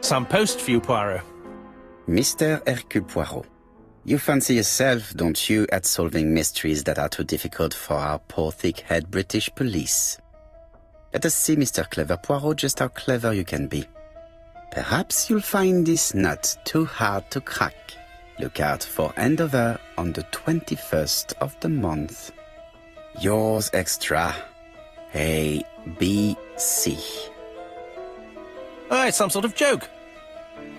Some post for you, Poirot. Mr. Hercule Poirot, you fancy yourself, don't you, at solving mysteries that are too difficult for our poor thick-head British police. Let us see, Mr. Clever Poirot, just how clever you can be. Perhaps you'll find this nut too hard to crack. Look out for handover on the 21st of the month. Yours extra, A.B.C. Oh, it's some sort of joke.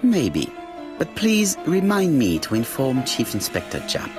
Maybe. But please remind me to inform Chief Inspector Japp.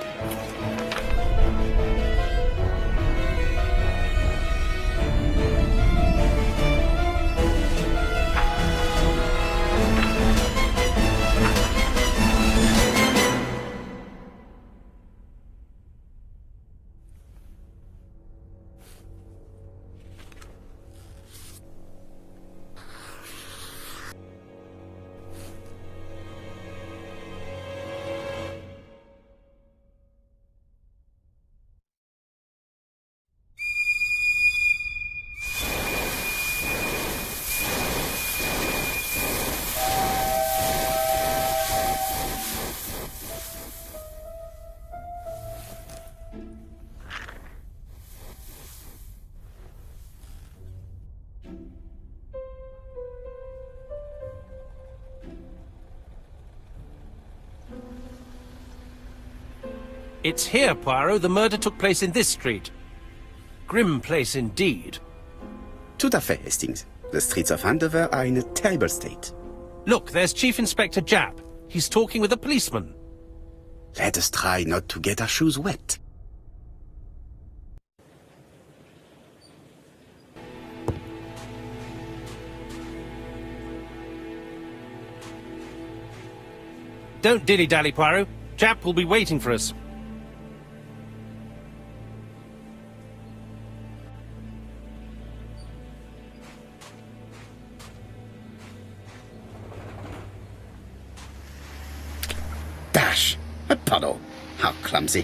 It's here, Poirot. The murder took place in this street. Grim place indeed. Tout à fait, Hastings. The streets of Andover are in a terrible state. Look, there's Chief Inspector Japp. He's talking with a policeman. Let us try not to get our shoes wet. Don't dilly-dally, Poirot. Japp will be waiting for us. Dash! A puddle. How clumsy.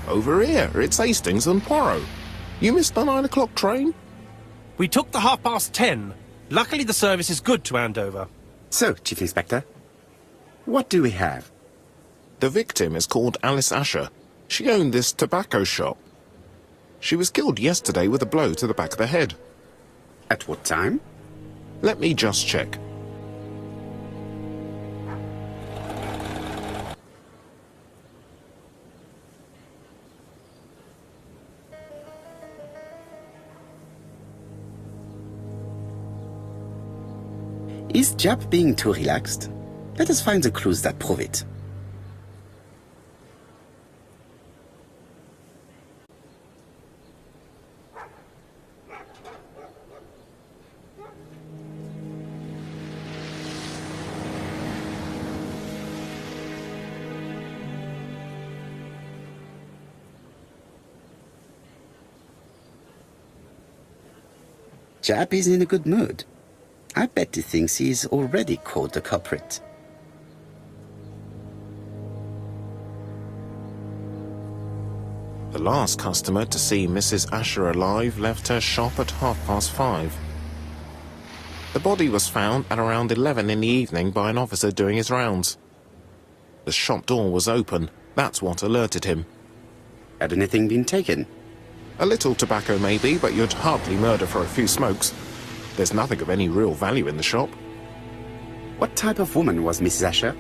Over here, it's Hastings and Poirot. You missed the 9 o'clock train? We took the 10:30. Luckily, the service is good to Andover. So, Chief Inspector, what do we have? The victim is called Alice Asher. She owned this tobacco shop. She was killed yesterday with a blow to the back of the head. At what time? Let me just check. Is Japp being too relaxed? Let us find the clues that prove it. Japp is in a good mood. I bet he thinks he's already caught the culprit. The last customer to see Mrs. Asher alive left her shop at 5:30. The body was found at around 11 in the evening by an officer doing his rounds. The shop door was open. That's what alerted him. Had anything been taken? A little tobacco maybe, but you'd hardly murder for a few smokes. There's nothing of any real value in the shop. What type of woman was Mrs. Asher?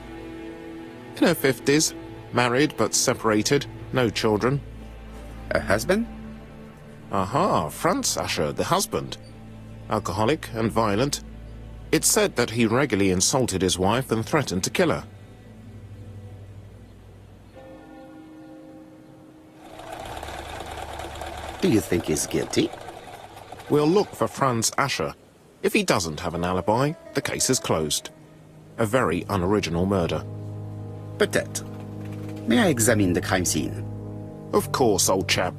In her 50s, married but separated, no children. Her husband? Aha, Franz Asher, the husband. Alcoholic and violent. It's said that he regularly insulted his wife and threatened to kill her. Do you think he's guilty? We'll look for Franz Asher. If he doesn't have an alibi, the case is closed. A very unoriginal murder. Peut-être. May I examine the crime scene? Of course, old chap.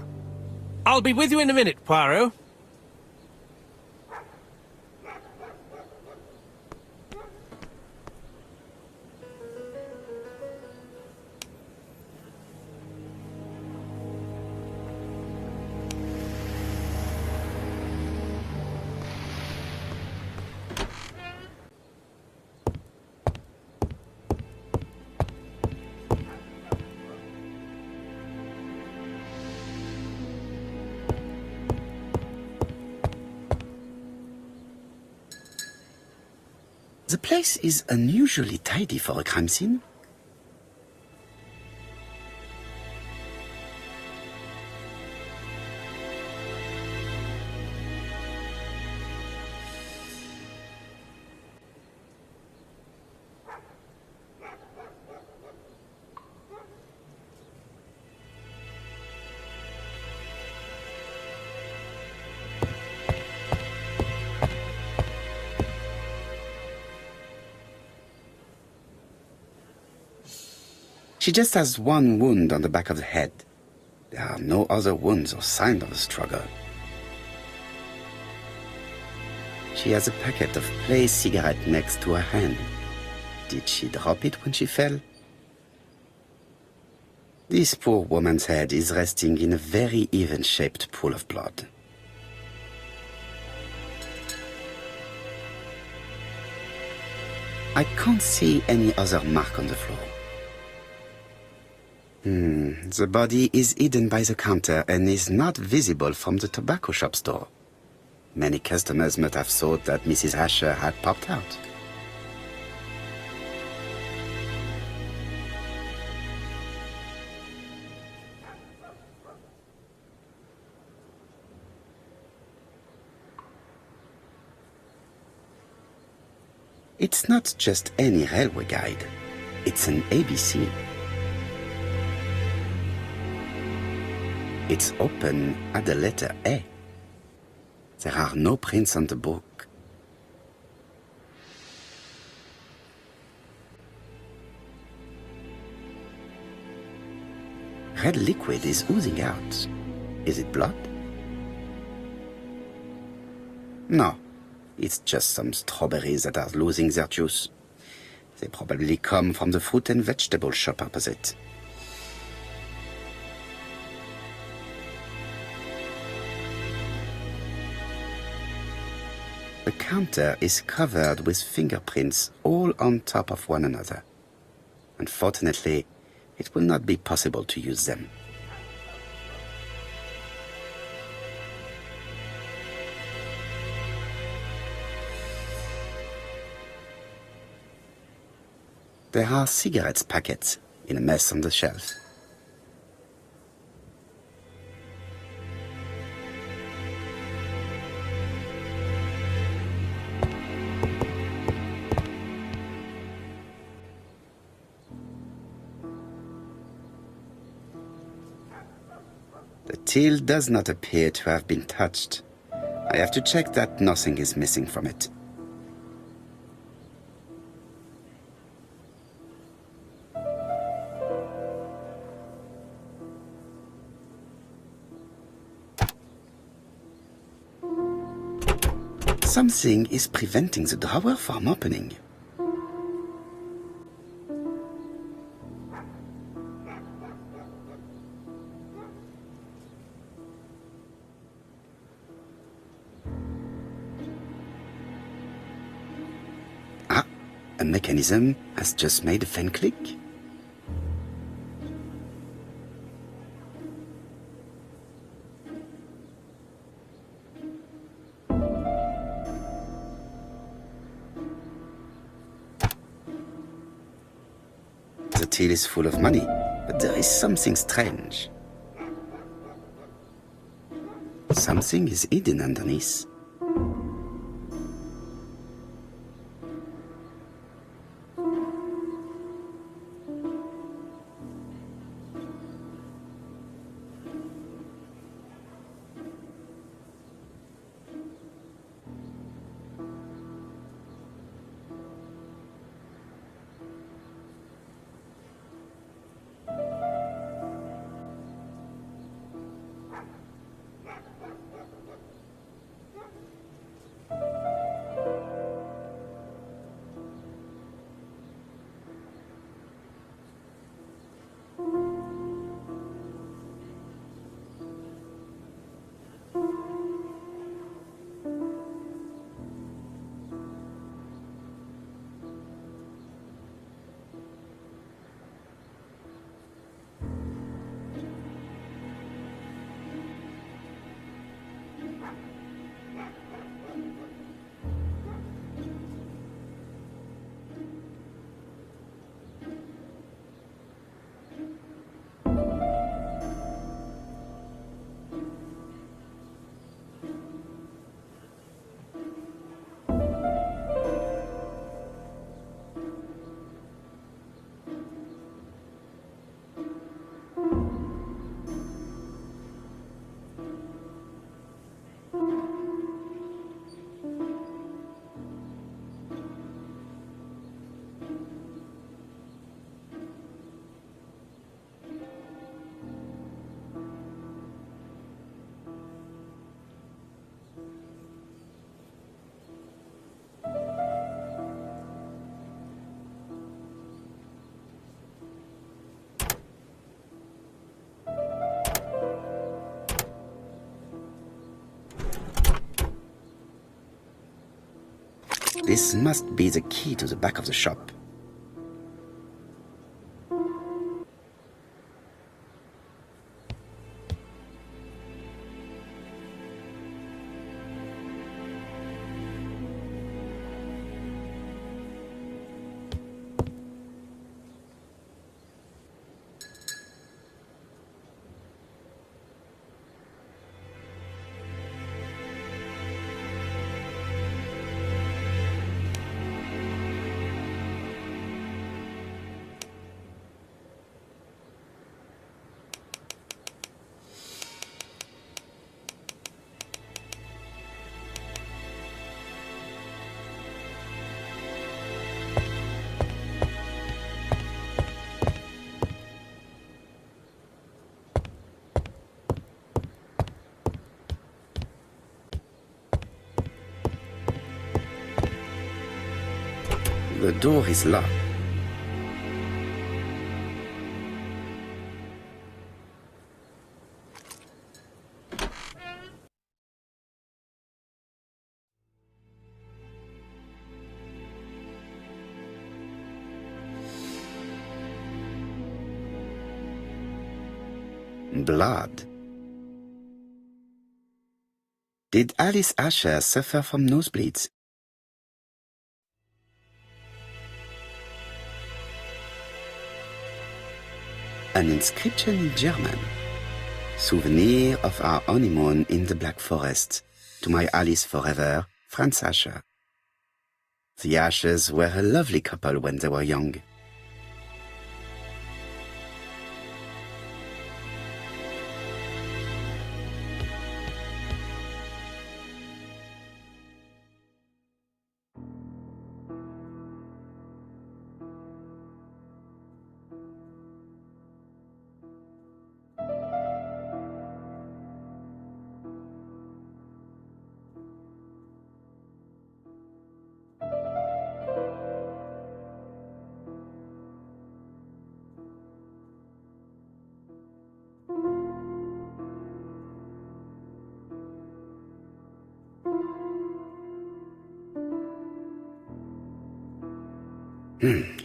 I'll be with you in a minute, Poirot. The place is unusually tidy for a crime scene. She just has one wound on the back of the head. There are no other wounds or signs of a struggle. She has a packet of play cigarette next to her hand. Did she drop it when she fell? This poor woman's head is resting in a very even-shaped pool of blood. I can't see any other mark on the floor. The body is hidden by the counter and is not visible from the tobacco shop door. Many customers must have thought that Mrs. Asher had popped out. It's not just any railway guide. It's an ABC. It's open at the letter A. There are no prints on the book. Red liquid is oozing out. Is it blood? No, it's just some strawberries that are losing their juice. They probably come from the fruit and vegetable shop opposite. The counter is covered with fingerprints all on top of one another. Unfortunately, it will not be possible to use them. There are cigarettes packets in a mess on the shelf. The till does not appear to have been touched. I have to check that nothing is missing from it. Something is preventing the drawer from opening. A mechanism has just made a fan click. The till is full of money, but there is something strange. Something is hidden underneath. This must be the key to the back of the shop. The door is locked. Blood. Did Alice Asher suffer from nosebleeds? An inscription in German. Souvenir of our honeymoon in the Black Forest. To my Alice forever, Franz Asher. The Ashers were a lovely couple when they were young.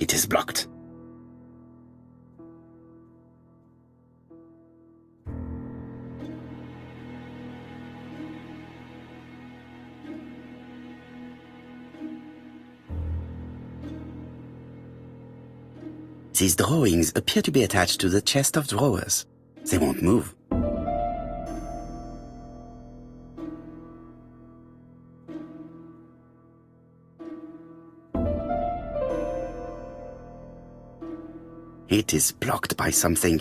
It is blocked. These drawings appear to be attached to the chest of drawers. They won't move. It is blocked by something.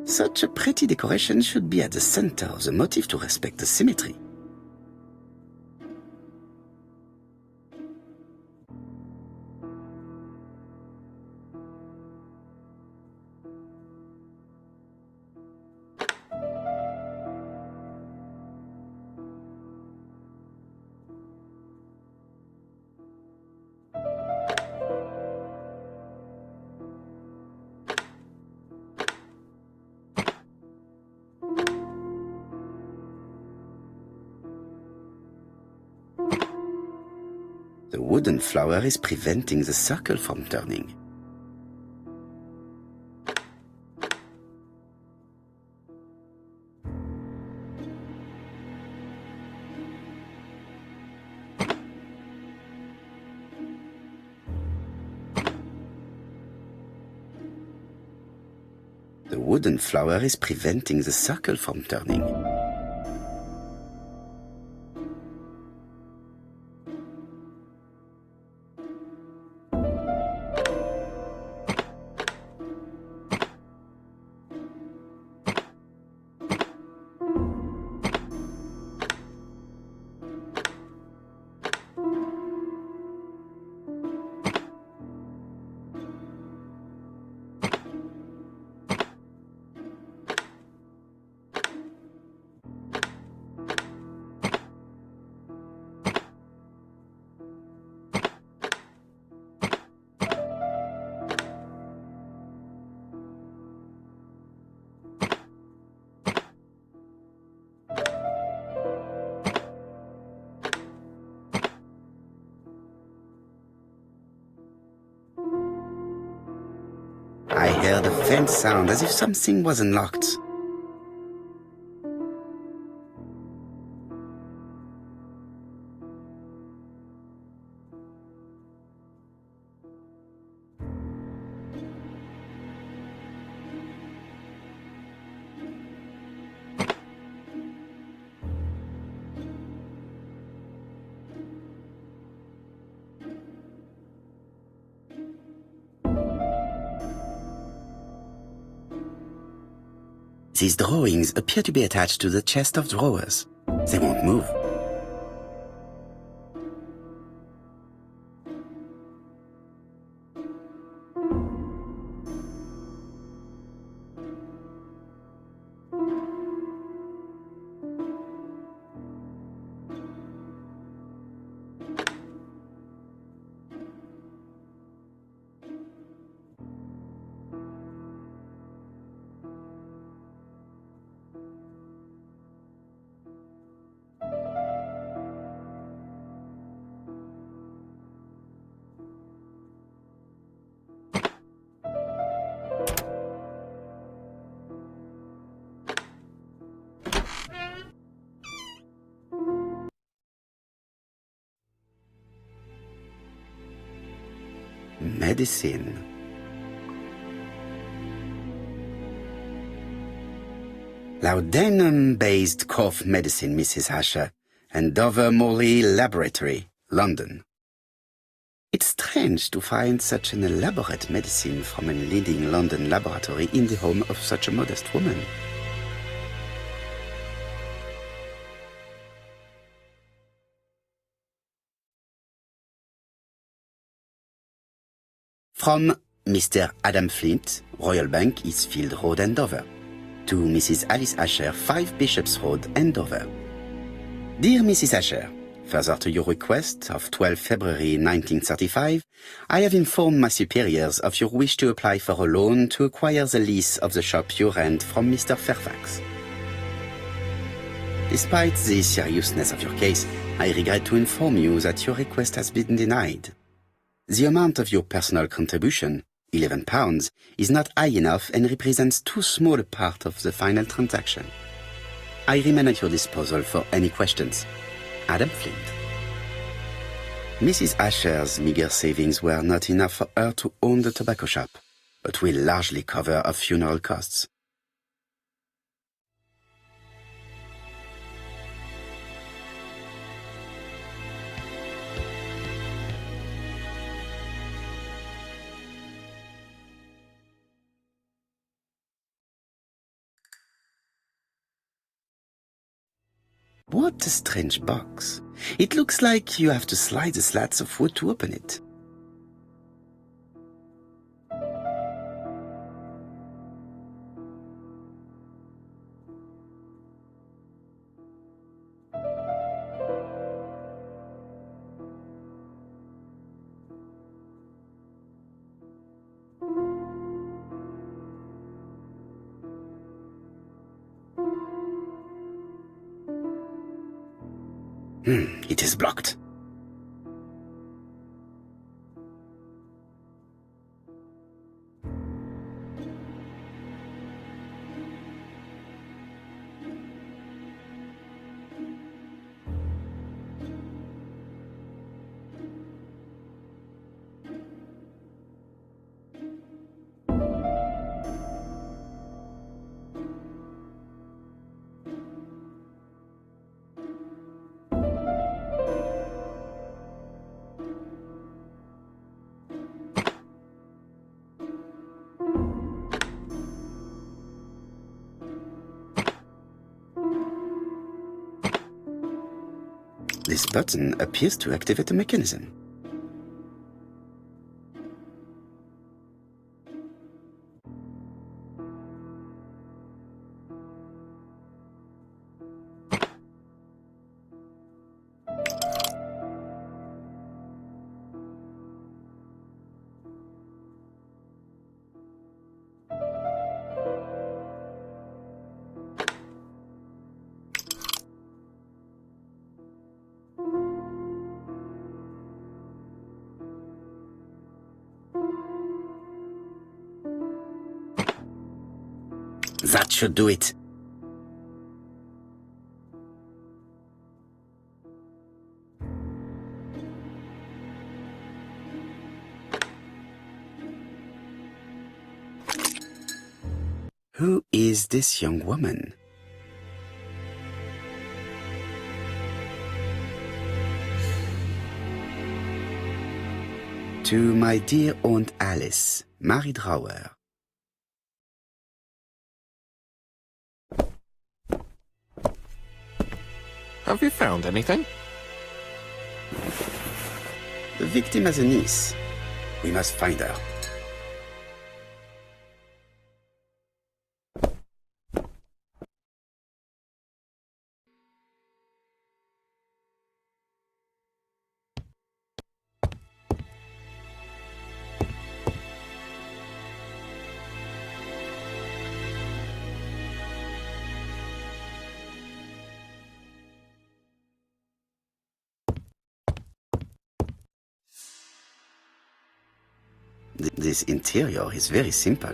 Such a pretty decoration should be at the center of the motif to respect the symmetry. The wooden flower is preventing the circle from turning. The wooden flower is preventing the circle from turning. I heard a faint sound as if something was unlocked. These drawings appear to be attached to the chest of drawers. They won't move. Medicine. Laudanum-based cough medicine, Mrs. Asher, and Dover Morley Laboratory, London. It's strange to find such an elaborate medicine from a leading London laboratory in the home of such a modest woman. From Mr. Adam Flint, Royal Bank, Eastfield Road, Andover. To Mrs. Alice Asher, 5 Bishops Road, Andover. Dear Mrs. Asher, further to your request of 12 February 1935, I have informed my superiors of your wish to apply for a loan to acquire the lease of the shop you rent from Mr. Fairfax. Despite the seriousness of your case, I regret to inform you that your request has been denied. The amount of your personal contribution, £11, is not high enough and represents too small a part of the final transaction. I remain at your disposal for any questions. Adam Flint. Mrs. Asher's meager savings were not enough for her to own the tobacco shop, but will largely cover her funeral costs. What a strange box. It looks like you have to slide the slats of wood to open it. It is blocked. This button appears to activate the mechanism. should do it. Who is this young woman? To my dear Aunt Alice, Mary Drower. Have you found anything? The victim has a niece. We must find her. This interior is very simple.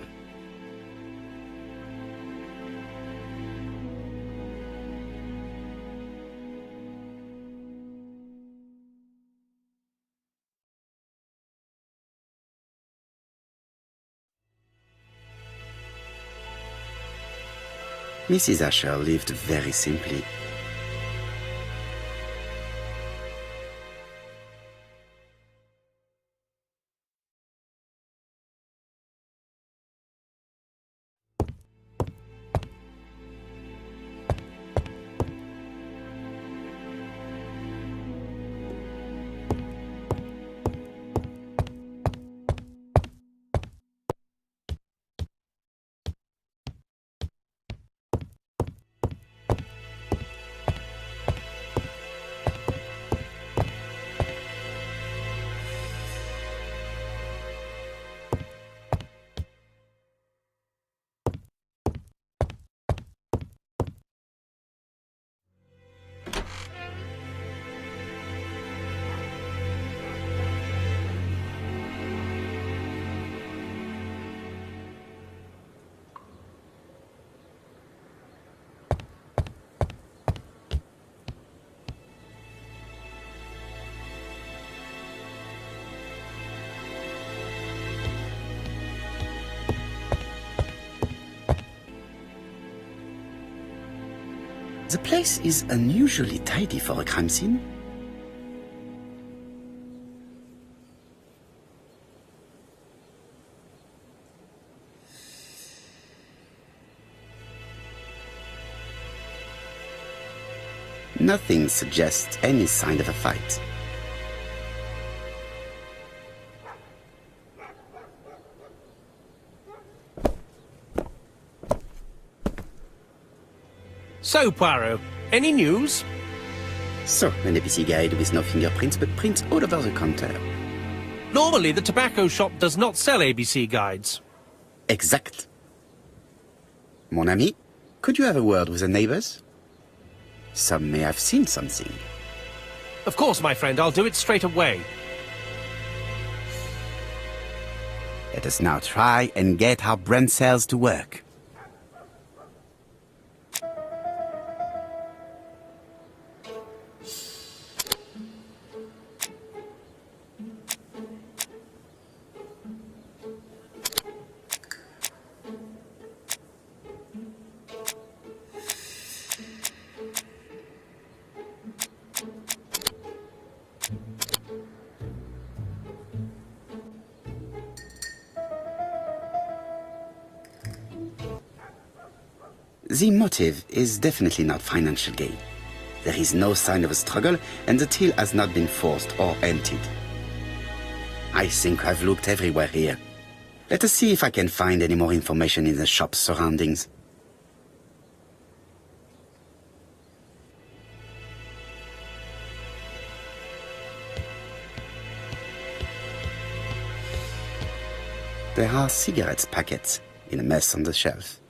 Mrs. Asher lived very simply. The place is unusually tidy for a crime scene. Nothing suggests any sign of a fight. So, Poirot, any news? So, an ABC guide with no fingerprints but prints all over the counter. Normally, the tobacco shop does not sell ABC guides. Exact. Mon ami, could you have a word with the neighbors? Some may have seen something. Of course, my friend, I'll do it straight away. Let us now try and get our brain cells to work. The motive is definitely not financial gain. There is no sign of a struggle, and the till has not been forced or emptied. I think I've looked everywhere here. Let us see if I can find any more information in the shop's surroundings. There are cigarettes packets in a mess on the shelf.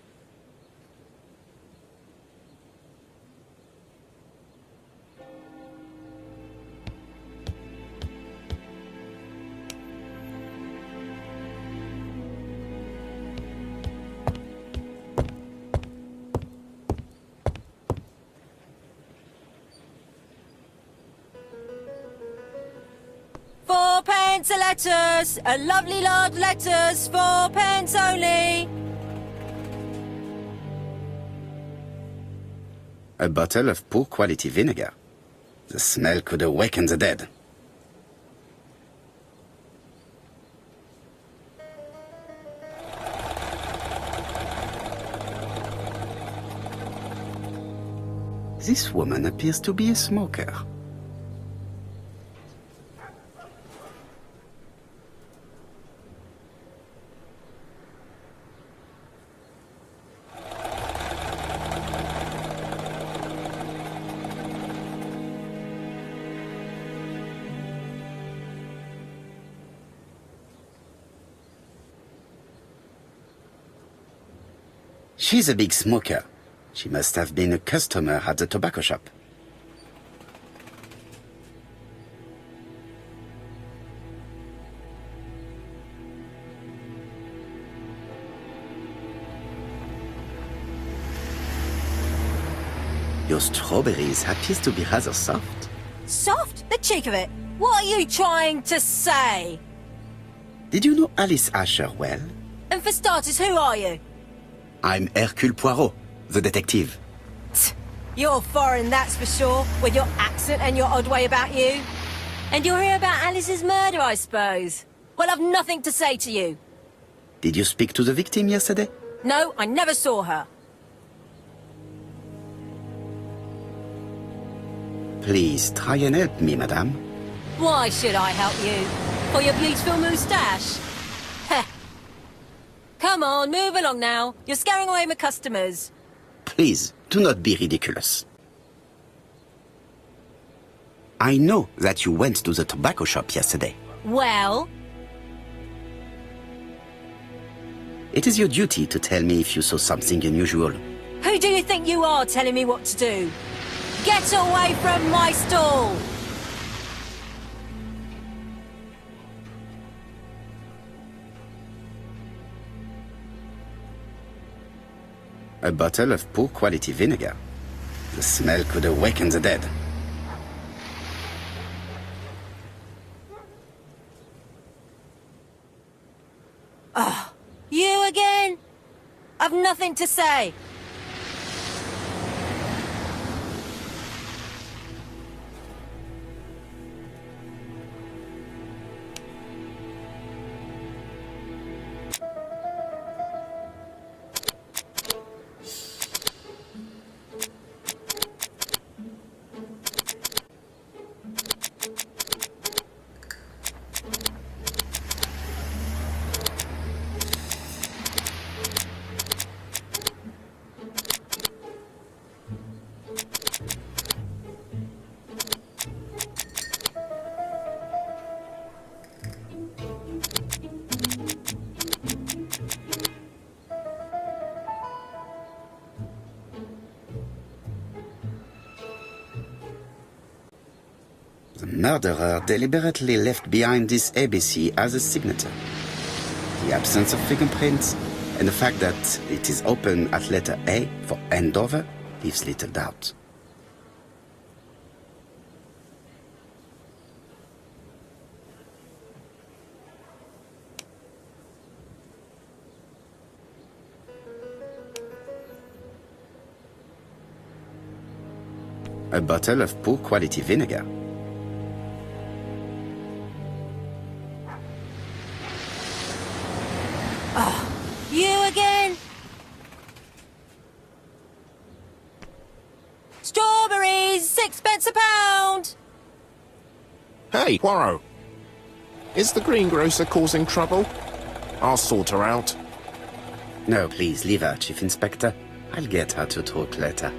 Pence a letters, a lovely large letters, 4 pence only. A bottle of poor quality vinegar. The smell could awaken the dead. This woman appears to be a smoker. She's a big smoker. She must have been a customer at the tobacco shop. Your strawberries appears to be rather soft. Soft? The cheek of it. What are you trying to say? Did you know Alice Asher well? And for starters, who are you? I'm Hercule Poirot, the detective. You're foreign, that's for sure, with your accent and your odd way about you. And you're here about Alice's murder, I suppose. Well, I've nothing to say to you. Did you speak to the victim yesterday? No, I never saw her. Please try and help me, madame. Why should I help you? For your beautiful moustache? Heh. Come on, move along now. You're scaring away my customers. Please, do not be ridiculous. I know that you went to the tobacco shop yesterday. Well? It is your duty to tell me if you saw something unusual. Who do you think you are telling me what to do? Get away from my stall! A bottle of poor quality vinegar. The smell could awaken the dead. You again? I've nothing to say. The murderer deliberately left behind this ABC as a signature. The absence of fingerprints and the fact that it is open at letter A for Andover leaves little doubt. A bottle of poor quality vinegar. You again? Strawberries, 6 pence a pound! Hey, Poirot. Is the greengrocer causing trouble? I'll sort her out. No, please, leave her, Chief Inspector. I'll get her to talk later.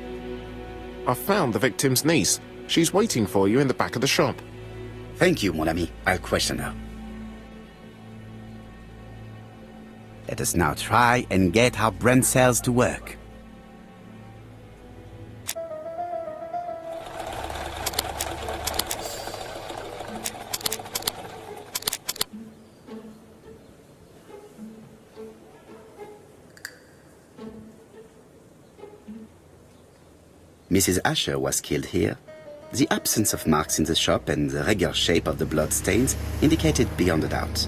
I found the victim's niece. She's waiting for you in the back of the shop. Thank you, mon ami. I'll question her. Let us now try and get our brain cells to work. Mrs. Asher was killed here, The absence of marks in the shop and the regular shape of the blood stains indicated beyond a doubt.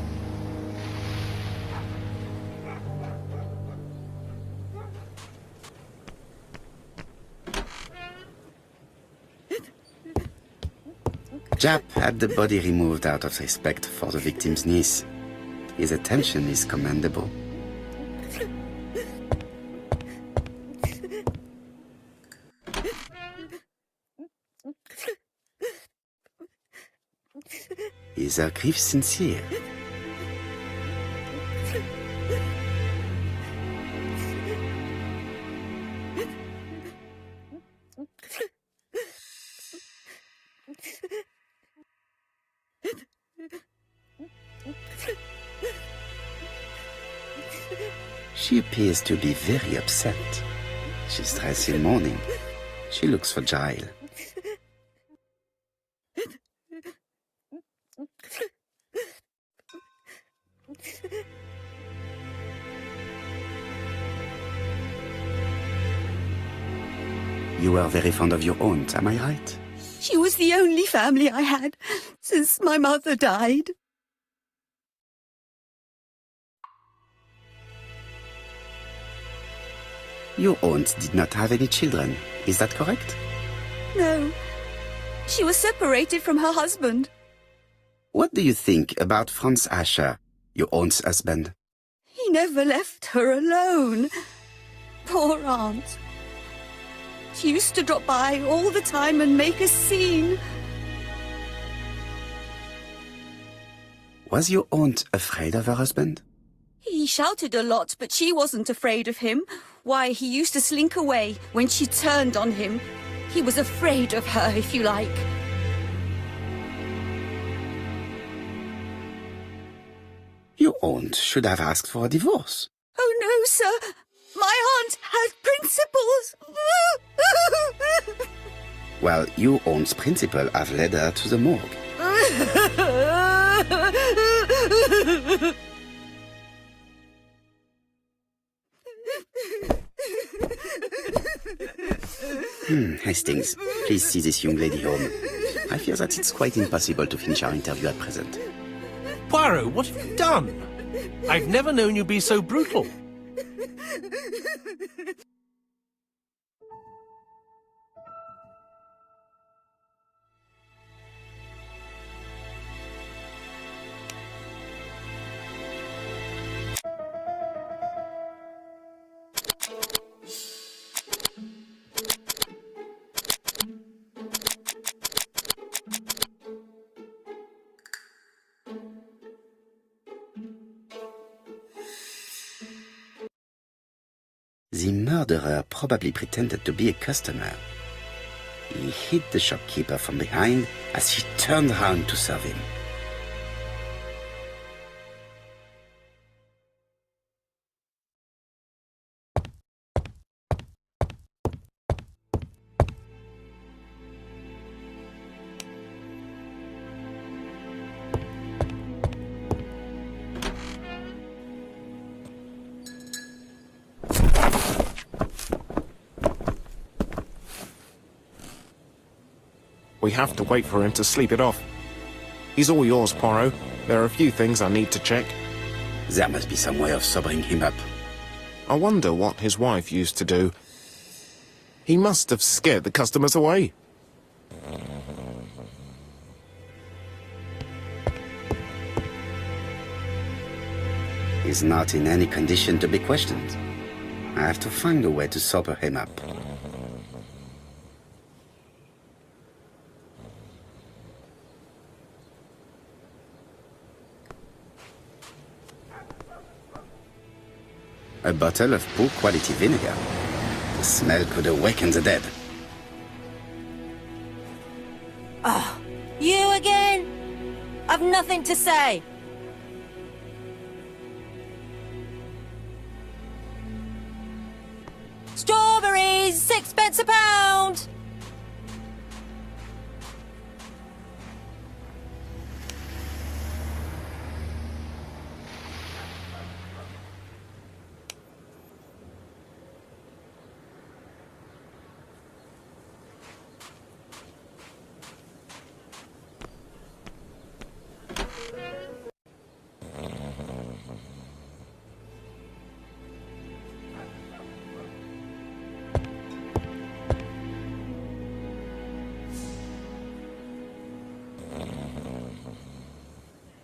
Japp had the body removed out of respect for the victim's niece. His attention is commendable. Is her grief sincere? She appears to be very upset. She's dressed in mourning. She looks fragile. You were very fond of your aunt, am I right? She was the only family I had since my mother died. Your aunt did not have any children, is that correct? No. She was separated from her husband. What do you think about Franz Asher, your aunt's husband? He never left her alone. Poor aunt. She used to drop by all the time and make a scene. Was your aunt afraid of her husband? He shouted a lot, but she wasn't afraid of him. Why, he used to slink away when she turned on him. He was afraid of her, if you like. Your aunt should have asked for a divorce. Oh, no, sir. My aunt has principles. Well, your aunt's principal have led her to the morgue. Hastings, please see this young lady home. I fear that it's quite impossible to finish our interview at present. Poirot, what have you done? I've never known you be so brutal. The murderer probably pretended to be a customer. He hit the shopkeeper from behind as she turned around to serve him. We have to wait for him to sleep it off. He's all yours, Poirot. There are a few things I need to check. There must be some way of sobering him up. I wonder what his wife used to do. He must have scared the customers away. He's not in any condition to be questioned. I have to find a way to sober him up. A bottle of poor quality vinegar. The smell could awaken the dead. Oh, you again? I've nothing to say. Strawberries, 6 pence a pound.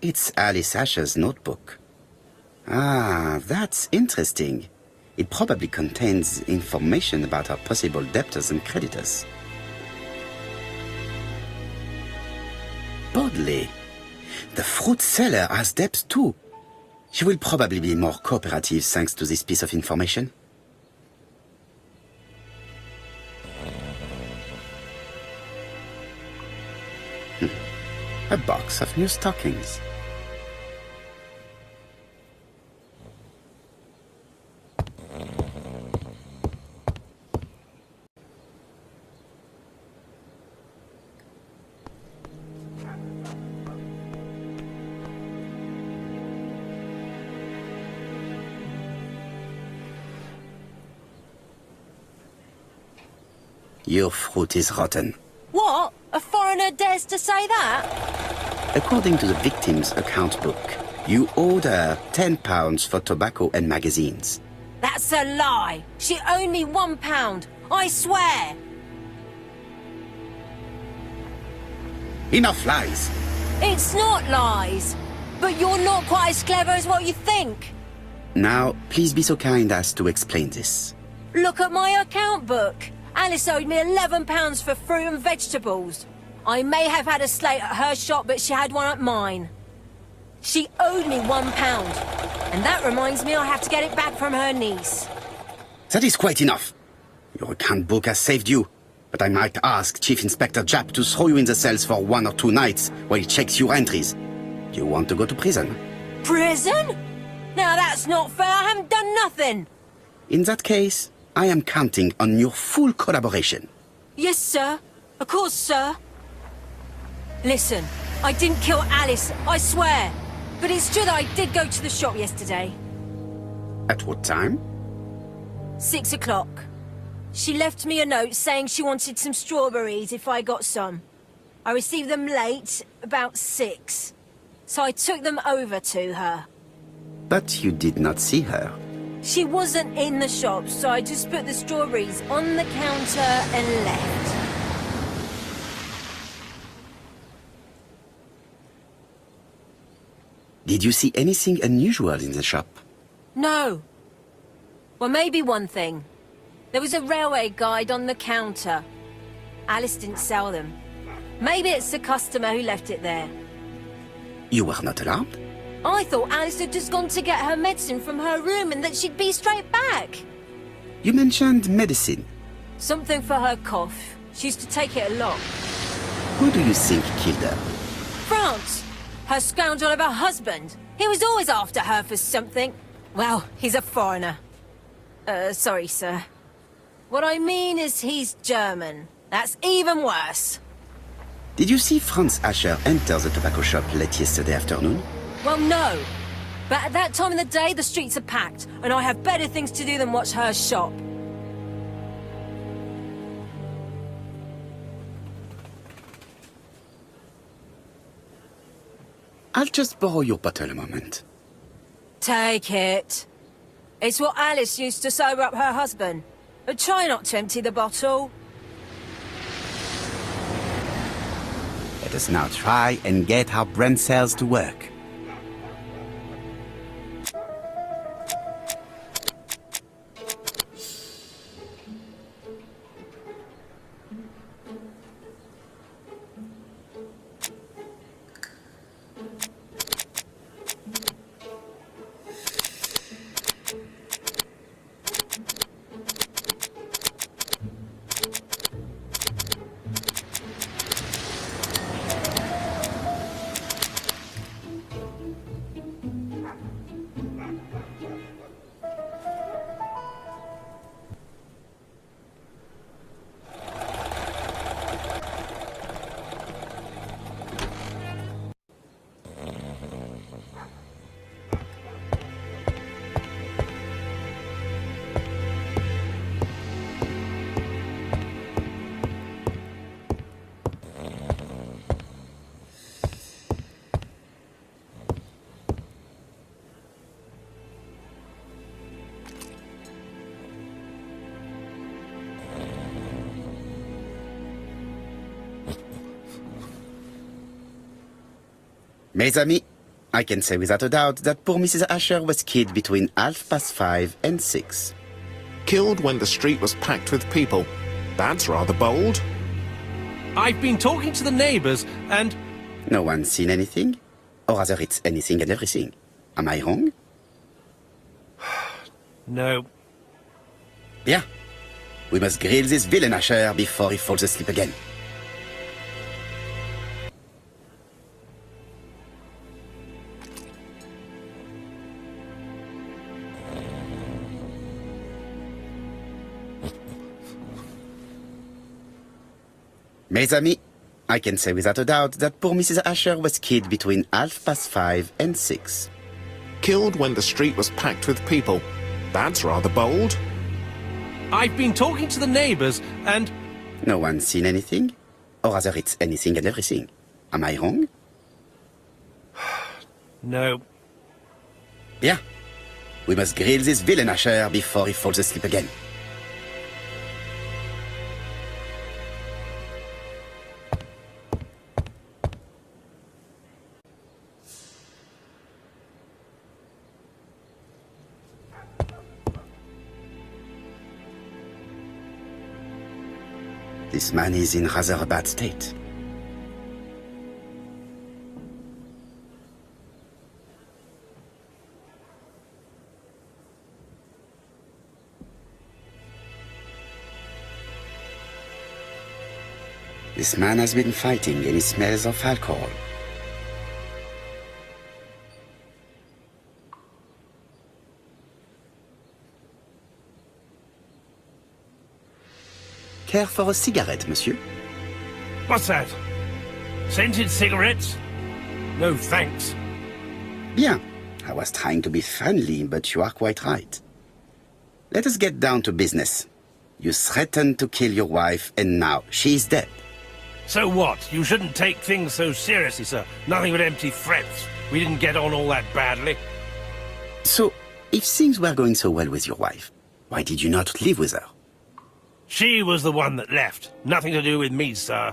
It's Alice Asher's notebook. Ah, that's interesting. It probably contains information about our possible debtors and creditors. Bodley. The fruit seller has debts too. She will probably be more cooperative thanks to this piece of information. A box of new stockings. Your fruit is rotten. What? A foreigner dares to say that? According to the victim's account book, you owed her £10 for tobacco and magazines. That's a lie. She owed me £1. I swear. Enough lies. It's not lies. But you're not quite as clever as what you think. Now, please be so kind as to explain this. Look at my account book. Alice owed me £11 for fruit and vegetables. I may have had a slate at her shop, but she had one at mine. She owed me £1. And that reminds me I have to get it back from her niece. That is quite enough. Your account book has saved you, but I might ask Chief Inspector Japp to throw you in the cells for 1 or 2 nights while he checks your entries. Do you want to go to prison? Prison? Now that's not fair. I haven't done nothing. In that case, I am counting on your full collaboration. Yes, sir. Of course, sir. Listen, I didn't kill Alice, I swear. But it's true that I did go to the shop yesterday. At what time? 6 o'clock. She left me a note saying she wanted some strawberries if I got some. I received them late, about 6. So I took them over to her. But you did not see her. She wasn't in the shop, so I just put the strawberries on the counter and left. Did you see anything unusual in the shop? No. Well, maybe one thing. There was a railway guide on the counter. Alice didn't sell them. Maybe it's the customer who left it there. You were not alarmed? I thought Alice had just gone to get her medicine from her room and that she'd be straight back. You mentioned medicine. Something for her cough. She used to take it a lot. Who do you think killed her? France! Her scoundrel of a husband. He was always after her for something. Well, he's a foreigner. Sorry, sir. What I mean is he's German. That's even worse. Did you see Franz Asher enter the tobacco shop late yesterday afternoon? Well, no. But at that time of the day, the streets are packed, and I have better things to do than watch her shop. I'll just borrow your bottle a moment. Take it. It's what Alice used to sober up her husband. But try not to empty the bottle. Let us now try and get our brain cells to work. Mes amis, I can say without a doubt that poor Mrs. Asher was killed between 5:30 and 6. Killed when the street was packed with people. That's rather bold. I've been talking to the neighbours, and... No one's seen anything? Or rather, it's anything and everything. Am I wrong? No. Bien. We must grill this villain Asher before he falls asleep again. Mes amis, I can say without a doubt that poor Mrs. Asher was killed between 5:30 and 6. Killed when the street was packed with people. That's rather bold. I've been talking to the neighbours, and... No one's seen anything? Or rather, it's anything and everything. Am I wrong? No. Bien. We must grill this villain Asher before he falls asleep again. This man is in rather a bad state. This man has been fighting and he smells of alcohol. Care for a cigarette, monsieur? What's that? Scented cigarettes? No, thanks. Bien. I was trying to be friendly, but you are quite right. Let us get down to business. You threatened to kill your wife, and now she is dead. So what? You shouldn't take things so seriously, sir. Nothing but empty threats. We didn't get on all that badly. So, if things were going so well with your wife, why did you not live with her? She was the one that left. Nothing to do with me, sir.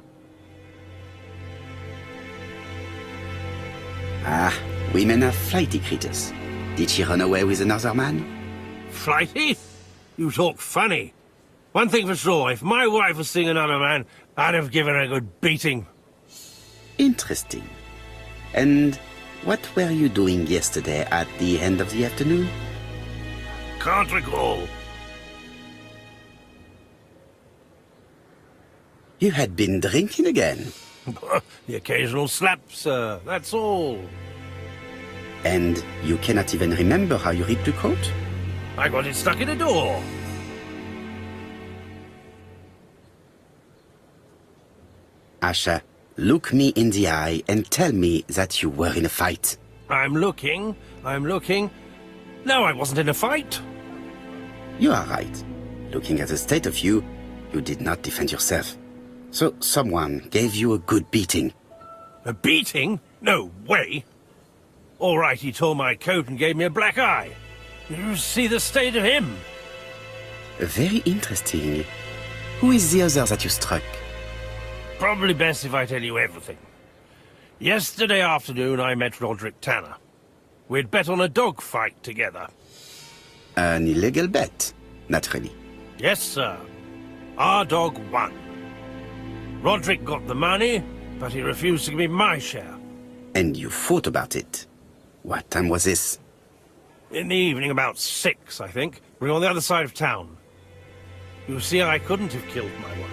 Ah, women are flighty creatures. Did she run away with another man? Flighty? You talk funny. One thing for sure, if my wife was seeing another man, I'd have given her a good beating. Interesting. And what were you doing yesterday at the end of the afternoon? Can't recall. You had been drinking again. The occasional slap, sir, that's all. And you cannot even remember how you ripped the coat? I got it stuck in a door. Asha, look me in the eye and tell me that you were in a fight. I'm looking. No, I wasn't in a fight. You are right. Looking at the state of you, you did not defend yourself. So someone gave you a good beating. A beating? No way. All right, he tore my coat and gave me a black eye. You see the state of him? Very interesting. Who is the other that you struck? Probably best if I tell you everything. Yesterday afternoon, I met Roderick Tanner. We'd bet on a dog fight together. An illegal bet, naturally. Yes, sir. Our dog won. Roderick got the money, but he refused to give me my share. And you fought about it. What time was this? In the evening, about 6, I think. We were on the other side of town. You see, I couldn't have killed my wife.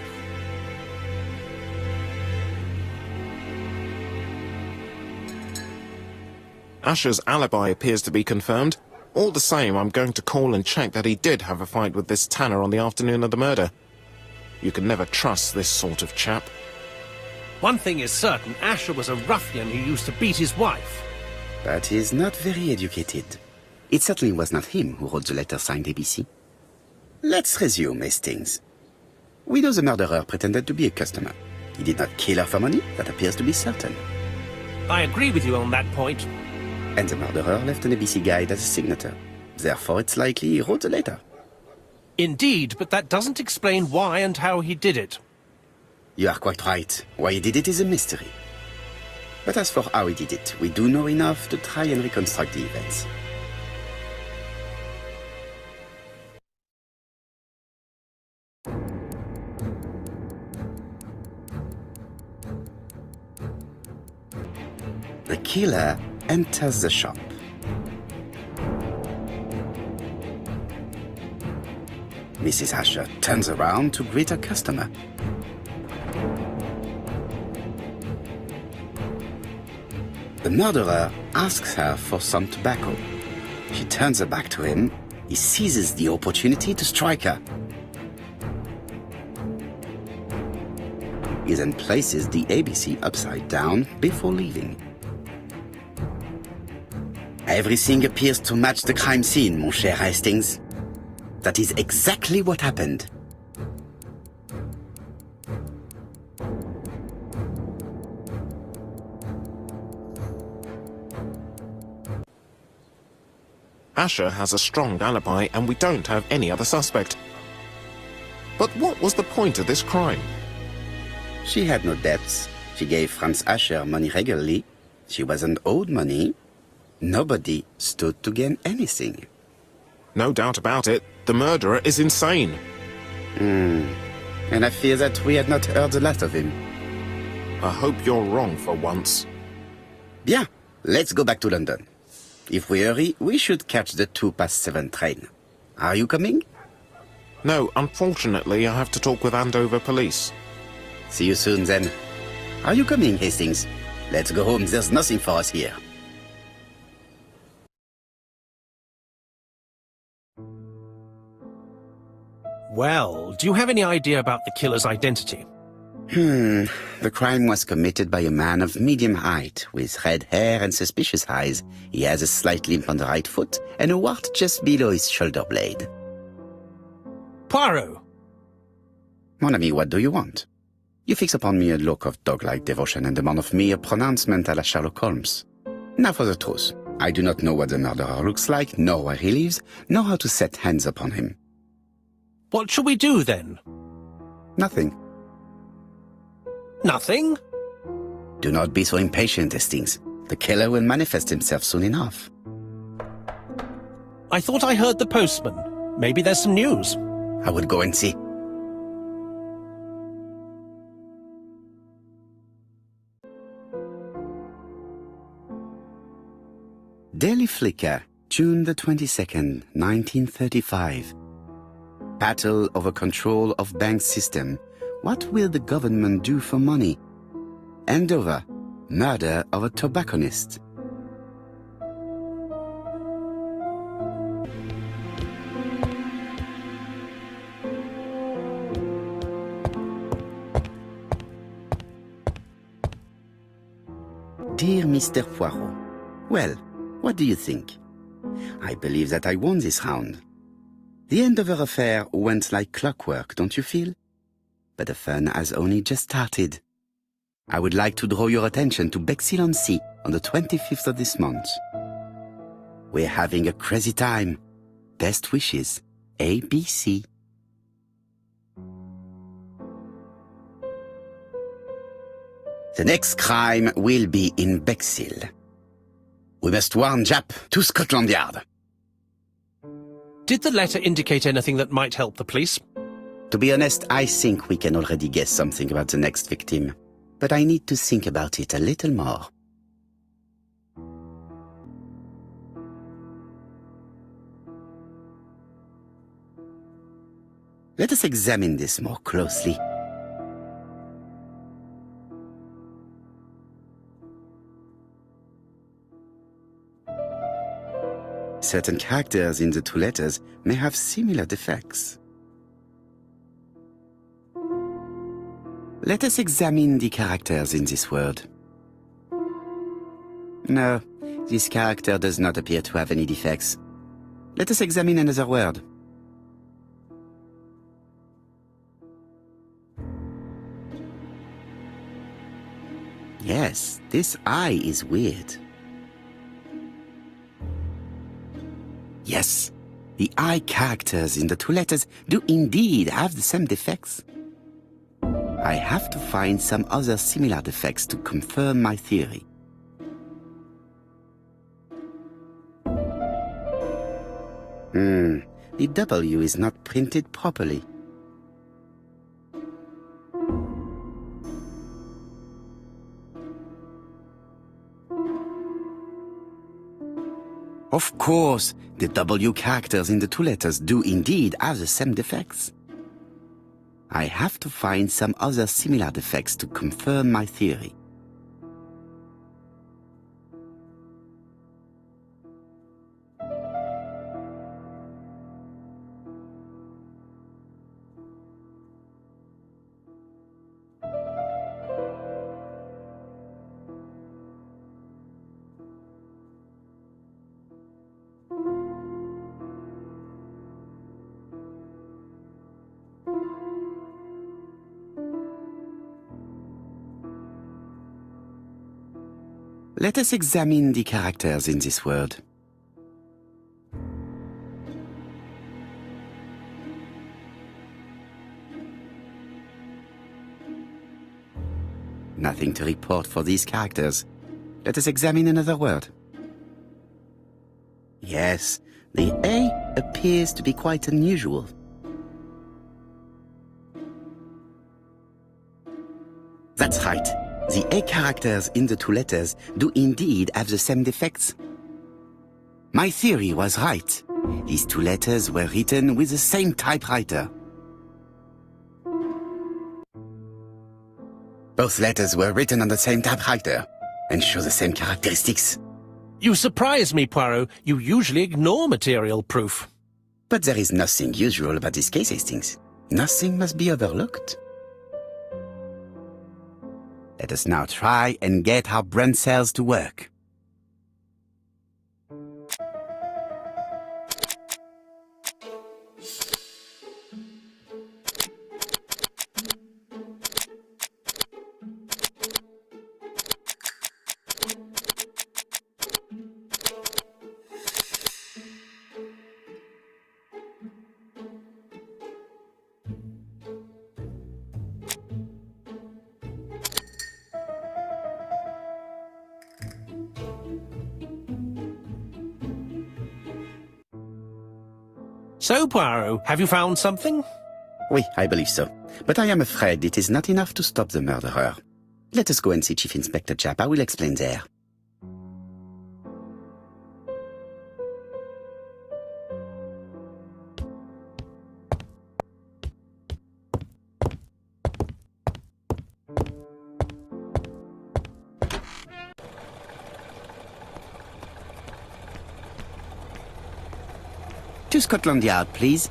Asher's alibi appears to be confirmed. All the same, I'm going to call and check that he did have a fight with this Tanner on the afternoon of the murder. You can never trust this sort of chap. One thing is certain, Asher was a ruffian who used to beat his wife. But he is not very educated. It certainly was not him who wrote the letter signed ABC. Let's resume, Hastings. We know the murderer pretended to be a customer. He did not kill her for money, that appears to be certain. I agree with you on that point. And the murderer left an ABC guide as a signature. Therefore, it's likely he wrote the letter. Indeed, but that doesn't explain why and how he did it. You are quite right. Why he did it is a mystery. But as for how he did it, we do know enough to try and reconstruct the events. The killer enters the shop. Mrs. Asher turns around to greet a customer. The murderer asks her for some tobacco. She turns her back to him. He seizes the opportunity to strike her. He then places the ABC upside down before leaving. Everything appears to match the crime scene, mon cher Hastings. That is exactly what happened. Asher has a strong alibi and we don't have any other suspect. But what was the point of this crime? She had no debts. She gave Franz Asher money regularly. She wasn't owed money. Nobody stood to gain anything. No doubt about it, the murderer is insane. And I fear that we had not heard the last of him. I hope you're wrong for once. Bien, let's go back to London. If we hurry, we should catch the 7:02 train. Are you coming? No, unfortunately, I have to talk with Andover police. See you soon, then. Are you coming, Hastings? Let's go home. There's nothing for us here. Well, do you have any idea about the killer's identity? The crime was committed by a man of medium height, with red hair and suspicious eyes. He has a slight limp on the right foot and a wart just below his shoulder blade. Poirot! Mon ami, what do you want? You fix upon me a look of dog-like devotion and demand of me a pronouncement à la Sherlock Holmes. Now for the truth. I do not know what the murderer looks like, nor where he lives, nor how to set hands upon him. What shall we do, then? Nothing. Nothing? Do not be so impatient, Hastings. The killer will manifest himself soon enough. I thought I heard the postman. Maybe there's some news. I would go and see. Daily Flicker, June the 22nd, 1935. Battle over control of bank system. What will the government do for money? Andover, murder of a tobacconist. Dear Mr. Poirot, well, what do you think? I believe that I won this round. The Andover affair went like clockwork, don't you feel? But the fun has only just started. I would like to draw your attention to Bexhill-on-Sea on the 25th of this month. We're having a crazy time. Best wishes, ABC. The next crime will be in Bexhill. We must warn Jap to Scotland Yard. Did the letter indicate anything that might help the police? To be honest, I think we can already guess something about the next victim. But I need to think about it a little more. Let us examine this more closely. Certain characters in the two letters may have similar defects. Let us examine the characters in this word. No, this character does not appear to have any defects. Let us examine another word. Yes, this I is weird. Yes, the I characters in the two letters do indeed have the same defects. I have to find some other similar defects to confirm my theory. The W is not printed properly. Of course, the W characters in the two letters do indeed have the same defects. I have to find some other similar defects to confirm my theory. Let us examine the characters in this word. Nothing to report for these characters. Let us examine another word. Yes, the A appears to be quite unusual. That's right. The A characters in the two letters do indeed have the same defects. My theory was right. These two letters were written with the same typewriter. Both letters were written on the same typewriter and show the same characteristics. You surprise me, Poirot. You usually ignore material proof. But there is nothing usual about this case, Hastings. Nothing must be overlooked. Let us now try and get our brain cells to work. So, Poirot, have you found something? Oui, I believe so. But I am afraid it is not enough to stop the murderer. Let us go and see Chief Inspector Japp. I will explain there. To Scotland Yard, please.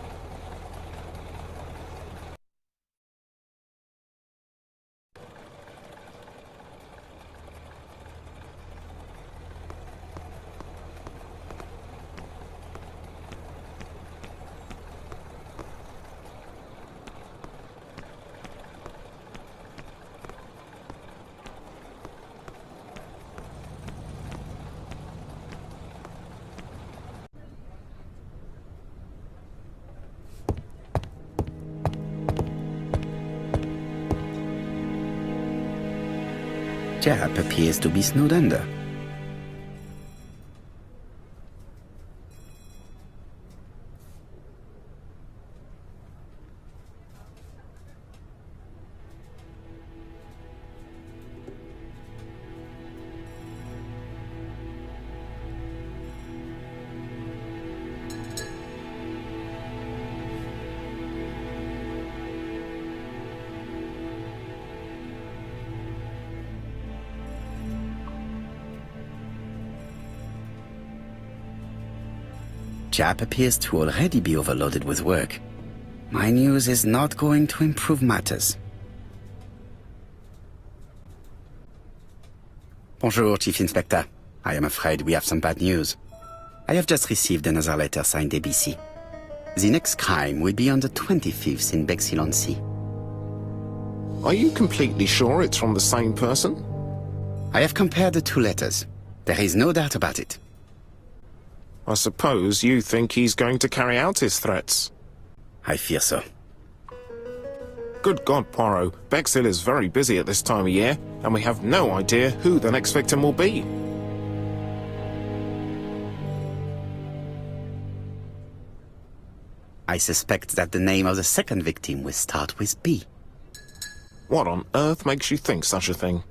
Japp appears to be snowed under. Japp appears to already be overloaded with work. My news is not going to improve matters. Bonjour, Chief Inspector. I am afraid we have some bad news. I have just received another letter signed ABC. The next crime will be on the 25th in Bexhill-on-Sea. Are you completely sure it's from the same person? I have compared the two letters. There is no doubt about it. I suppose you think he's going to carry out his threats. I fear so. Good God, Poirot. Bexhill is very busy at this time of year, and we have no idea who the next victim will be. I suspect that the name of the second victim will start with B. What on earth makes you think such a thing?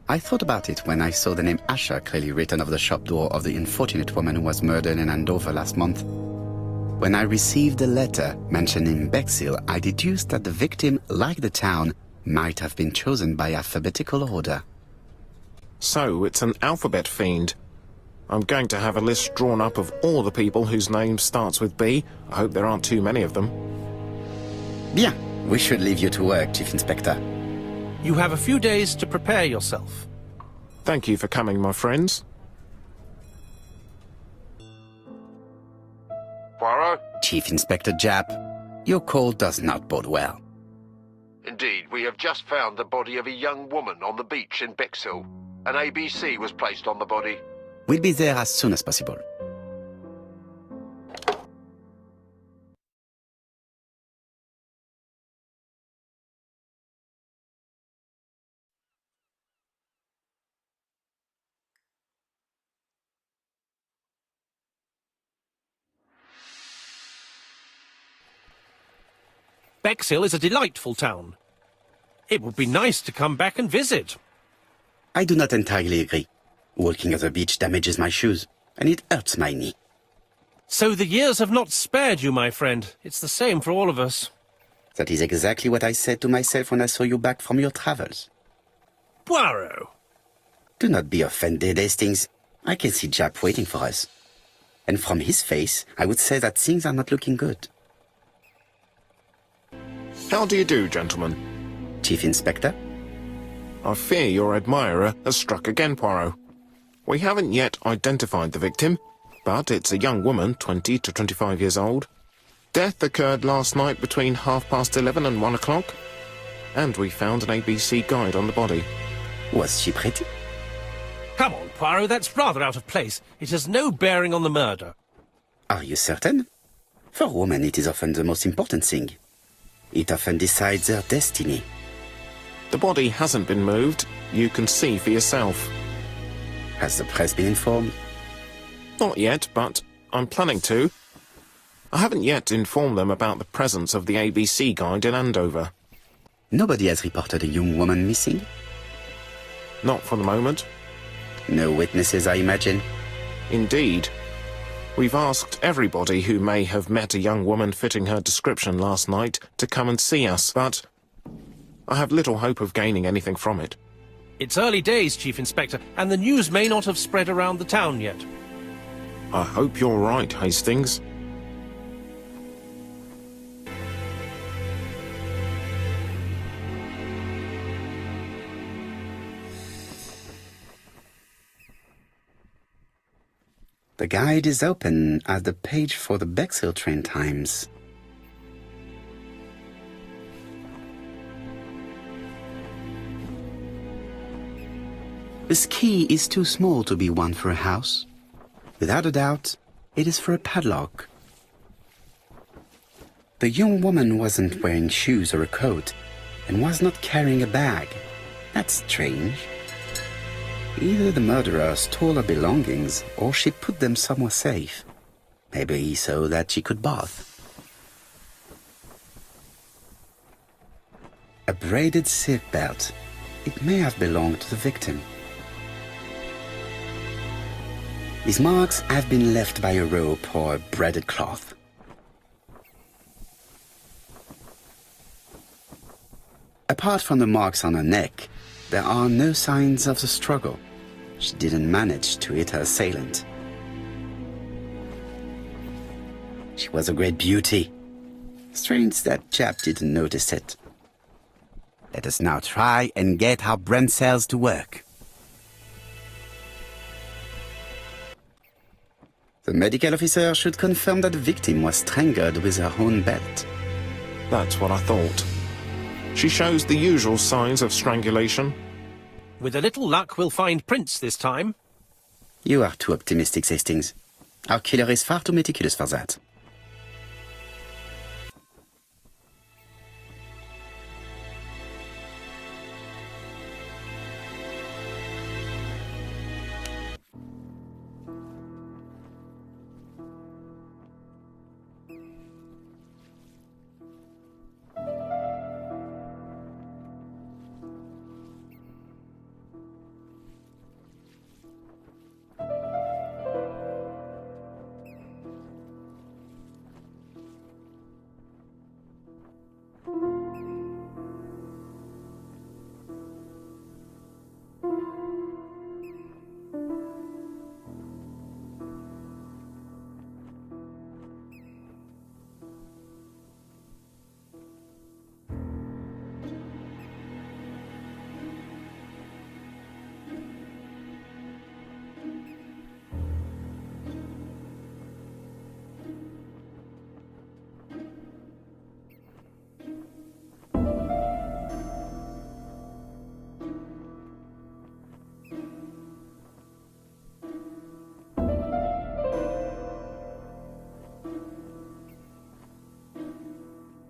I thought about it when I saw the name Asher clearly written over the shop door of the unfortunate woman who was murdered in Andover last month. When I received a letter mentioning Bexhill, I deduced that the victim, like the town, might have been chosen by alphabetical order. So, it's an alphabet fiend. I'm going to have a list drawn up of all the people whose name starts with B. I hope there aren't too many of them. Bien. We should leave you to work, Chief Inspector. You have a few days to prepare yourself. Thank you for coming, my friends. Poirot? Chief Inspector Japp, your call does not bode well. Indeed, we have just found the body of a young woman on the beach in Bexhill. An ABC was placed on the body. We'll be there as soon as possible. Bexhill is a delightful town. It would be nice to come back and visit. I do not entirely agree. Walking at the beach damages my shoes, and it hurts my knee. So the years have not spared you, my friend. It's the same for all of us. That is exactly what I said to myself when I saw you back from your travels. Poirot! Do not be offended, Hastings. I can see Japp waiting for us. And from his face, I would say that things are not looking good. How do you do, gentlemen? Chief Inspector? I fear your admirer has struck again, Poirot. We haven't yet identified the victim, but it's a young woman, 20 to 25 years old. Death occurred last night between 11:30 and 1 o'clock, and we found an ABC guide on the body. Was she pretty? Come on, Poirot, that's rather out of place. It has no bearing on the murder. Are you certain? For women, it is often the most important thing. It often decides their destiny. The body hasn't been moved. You can see for yourself. Has the press been informed? Not yet, but I'm planning to. I haven't yet informed them about the presence of the ABC guide in Andover. Nobody has reported a young woman missing? Not for the moment. No witnesses, I imagine. Indeed. We've asked everybody who may have met a young woman fitting her description last night to come and see us, but I have little hope of gaining anything from it. It's early days, Chief Inspector, and the news may not have spread around the town yet. I hope you're right, Hastings. The guide is open as the page for the Bexhill train times. This key is too small to be one for a house. Without a doubt, it is for a padlock. The young woman wasn't wearing shoes or a coat, and was not carrying a bag. That's strange. Either the murderer stole her belongings, or she put them somewhere safe. Maybe so that she could bath. A braided silk belt. It may have belonged to the victim. These marks have been left by a rope or a braided cloth. Apart from the marks on her neck, there are no signs of the struggle. She didn't manage to hit her assailant. She was a great beauty. Strange that Japp didn't notice it. Let us now try and get our brain cells to work. The medical officer should confirm that the victim was strangled with her own belt. That's what I thought. She shows the usual signs of strangulation. With a little luck, we'll find prints this time. You are too optimistic, Hastings. Our killer is far too meticulous for that.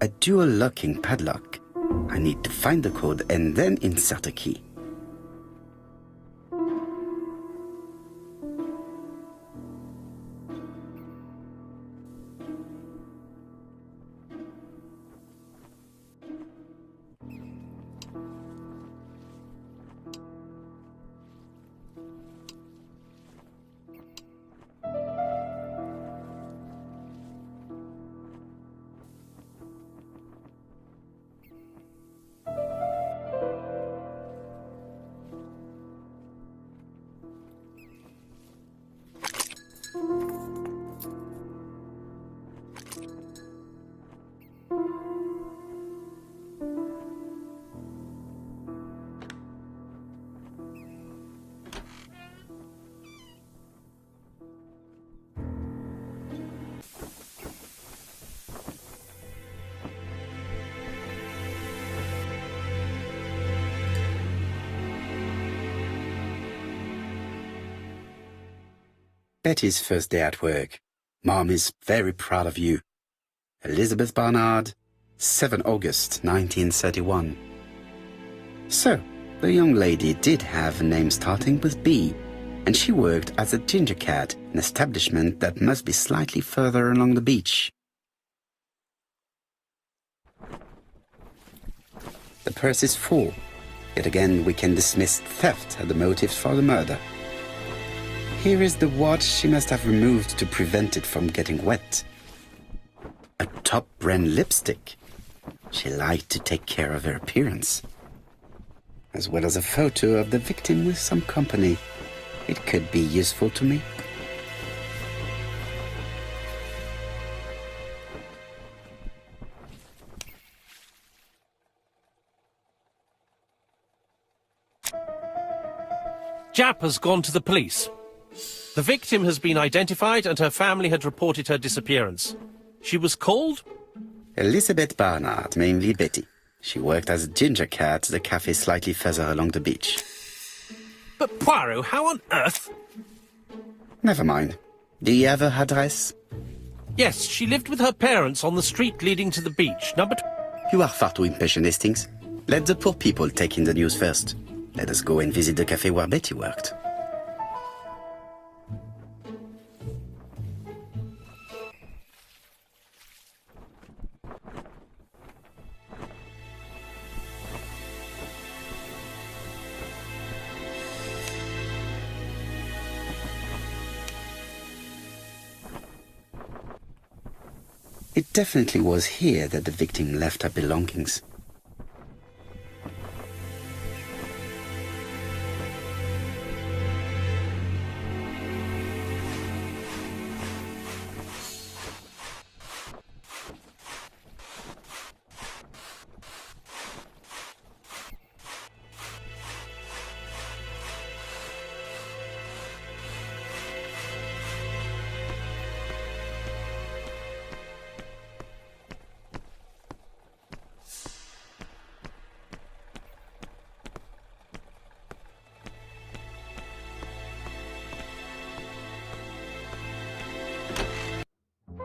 a dual locking padlock. I need to find the code and then insert a key. Betty's first day at work. Mom is very proud of you. Elizabeth Barnard, 7 August 1931. So, the young lady did have a name starting with B, and she worked as a ginger cat, an establishment that must be slightly further along the beach. The purse is full. Yet again, we can dismiss theft as the motive for the murder. Here is the watch she must have removed to prevent it from getting wet. A top-brand lipstick. She liked to take care of her appearance. As well as a photo of the victim with some company. It could be useful to me. Jap has gone to the police. The victim has been identified and her family had reported her disappearance. She was called? Elizabeth Barnard, mainly Betty. She worked as a ginger cat at the cafe slightly further along the beach. But Poirot, how on earth? Never mind. Do you have her address? Yes, she lived with her parents on the street leading to the beach. You are far too impatient, Hastings. Let the poor people take in the news first. Let us go and visit the cafe where Betty worked. It definitely was here that the victim left her belongings.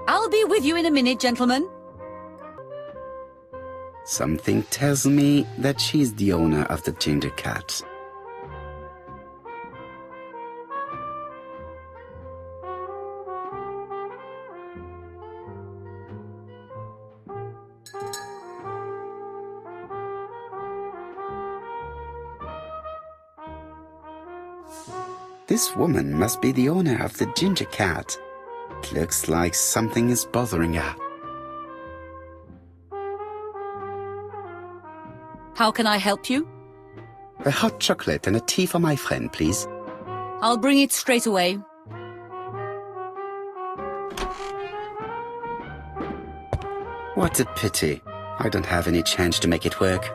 I'll be with you in a minute, gentlemen. Something tells me that she's the owner of the ginger cat. This woman must be the owner of the ginger cat. It looks like something is bothering her. How can I help you? A hot chocolate and a tea for my friend, please. I'll bring it straight away. What a pity. I don't have any change to make it work.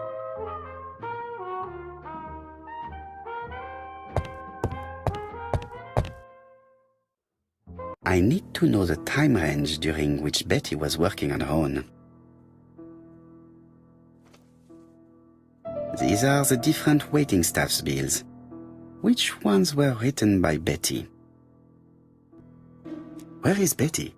I need to know the time range during which Betty was working on her own. These are the different waiting staff's bills. Which ones were written by Betty? Where is Betty?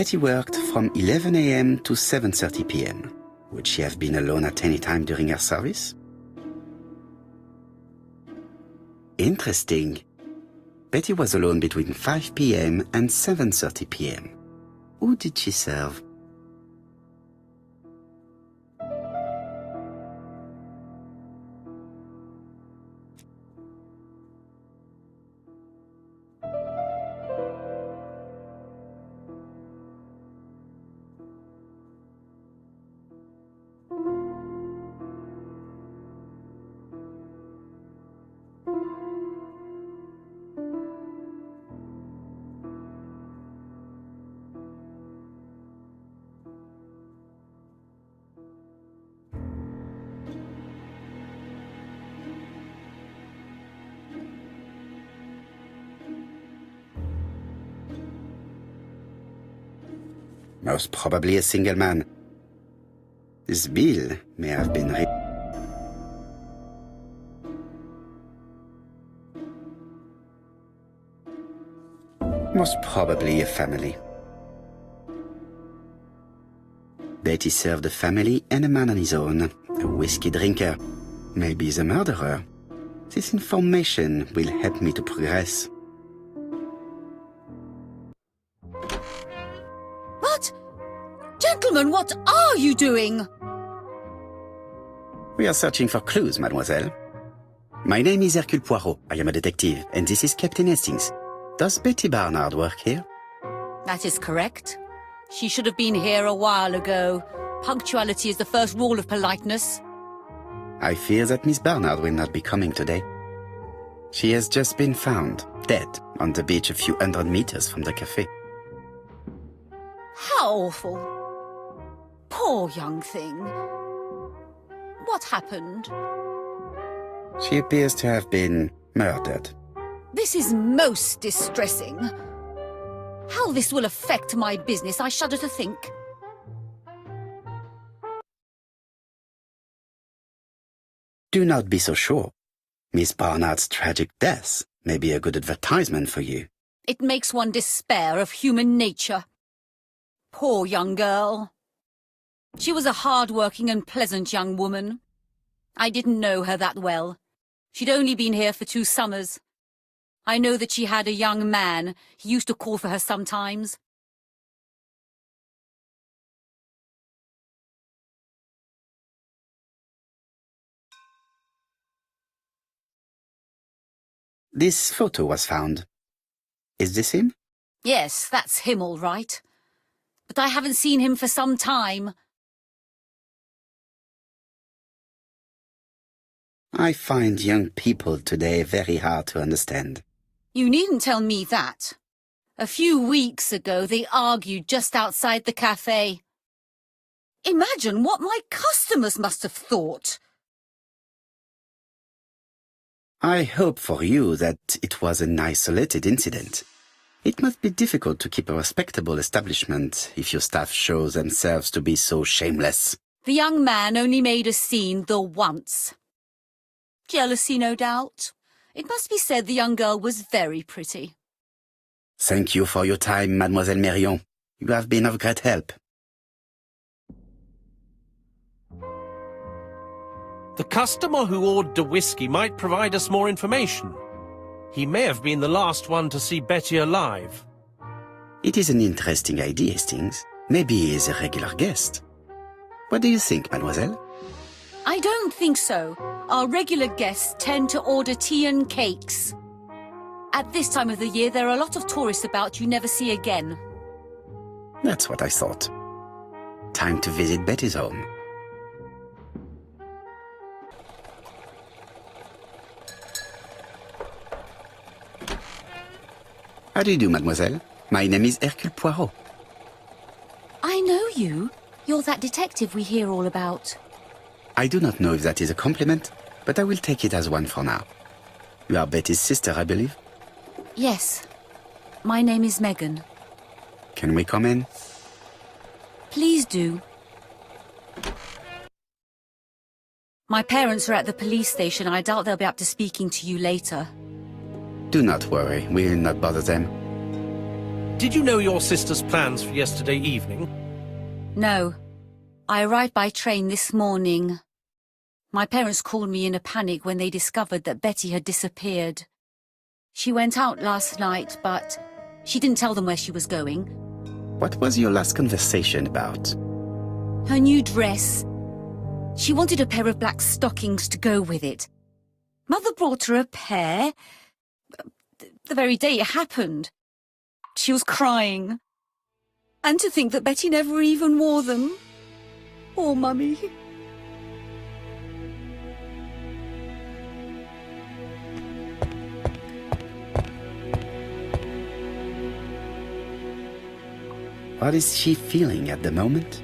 Betty worked from 11 a.m. to 7:30 p.m. Would she have been alone at any time during her service? Interesting. Betty was alone between 5 p.m. and 7:30 p.m. Who did she serve? Most probably a single man. This bill may have been most probably a family. Betty served a family and a man on his own, a whiskey drinker. Maybe he's a murderer. This information will help me to progress. Gentlemen, what are you doing? We are searching for clues, mademoiselle. My name is Hercule Poirot. I am a detective, and this is Captain Hastings. Does Betty Barnard work here? That is correct. She should have been here a while ago. Punctuality is the first rule of politeness. I fear that Miss Barnard will not be coming today. She has just been found, dead, on the beach a few hundred meters from the cafe. How awful. Poor young thing. What happened? She appears to have been murdered. This is most distressing. How this will affect my business, I shudder to think. Do not be so sure. Miss Barnard's tragic death may be a good advertisement for you. It makes one despair of human nature. Poor young girl. She was a hard-working and pleasant young woman. I didn't know her that well. She'd only been here for 2 summers. I know that she had a young man. He used to call for her sometimes. This photo was found. Is this him? Yes, that's him all right. But I haven't seen him for some time. I find young people today very hard to understand. You needn't tell me that. A few weeks ago, they argued just outside the cafe. Imagine what my customers must have thought. I hope for you that it was an isolated incident. It must be difficult to keep a respectable establishment if your staff show themselves to be so shameless. The young man only made a scene the once. Jealousy, no doubt. It must be said the young girl was very pretty. Thank you for your time, Mademoiselle Marion. You have been of great help. The customer who ordered the whiskey might provide us more information. He may have been the last one to see Betty alive. It is an interesting idea, Hastings. Maybe he is a regular guest. What do you think, mademoiselle? I don't think so. Our regular guests tend to order tea and cakes. At this time of the year, there are a lot of tourists about you never see again. That's what I thought. Time to visit Betty's home. How do you do, mademoiselle? My name is Hercule Poirot. I know you. You're that detective we hear all about. I do not know if that is a compliment, but I will take it as one for now. You are Betty's sister, I believe? Yes. My name is Megan. Can we come in? Please do. My parents are at the police station. I doubt they'll be up to speaking to you later. Do not worry, we will not bother them. Did you know your sister's plans for yesterday evening? No. I arrived by train this morning. My parents called me in a panic when they discovered that Betty had disappeared. She went out last night, but she didn't tell them where she was going. What was your last conversation about? Her new dress. She wanted a pair of black stockings to go with it. Mother brought her a pair. The very day it happened. She was crying. And to think that Betty never even wore them. Poor Mummy. What is she feeling at the moment?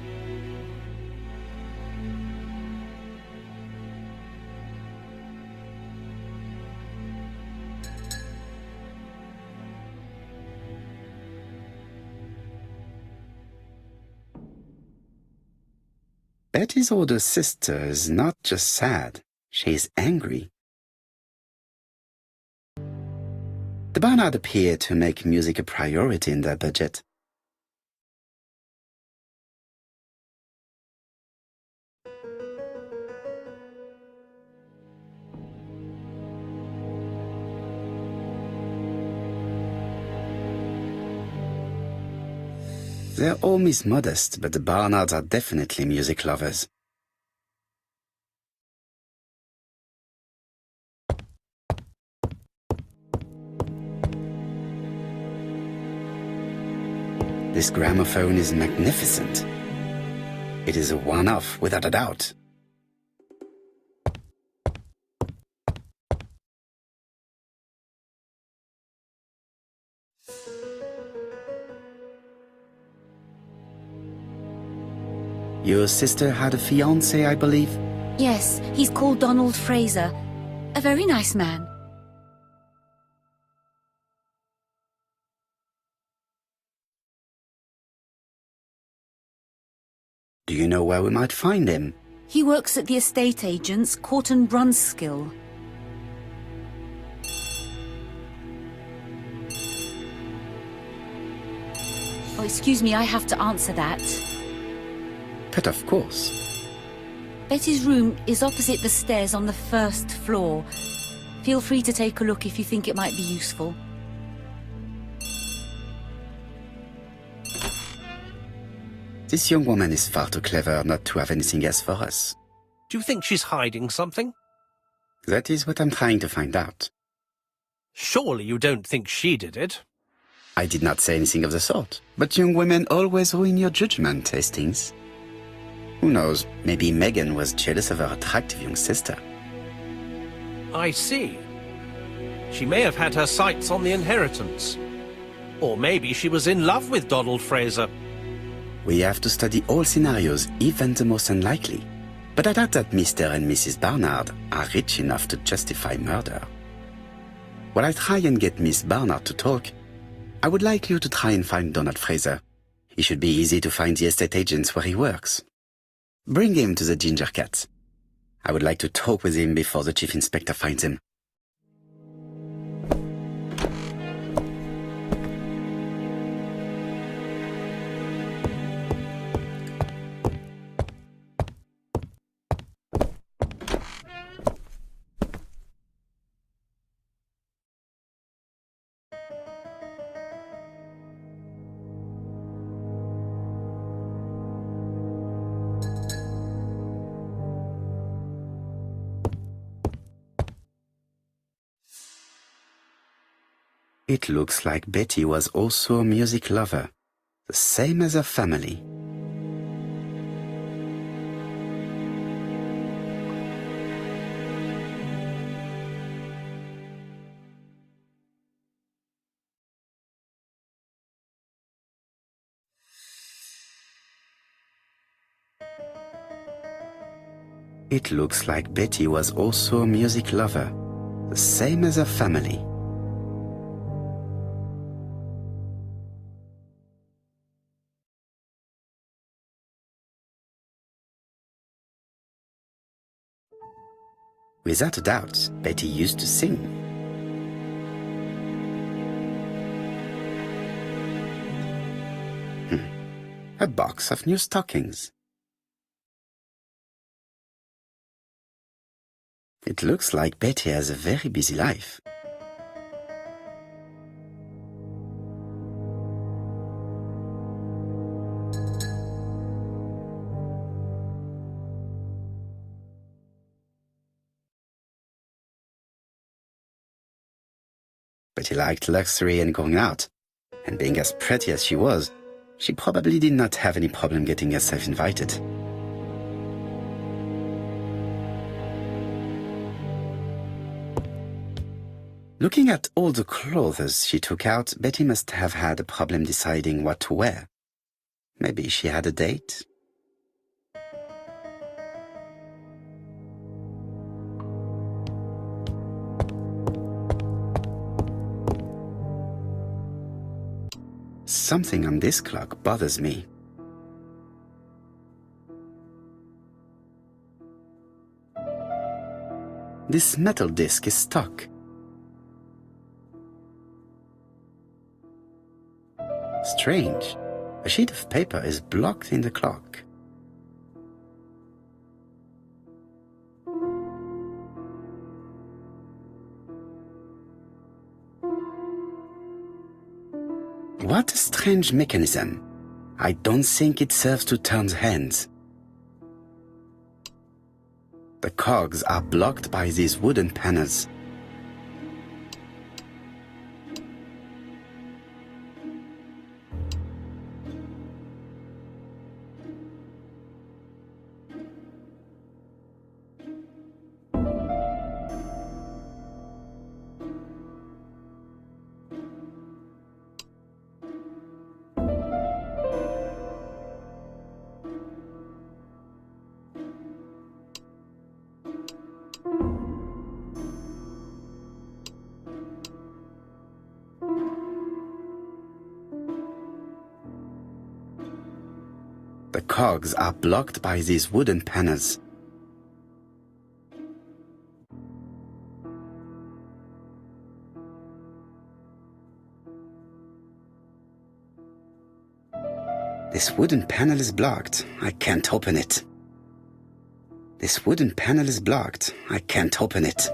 Betty's older sister is not just sad, she's angry. The Barnard appeared to make music a priority in their budget. They're all Miss Modest, but the Barnards are definitely music lovers. This gramophone is magnificent. It is a one-off, without a doubt. Your sister had a fiancé, I believe? Yes, he's called Donald Fraser. A very nice man. Do you know where we might find him? He works at the estate agent's, Corton Brunskill. Oh, excuse me, I have to answer that. But of course. Betty's room is opposite the stairs on the first floor. Feel free to take a look if you think it might be useful. This young woman is far too clever not to have anything else for us. Do you think she's hiding something? That is what I'm trying to find out. Surely you don't think she did it? I did not say anything of the sort. But young women always ruin your judgment, Hastings. Who knows, maybe Megan was jealous of her attractive young sister. I see. She may have had her sights on the inheritance. Or maybe she was in love with Donald Fraser. We have to study all scenarios, even the most unlikely. But I doubt that Mr. and Mrs. Barnard are rich enough to justify murder. While I try and get Miss Barnard to talk, I would like you to try and find Donald Fraser. It should be easy to find the estate agents where he works. Bring him to the Ginger Cat. I would like to talk with him before the Chief Inspector finds him. It looks like Betty was also a music lover, the same as her family. It looks like Betty was also a music lover, the same as her family. Without a doubt, Betty used to sing. A box of new stockings. It looks like Betty has a very busy life. Betty liked luxury and going out, and being as pretty as she was, she probably did not have any problem getting herself invited. Looking at all the clothes she took out, Betty must have had a problem deciding what to wear. Maybe she had a date? Something on this clock bothers me. This metal disc is stuck. Strange. A sheet of paper is blocked in the clock. What a strange mechanism. I don't think it serves to turn the hands. The cogs are blocked by these wooden panels. The cogs are blocked by these wooden panels. This wooden panel is blocked. I can't open it. This wooden panel is blocked. I can't open it.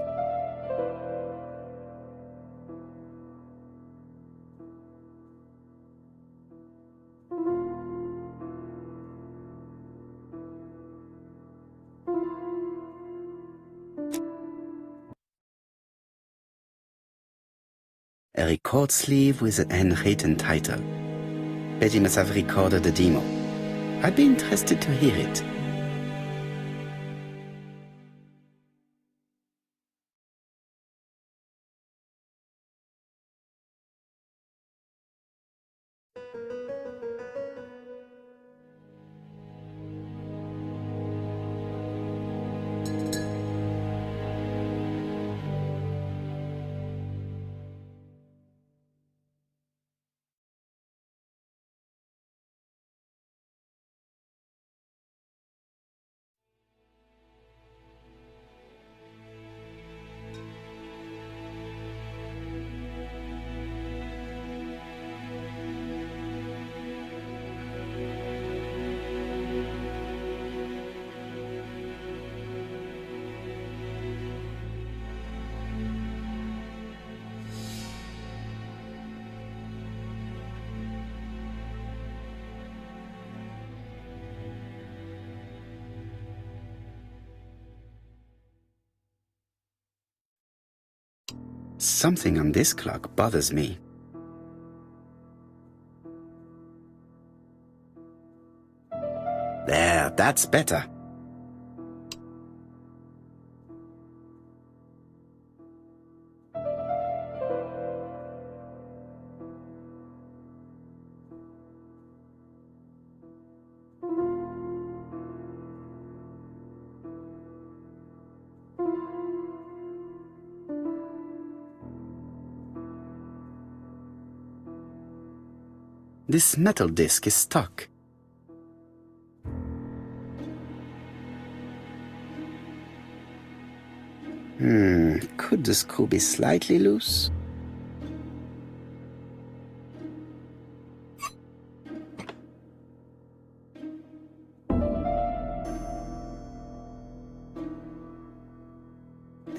A record sleeve with an handwritten title. Betty must have recorded the demo. I'd be interested to hear it. Something on this clock bothers me. There, that's better. This metal disc is stuck. Could the screw be slightly loose?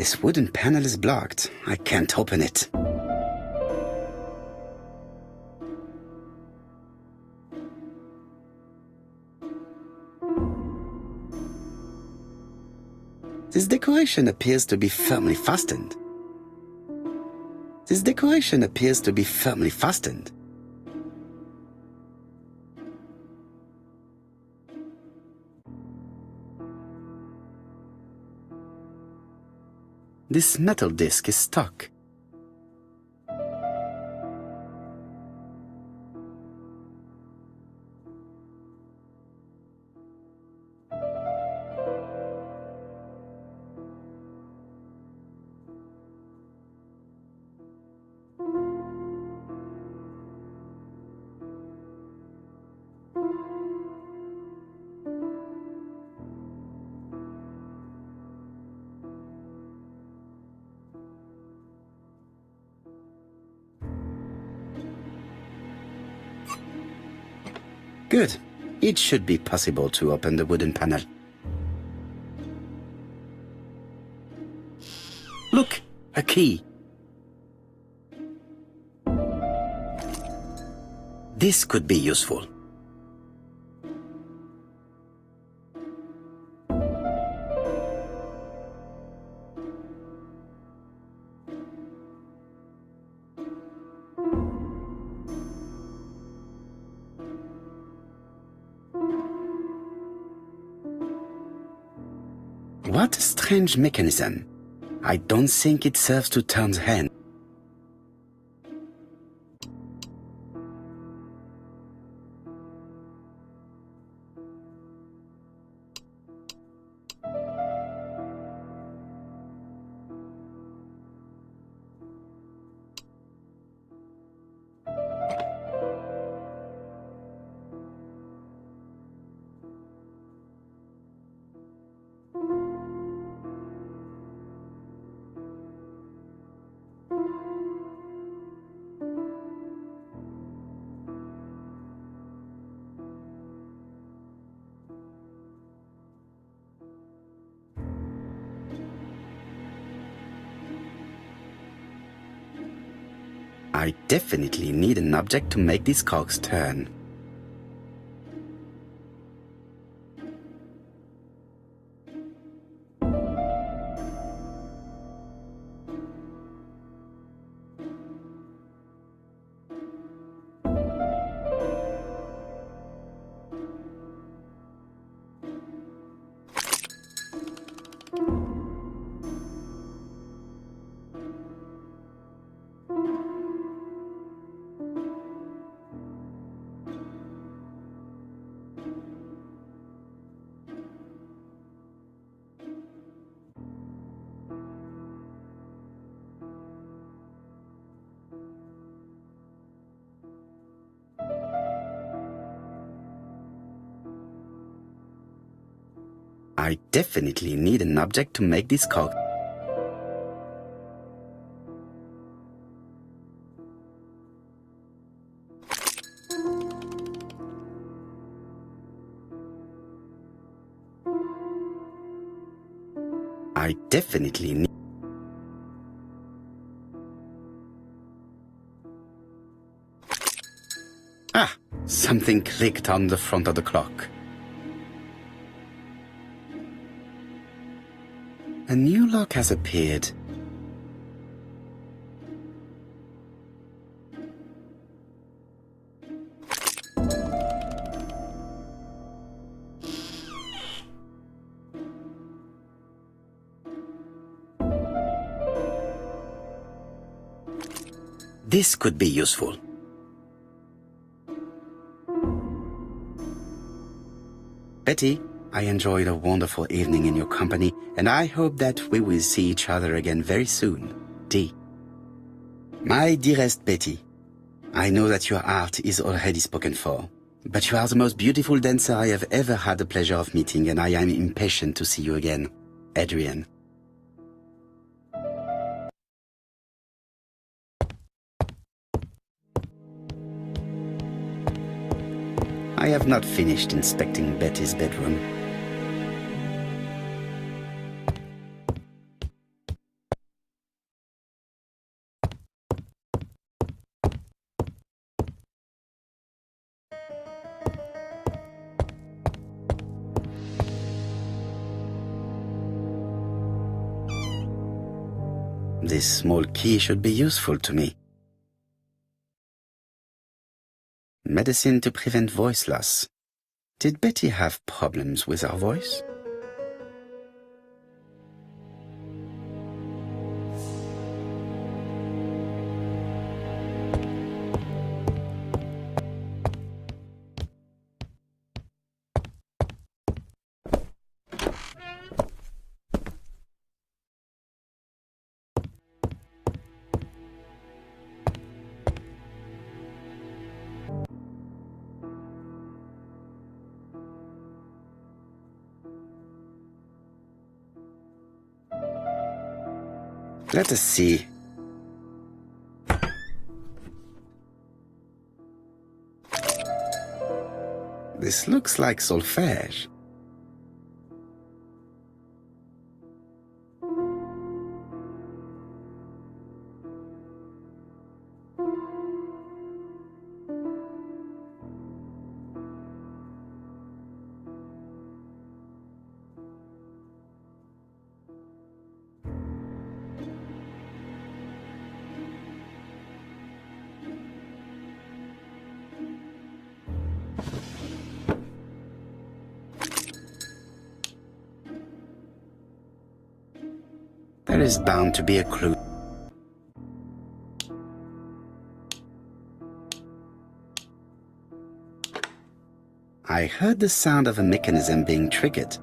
This wooden panel is blocked. I can't open it. This decoration appears to be firmly fastened. This decoration appears to be firmly fastened. This metal disc is stuck. Good. It should be possible to open the wooden panel. Look, a key. This could be useful. What a strange mechanism. I don't think it serves to turn the hand. I definitely need an object to make these cogs turn. I definitely need an object to make this cogs. I definitely need. Ah, something clicked on the front of the clock. A new lock has appeared. This could be useful. Betty, I enjoyed a wonderful evening in your company, and I hope that we will see each other again very soon. D. My dearest Betty, I know that your art is already spoken for, but you are the most beautiful dancer I have ever had the pleasure of meeting, and I am impatient to see you again. Adrian. I have not finished inspecting Betty's bedroom. This small key should be useful to me. Medicine to prevent voice loss. Did Betty have problems with her voice? Let us see. This looks like solfège. There is bound to be a clue. I heard the sound of a mechanism being triggered.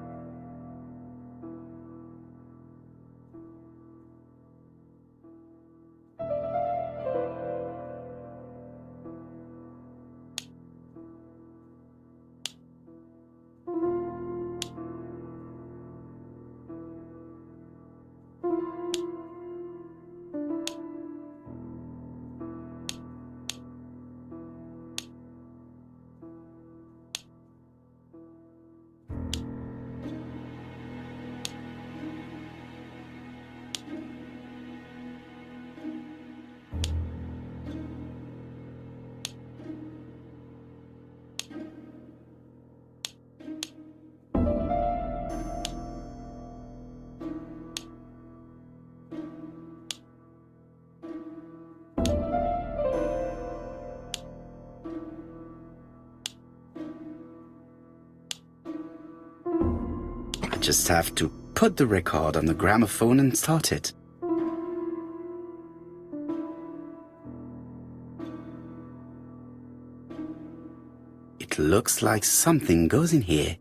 Just have to put the record on the gramophone and start it. It looks like something goes in here.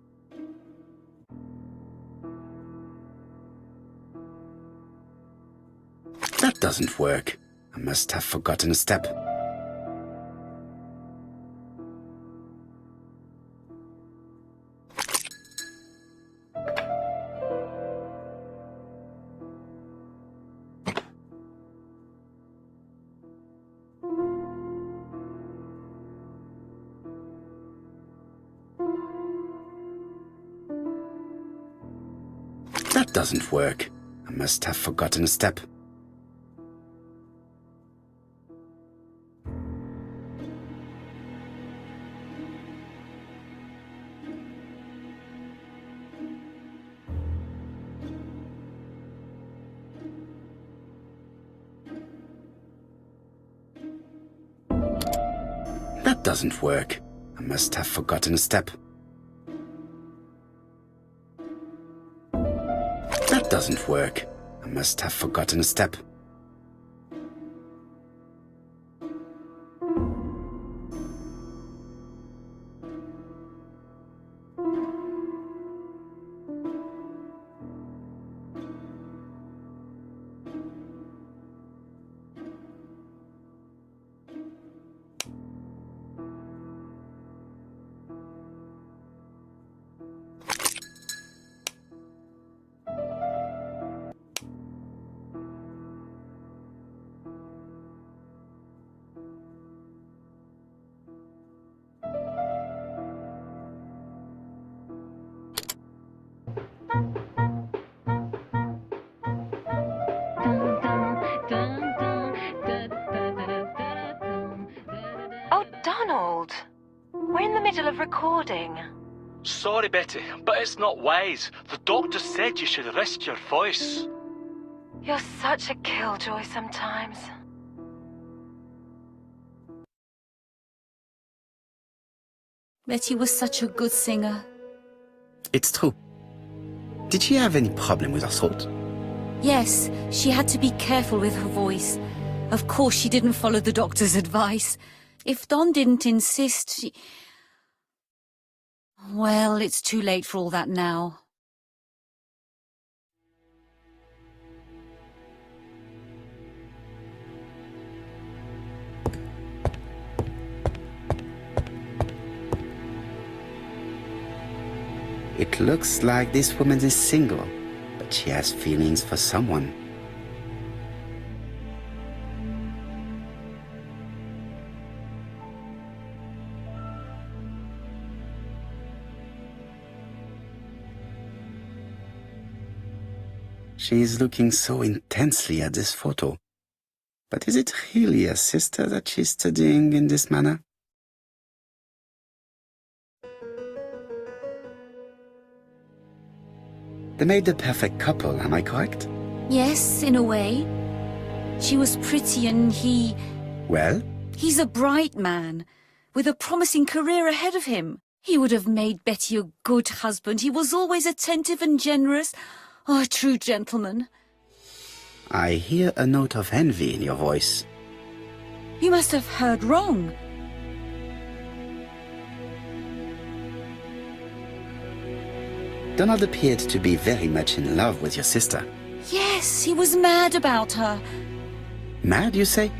That doesn't work. I must have forgotten a step. That doesn't work. I must have forgotten a step. That doesn't work. I must have forgotten a step. That doesn't work. I must have forgotten a step. Oh, Donald! We're in the middle of recording. Sorry, Betty, but it's not wise. The doctor said you should rest your voice. You're such a killjoy sometimes. Betty was such a good singer. It's true. Did she have any problem with her throat? Yes, she had to be careful with her voice. Of course, she didn't follow the doctor's advice. If Don didn't insist, she... Well, it's too late for all that now. It looks like this woman is single, but she has feelings for someone. She is looking so intensely at this photo. But is it really a sister that she's studying in this manner? They made the perfect couple, am I correct? Yes, in a way. She was pretty and he... Well? He's a bright man, with a promising career ahead of him. He would have made Betty a good husband. He was always attentive and generous. Oh, a true gentleman. I hear a note of envy in your voice. You must have heard wrong. Donald appeared to be very much in love with your sister. Yes, he was mad about her. Mad, you say?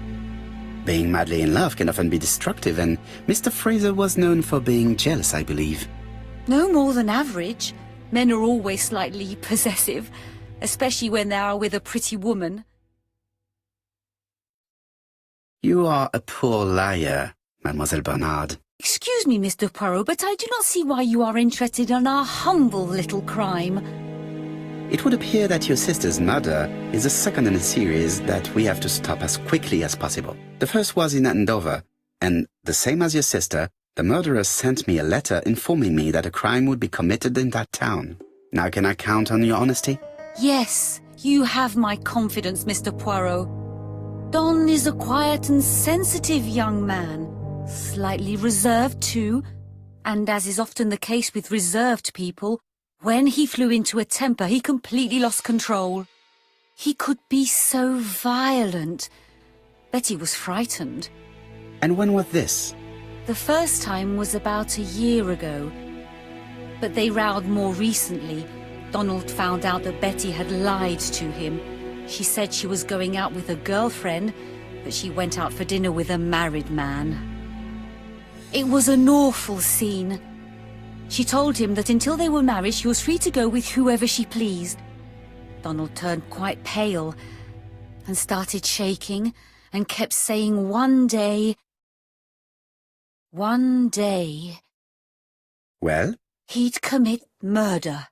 Being madly in love can often be destructive, and Mr. Fraser was known for being jealous, I believe. No more than average. Men are always slightly possessive, especially when they are with a pretty woman. You are a poor liar, Mademoiselle Bernard. Excuse me, Mr. Poirot, but I do not see why you are interested in our humble little crime. It would appear that your sister's murder is the second in a series that we have to stop as quickly as possible. The first was in Andover, and the same as your sister, the murderer sent me a letter informing me that a crime would be committed in that town. Now can I count on your honesty? Yes, you have my confidence, Mr. Poirot. Don is a quiet and sensitive young man. Slightly reserved, too, and as is often the case with reserved people, when he flew into a temper, he completely lost control. He could be so violent. Betty was frightened. And when was this? The first time was about a year ago. But they rowed more recently. Donald found out that Betty had lied to him. She said she was going out with a girlfriend, but she went out for dinner with a married man. It was an awful scene. She told him that until they were married, she was free to go with whoever she pleased. Donald turned quite pale and started shaking and kept saying one day... Well? He'd commit murder.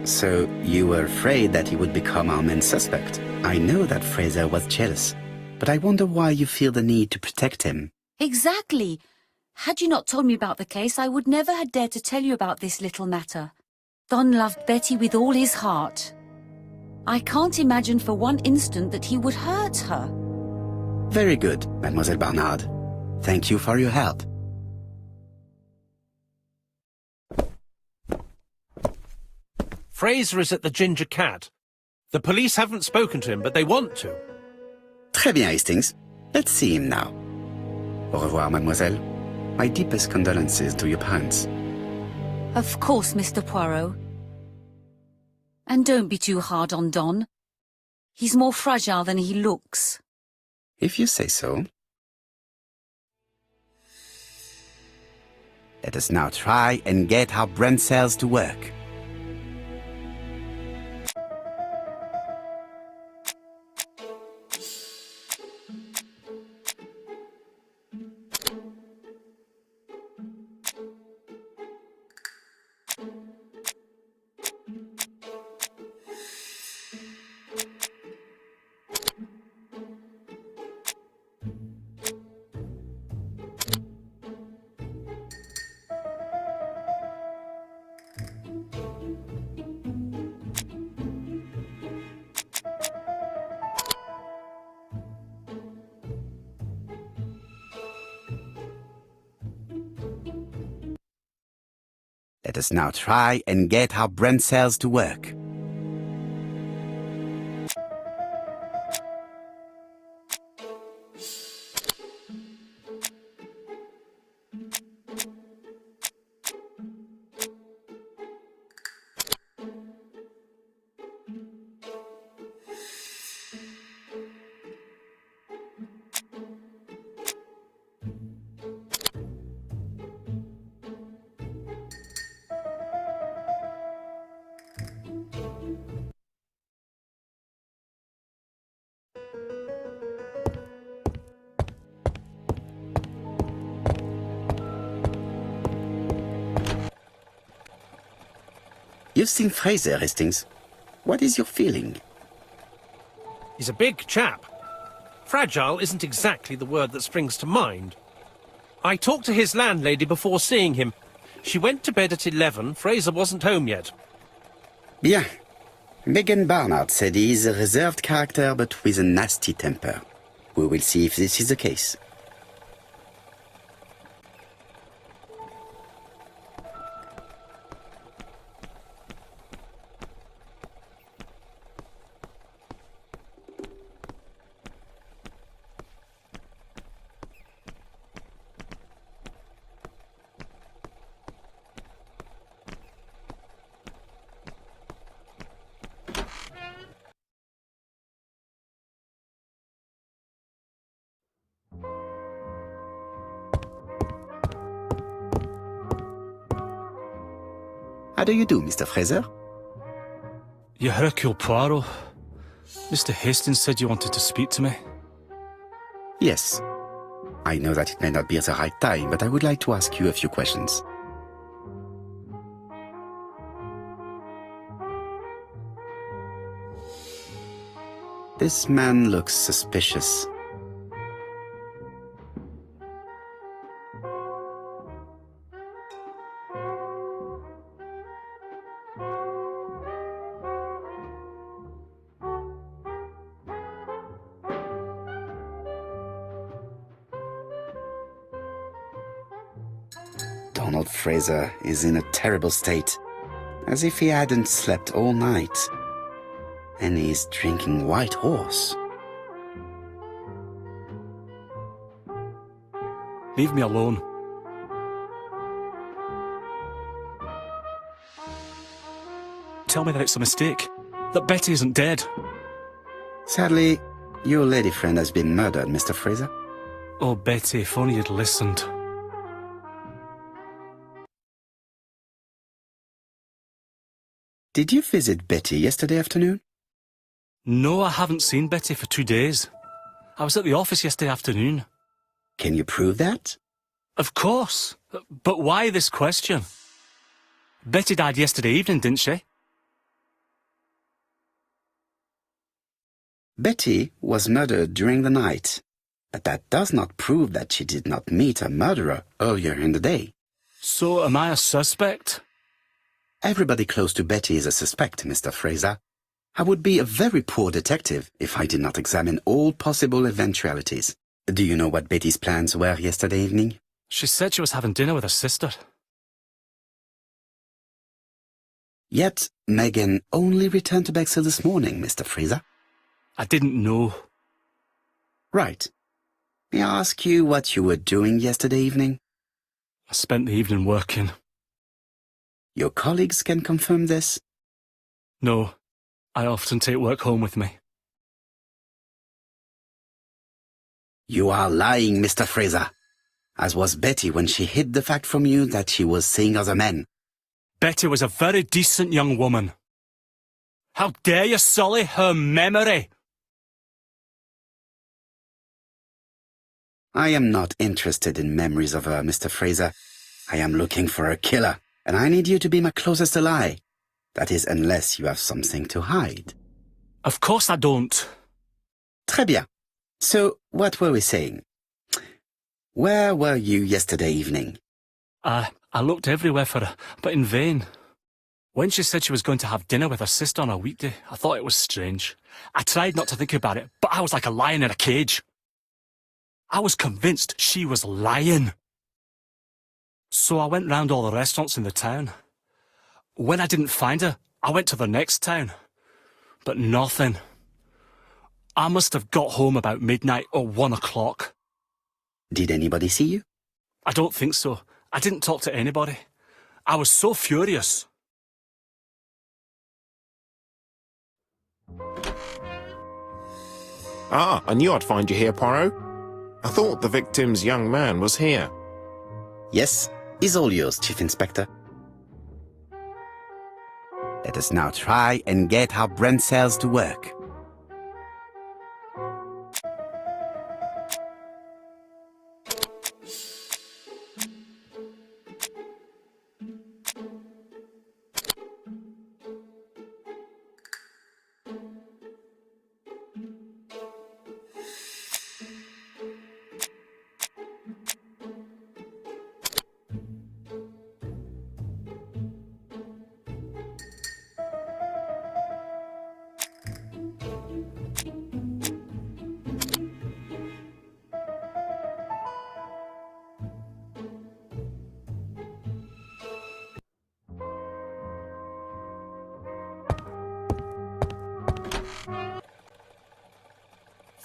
So you were afraid that he would become our main suspect. I know that Fraser was jealous, but I wonder why you feel the need to protect him. Exactly. Had you not told me about the case, I would never have dared to tell you about this little matter. Don loved Betty with all his heart. I can't imagine for one instant that he would hurt her. Very good, Mademoiselle Bernard. Thank you for your help. Fraser is at the Ginger Cat. The police haven't spoken to him, but they want to. Très bien, Hastings. Let's see him now. Au revoir, mademoiselle. My deepest condolences to your parents. Of course, Mr. Poirot. And don't be too hard on Don. He's more fragile than he looks. If you say so. Let us now try and get our brain cells to work. Let us now try and get our brain cells to work. You've seen Fraser, Hastings. What is your feeling? He's a big chap. Fragile isn't exactly the word that springs to mind. I talked to his landlady before seeing him. She went to bed at 11. Fraser wasn't home yet. Bien. Megan Barnard said he is a reserved character but with a nasty temper. We will see if this is the case. How do you do, Mr. Fraser? You're Hercule Poirot. Mr. Hastings said you wanted to speak to me. Yes. I know that it may not be the right time, but I would like to ask you a few questions. This man looks suspicious. Donald Fraser is in a terrible state, as if he hadn't slept all night. And he's drinking White Horse. Leave me alone. Tell me that it's a mistake, that Betty isn't dead. Sadly, your lady friend has been murdered, Mr. Fraser. Oh, Betty, if only you'd listened. Did you visit Betty yesterday afternoon? No, I haven't seen Betty for 2 days. I was at the office yesterday afternoon. Can you prove that? Of course. But why this question? Betty died yesterday evening, didn't she? Betty was murdered during the night, but that does not prove that she did not meet a murderer earlier in the day. So am I a suspect? Everybody close to Betty is a suspect, Mr. Fraser. I would be a very poor detective if I did not examine all possible eventualities. Do you know what Betty's plans were yesterday evening? She said she was having dinner with her sister. Yet, Megan only returned to Bexhill this morning, Mr. Fraser. I didn't know. Right. May I ask you what you were doing yesterday evening? I spent the evening working. Your colleagues can confirm this? No, I often take work home with me. You are lying, Mr. Fraser. As was Betty when she hid the fact from you that she was seeing other men. Betty was a very decent young woman. How dare you sully her memory? I am not interested in memories of her, Mr. Fraser. I am looking for a killer, and I need you to be my closest ally. That is, unless you have something to hide. Of course I don't. Très bien. So, what were we saying? Where were you yesterday evening? I looked everywhere for her, but in vain. When she said she was going to have dinner with her sister on a weekday, I thought it was strange. I tried not to think about it, but I was like a lion in a cage. I was convinced she was lying. So I went round all the restaurants in the town. When I didn't find her, I went to the next town. But nothing. I must have got home about midnight or 1 o'clock. Did anybody see you? I don't think so. I didn't talk to anybody. I was so furious. Ah, I knew I'd find you here, Poirot. I thought the victim's young man was here. Yes, he's all yours, Chief Inspector. Let us now try and get our brain cells to work.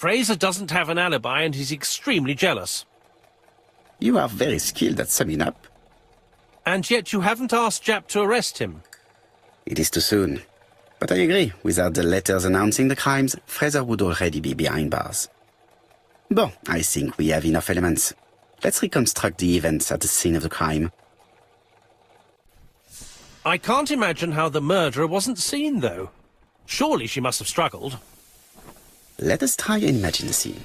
Fraser doesn't have an alibi and he's extremely jealous. You are very skilled at summing up. And yet you haven't asked Japp to arrest him. It is too soon. But I agree, without the letters announcing the crimes, Fraser would already be behind bars. Bon, I think we have enough elements. Let's reconstruct the events at the scene of the crime. I can't imagine how the murderer wasn't seen, though. Surely she must have struggled. Let us try and imagine the scene.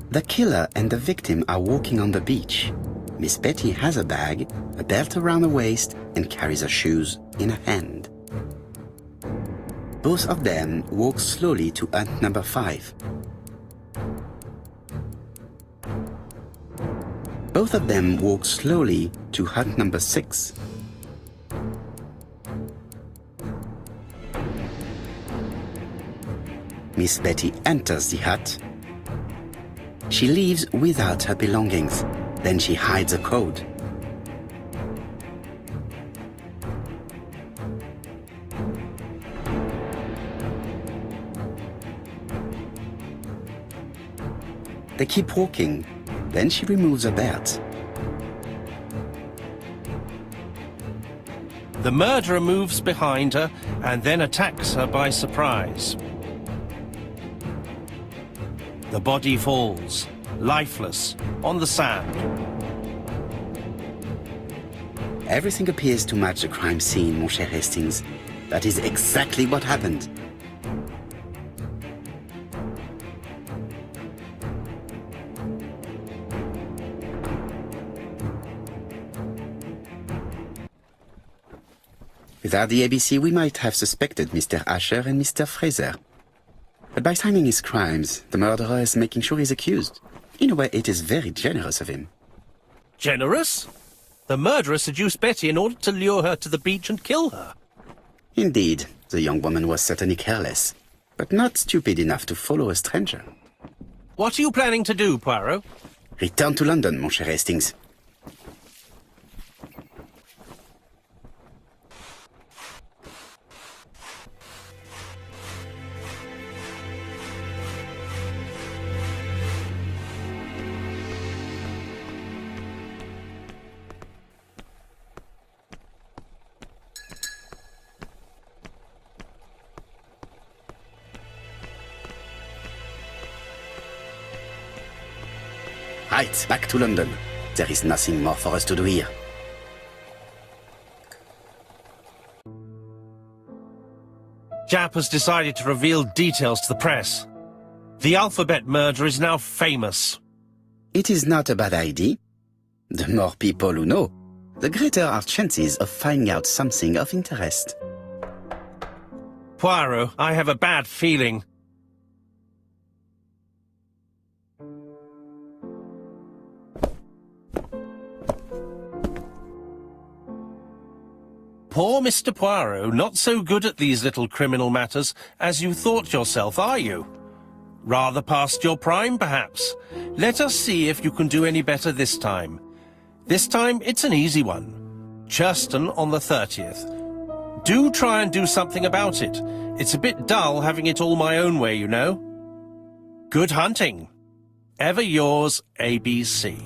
The killer and the victim are walking on the beach. Miss Betty has a bag, a belt around her waist, and carries her shoes in her hand. Both of them walk slowly to hut number 5. Both of them walk slowly to hut number 6. Miss Betty enters the hut. She leaves without her belongings. Then she hides a code. They keep walking. Then she removes her belt. The murderer moves behind her and then attacks her by surprise. The body falls, lifeless, on the sand. Everything appears to match the crime scene, mon cher Hastings. That is exactly what happened. Without the ABC, we might have suspected Mr. Asher and Mr. Fraser. But by signing his crimes, the murderer is making sure he's accused. In a way, it is very generous of him. Generous? The murderer seduced Betty in order to lure her to the beach and kill her. Indeed, the young woman was certainly careless, but not stupid enough to follow a stranger. What are you planning to do, Poirot? Return to London, mon cher Hastings. Right, back to London. There is nothing more for us to do here. Japp has decided to reveal details to the press. The alphabet murder is now famous. It is not a bad idea. The more people who know, the greater our chances of finding out something of interest. Poirot, I have a bad feeling. Poor Mr. Poirot, not so good at these little criminal matters as you thought yourself, are you? Rather past your prime, perhaps. Let us see if you can do any better this time. This time, it's an easy one. Churston on the 30th. Do try and do something about it. It's a bit dull having it all my own way, you know. Good hunting. Ever yours, ABC.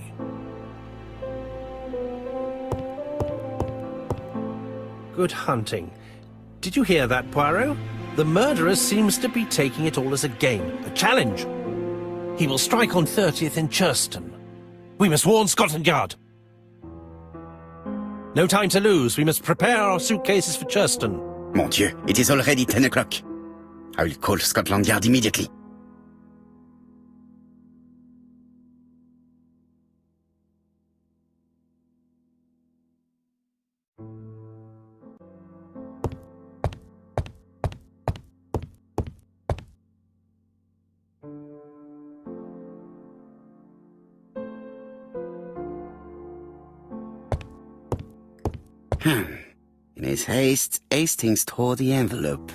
Good hunting. Did you hear that, Poirot? The murderer seems to be taking it all as a game, a challenge. He will strike on 30th in Churston. We must warn Scotland Yard. No time to lose. We must prepare our suitcases for Churston. Mon Dieu, it is already 10 o'clock. I will call Scotland Yard immediately. In his haste, Hastings tore the envelope.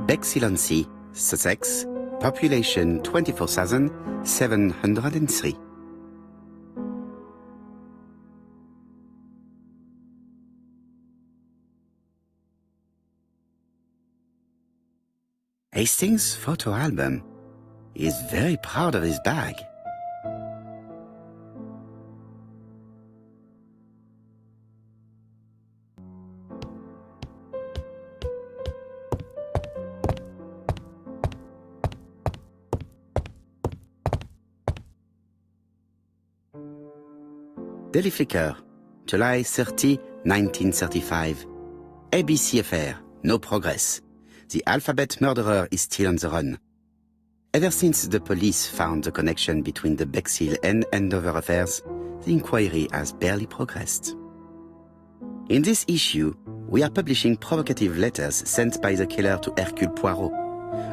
Bexhill-on-Sea, Sussex, population 24,703. Hastings' photo album. He is very proud of his bag. Daily Flicker, July 30, 1935. ABC affair, no progress. The alphabet murderer is still on the run. Ever since the police found the connection between the Bexhill and Andover affairs, the inquiry has barely progressed. In this issue, we are publishing provocative letters sent by the killer to Hercule Poirot.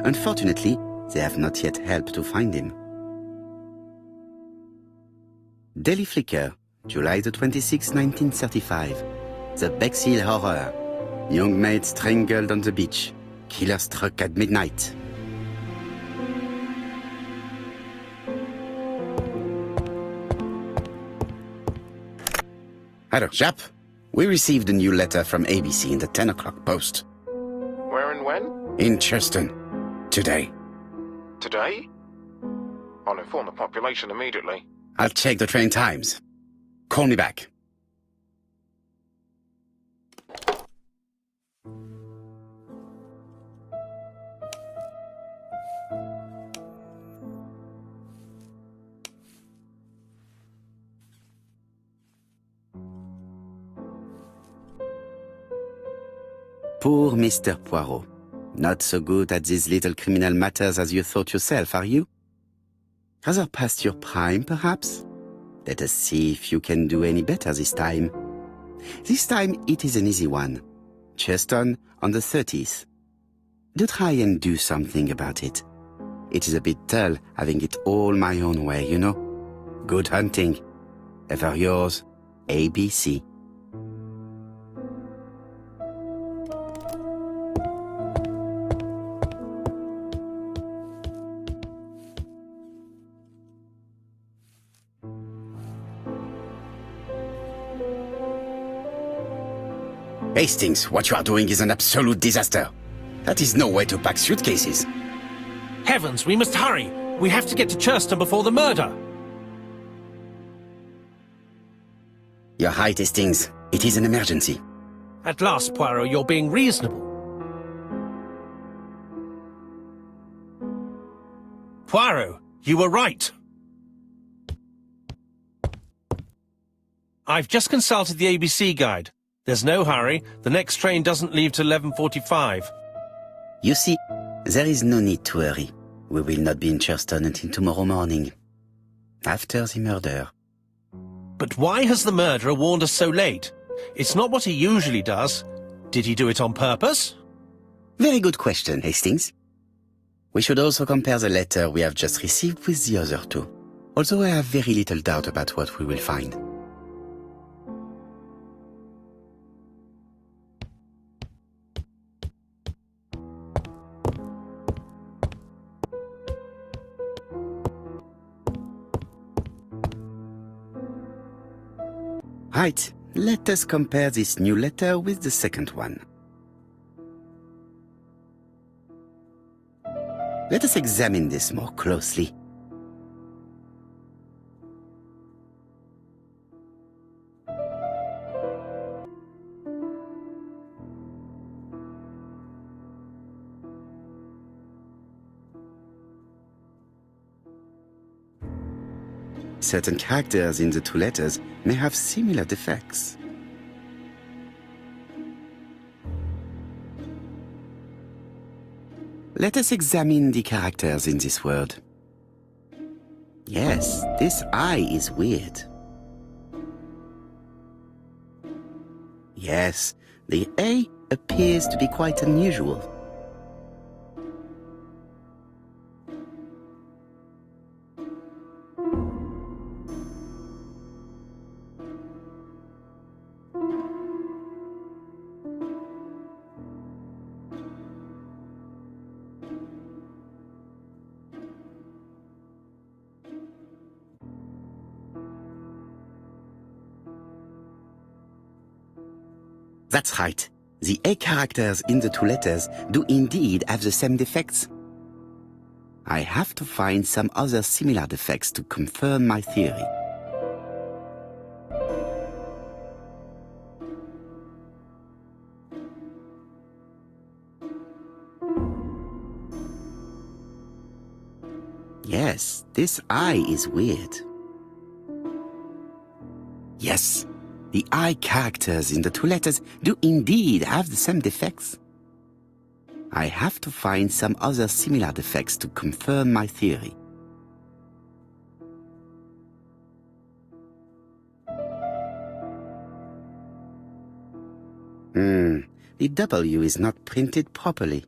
Unfortunately, they have not yet helped to find him. Daily Flicker, July the 26th, 1935. The Bexhill Horror. Young maid strangled on the beach. Killer struck at midnight. Hello, chap. We received a new letter from ABC in the 10 o'clock post. Where and when? In Churston. Today. Today? I'll inform the population immediately. I'll check the train times. Call me back. Poor Mr. Poirot. Not so good at these little criminal matters as you thought yourself, are you? Rather past your prime, perhaps? Let us see if you can do any better this time. This time it is an easy one. Churston on the 30th. Do try and do something about it. It is a bit dull having it all my own way, you know. Good hunting. Ever yours, ABC. Hastings, what you are doing is an absolute disaster. That is no way to pack suitcases. Heavens, we must hurry. We have to get to Churston before the murder. You're right, Hastings. It is an emergency. At last, Poirot, you're being reasonable. Poirot, you were right. I've just consulted the ABC guide. There's no hurry. The next train doesn't leave till 11:45. You see, there is no need to hurry. We will not be in Churston until tomorrow morning, after the murder. But why has the murderer warned us so late? It's not what he usually does. Did he do it on purpose? Very good question, Hastings. We should also compare the letter we have just received with the other two, although I have very little doubt about what we will find. Right, let us compare this new letter with the second one. Let us examine this more closely. Certain characters in the two letters may have similar defects. Let us examine the characters in this word. Yes, this I is weird. Yes, the A appears to be quite unusual. That's right. The A characters in the two letters do indeed have the same defects. I have to find some other similar defects to confirm my theory. Yes, this I is weird. Yes. The I characters in the two letters do indeed have the same defects. I have to find some other similar defects to confirm my theory. The W is not printed properly.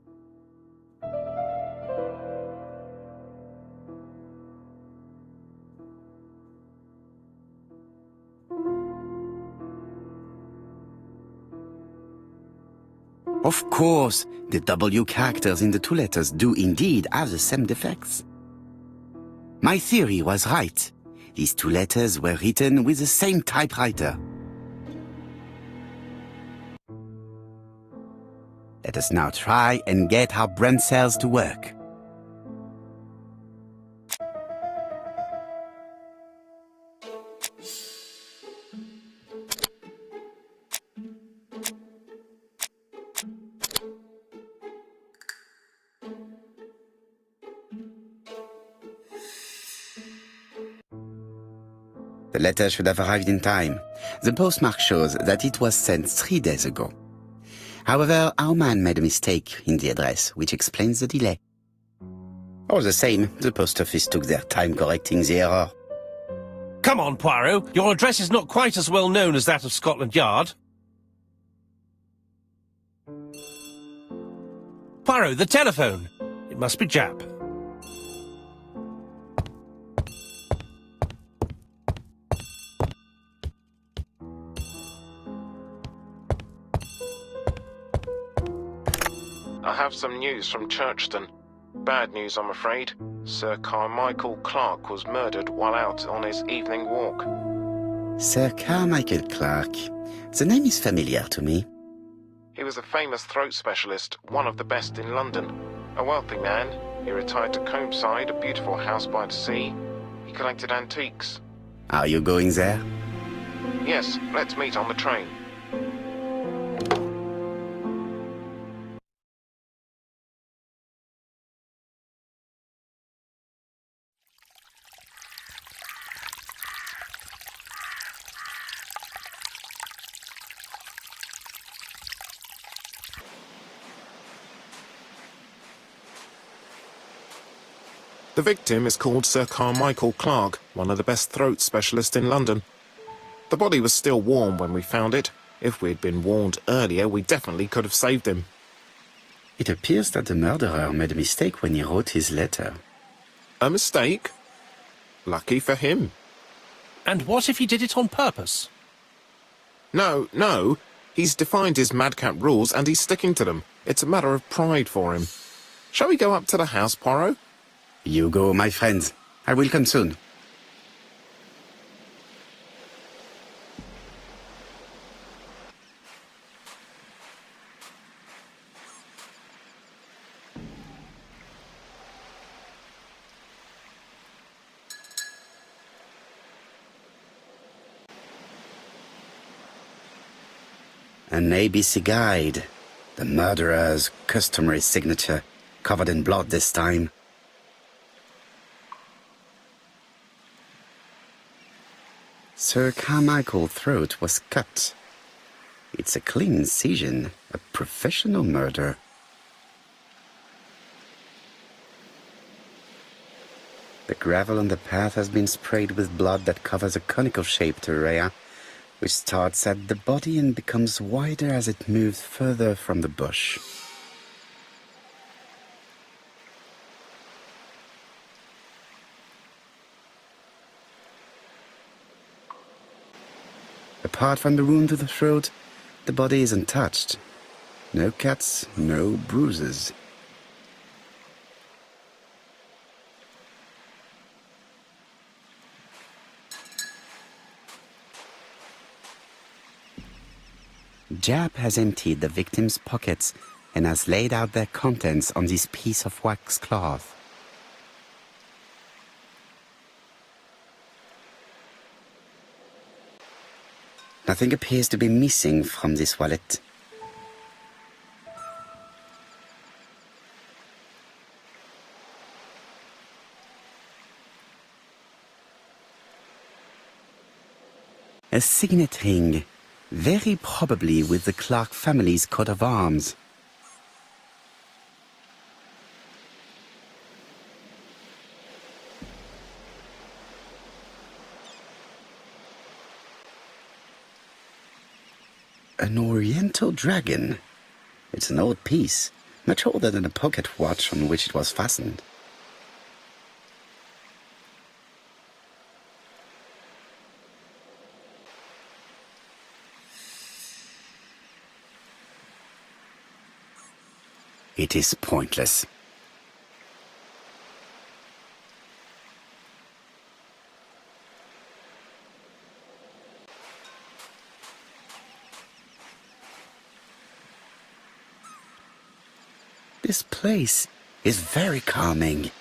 Of course, the W characters in the two letters do indeed have the same defects. My theory was right. These two letters were written with the same typewriter. Let us now try and get our brain cells to work. The letter should have arrived in time. The postmark shows that it was sent 3 days ago. However, our man made a mistake in the address, which explains the delay. All the same, the post office took their time correcting the error. Come on, Poirot. Your address is not quite as well known as that of Scotland Yard. Poirot, the telephone. It must be Jap. I have some news from Churchton. Bad news, I'm afraid. Sir Carmichael Clark was murdered while out on his evening walk. Sir Carmichael Clark. The name is familiar to me. He was a famous throat specialist, one of the best in London. A wealthy man, he retired to Combside, a beautiful house by the sea. He collected antiques. Are you going there? Yes, let's meet on the train. The victim is called Sir Carmichael Clark, one of the best throat specialists in London. The body was still warm when we found it. If we'd been warned earlier, we definitely could have saved him. It appears that the murderer made a mistake when he wrote his letter. A mistake? Lucky for him. And what if he did it on purpose? No. He's defined his madcap rules and he's sticking to them. It's a matter of pride for him. Shall we go up to the house, Poirot? You go, my friend. I will come soon. An ABC guide. The murderer's customary signature, covered in blood this time. Sir Carmichael's throat was cut. It's a clean incision, a professional murder. The gravel on the path has been sprayed with blood that covers a conical-shaped area, which starts at the body and becomes wider as it moves further from the bush. Apart from the wound to the throat, the body is untouched. No cuts, no bruises. Jap has emptied the victim's pockets and has laid out their contents on this piece of wax cloth. Nothing appears to be missing from this wallet. A signet ring, very probably with the Clark family's coat of arms. An oriental dragon. It's an old piece, much older than the pocket watch on which it was fastened. It is pointless. This place is very calming.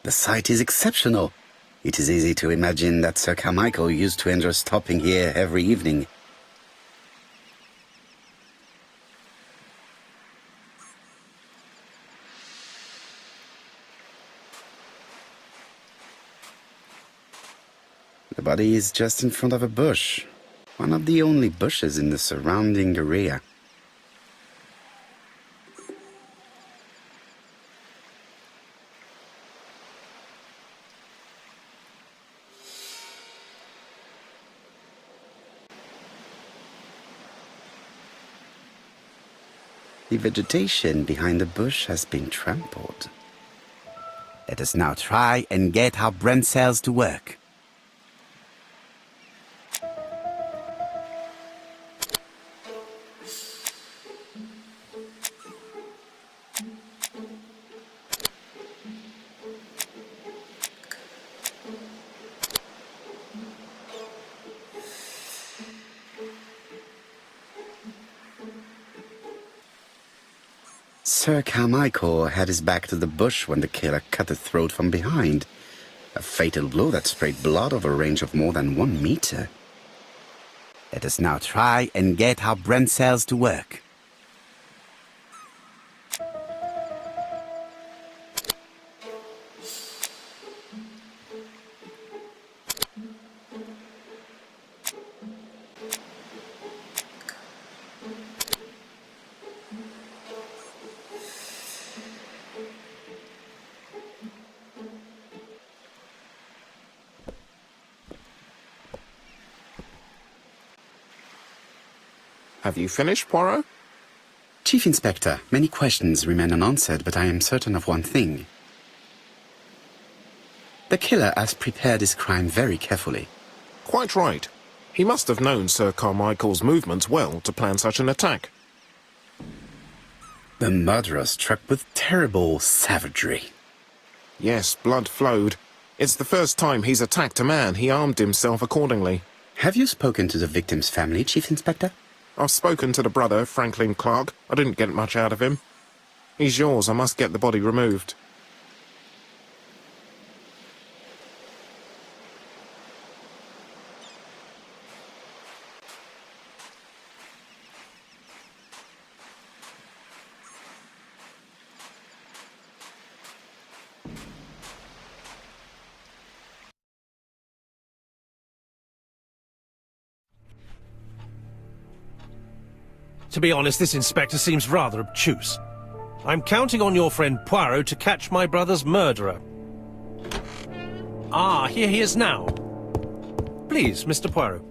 The site is exceptional. It is easy to imagine that Sir Carmichael used to enjoy stopping here every evening. The body is just in front of a bush, one of the only bushes in the surrounding area. The vegetation behind the bush has been trampled. Let us now try and get our brain cells to work. Sir Carmichael had his back to the bush when the killer cut his throat from behind. A fatal blow that sprayed blood over a range of more than 1 meter. Let us now try and get our brain cells to work. Have you finished, Poirot? Chief Inspector, many questions remain unanswered, but I am certain of one thing. The killer has prepared his crime very carefully. Quite right. He must have known Sir Carmichael's movements well to plan such an attack. The murderer struck with terrible savagery. Yes, blood flowed. It's the first time he's attacked a man. He armed himself accordingly. Have you spoken to the victim's family, Chief Inspector? I've spoken to the brother, Franklin Clark. I didn't get much out of him. He's yours. I must get the body removed. To be honest, this inspector seems rather obtuse. I'm counting on your friend Poirot to catch my brother's murderer. Ah, here he is now. Please, Mr. Poirot.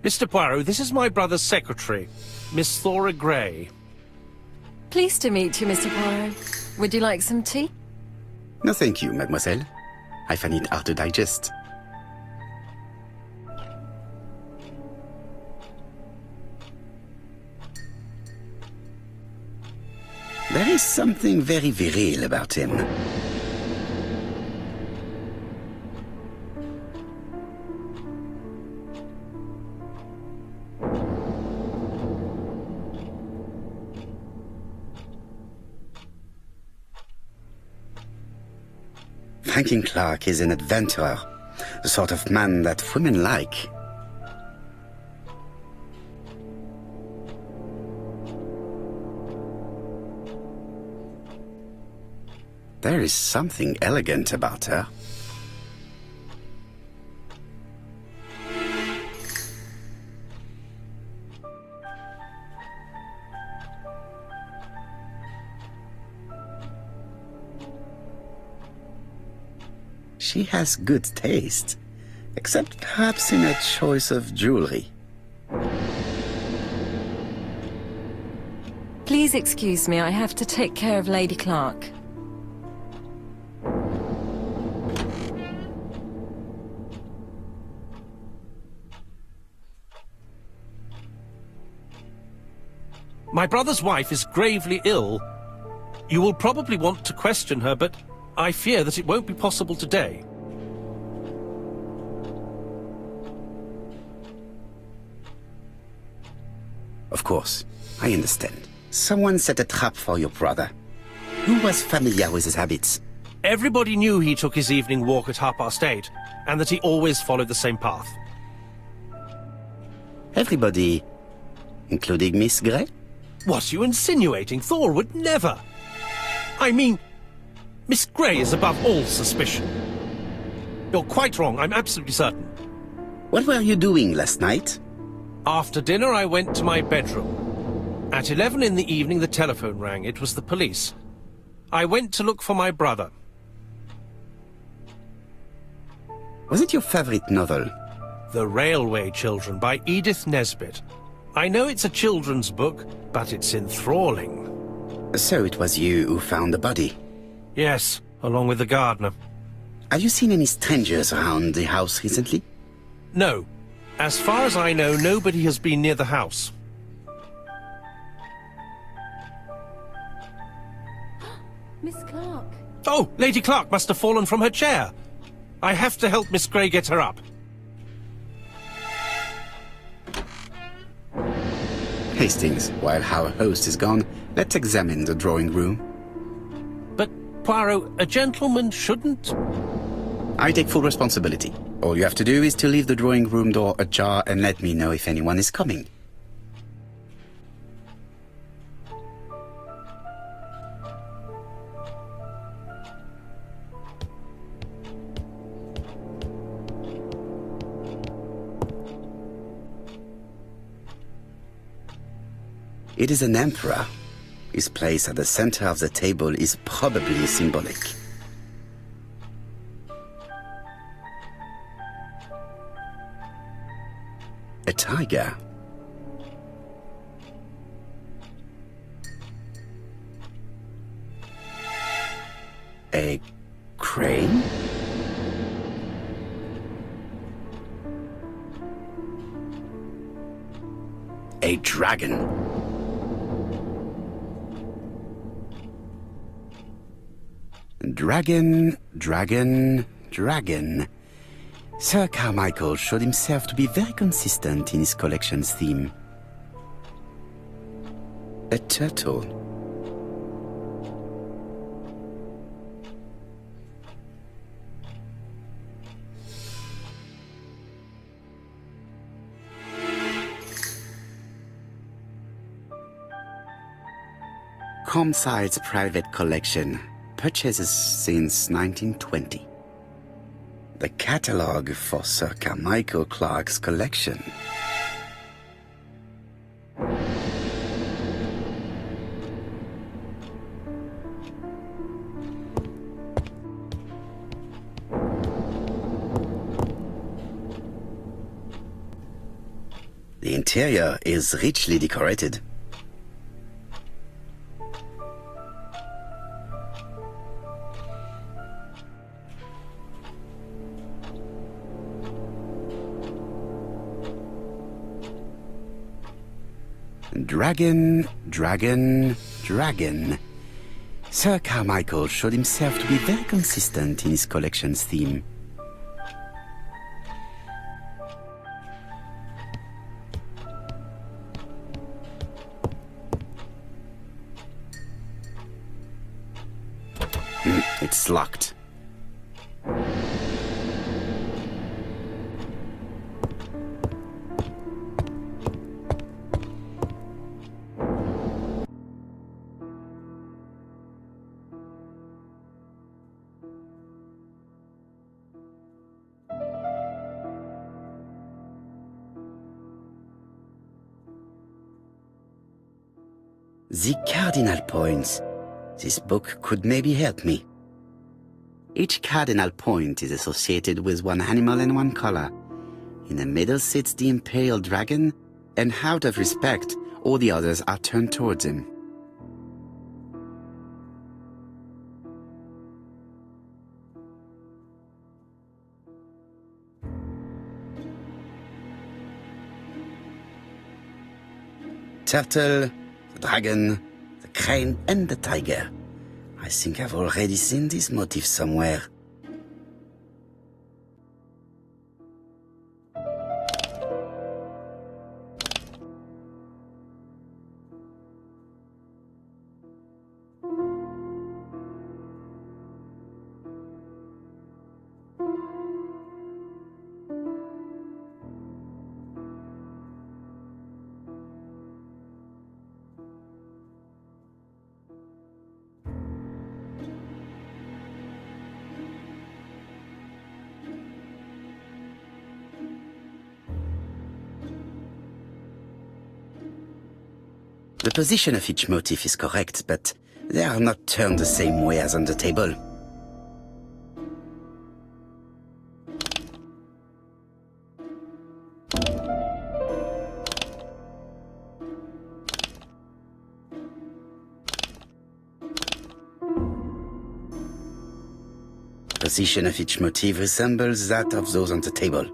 Mr. Poirot, this is my brother's secretary, Miss Thora Gray. Pleased to meet you, Mr. Poirot. Would you like some tea? No thank you, mademoiselle. I find it hard to digest. There is something very viril about him. Franklin Clark is an adventurer, the sort of man that women like. There is something elegant about her. She has good taste, except perhaps in her choice of jewelry. Please excuse me, I have to take care of Lady Clark. My brother's wife is gravely ill. You will probably want to question her, but I fear that it won't be possible today. Of course, I understand. Someone set a trap for your brother. Who was familiar with his habits? Everybody knew he took his evening walk at 8:30, and that he always followed the same path. Everybody, including Miss Gray? What are you insinuating? Thor would never. I mean, Miss Gray is above all suspicion. You're quite wrong, I'm absolutely certain. What were you doing last night? After dinner, I went to my bedroom. At 11 in the evening, the telephone rang. It was the police. I went to look for my brother. Was it your favorite novel? The Railway Children by Edith Nesbit. I know it's a children's book, but it's enthralling. So it was you who found the body? Yes, along with the gardener. Have you seen any strangers around the house recently? No. As far as I know, nobody has been near the house. Miss Clark. Oh, Lady Clark must have fallen from her chair. I have to help Miss Gray get her up. Hastings, while our host is gone, let's examine the drawing room. But, Poirot, a gentleman shouldn't... I take full responsibility. All you have to do is to leave the drawing room door ajar and let me know if anyone is coming. It is an emperor. His place at the center of the table is probably symbolic. A tiger. crane? A dragon. Dragon, dragon, dragon. Sir Carmichael showed himself to be very consistent in his collection's theme. A turtle. Comside's private collection, purchases since 1920. The catalogue for Sir Carmichael Clark's collection. The interior is richly decorated. Dragon, dragon, dragon. Sir Carmichael showed himself to be very consistent in his collection's theme. It's locked. The cardinal points. This book could maybe help me. Each cardinal point is associated with one animal and one color. In the middle sits the imperial dragon, and out of respect, all the others are turned towards him. Turtle, the dragon, the crane, and the tiger. I think I've already seen this motif somewhere. The position of each motif is correct, but they are not turned the same way as on the table. The position of each motif resembles that of those on the table.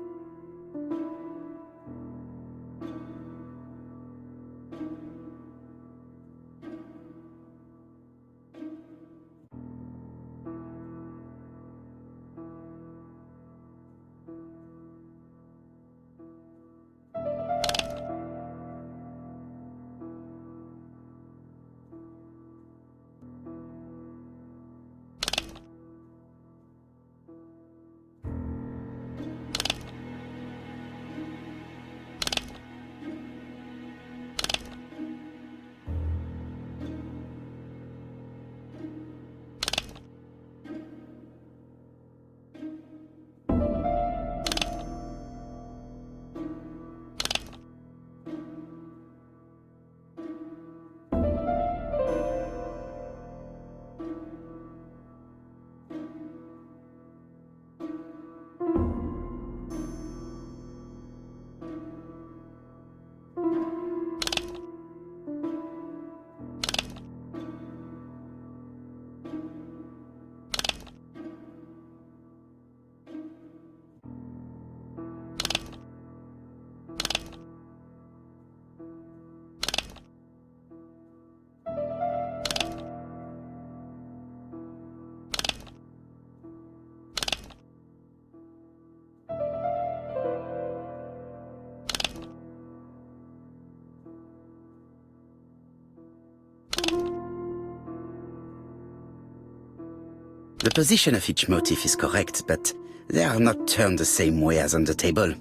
The position of each motif is correct, but they are not turned the same way as on the table.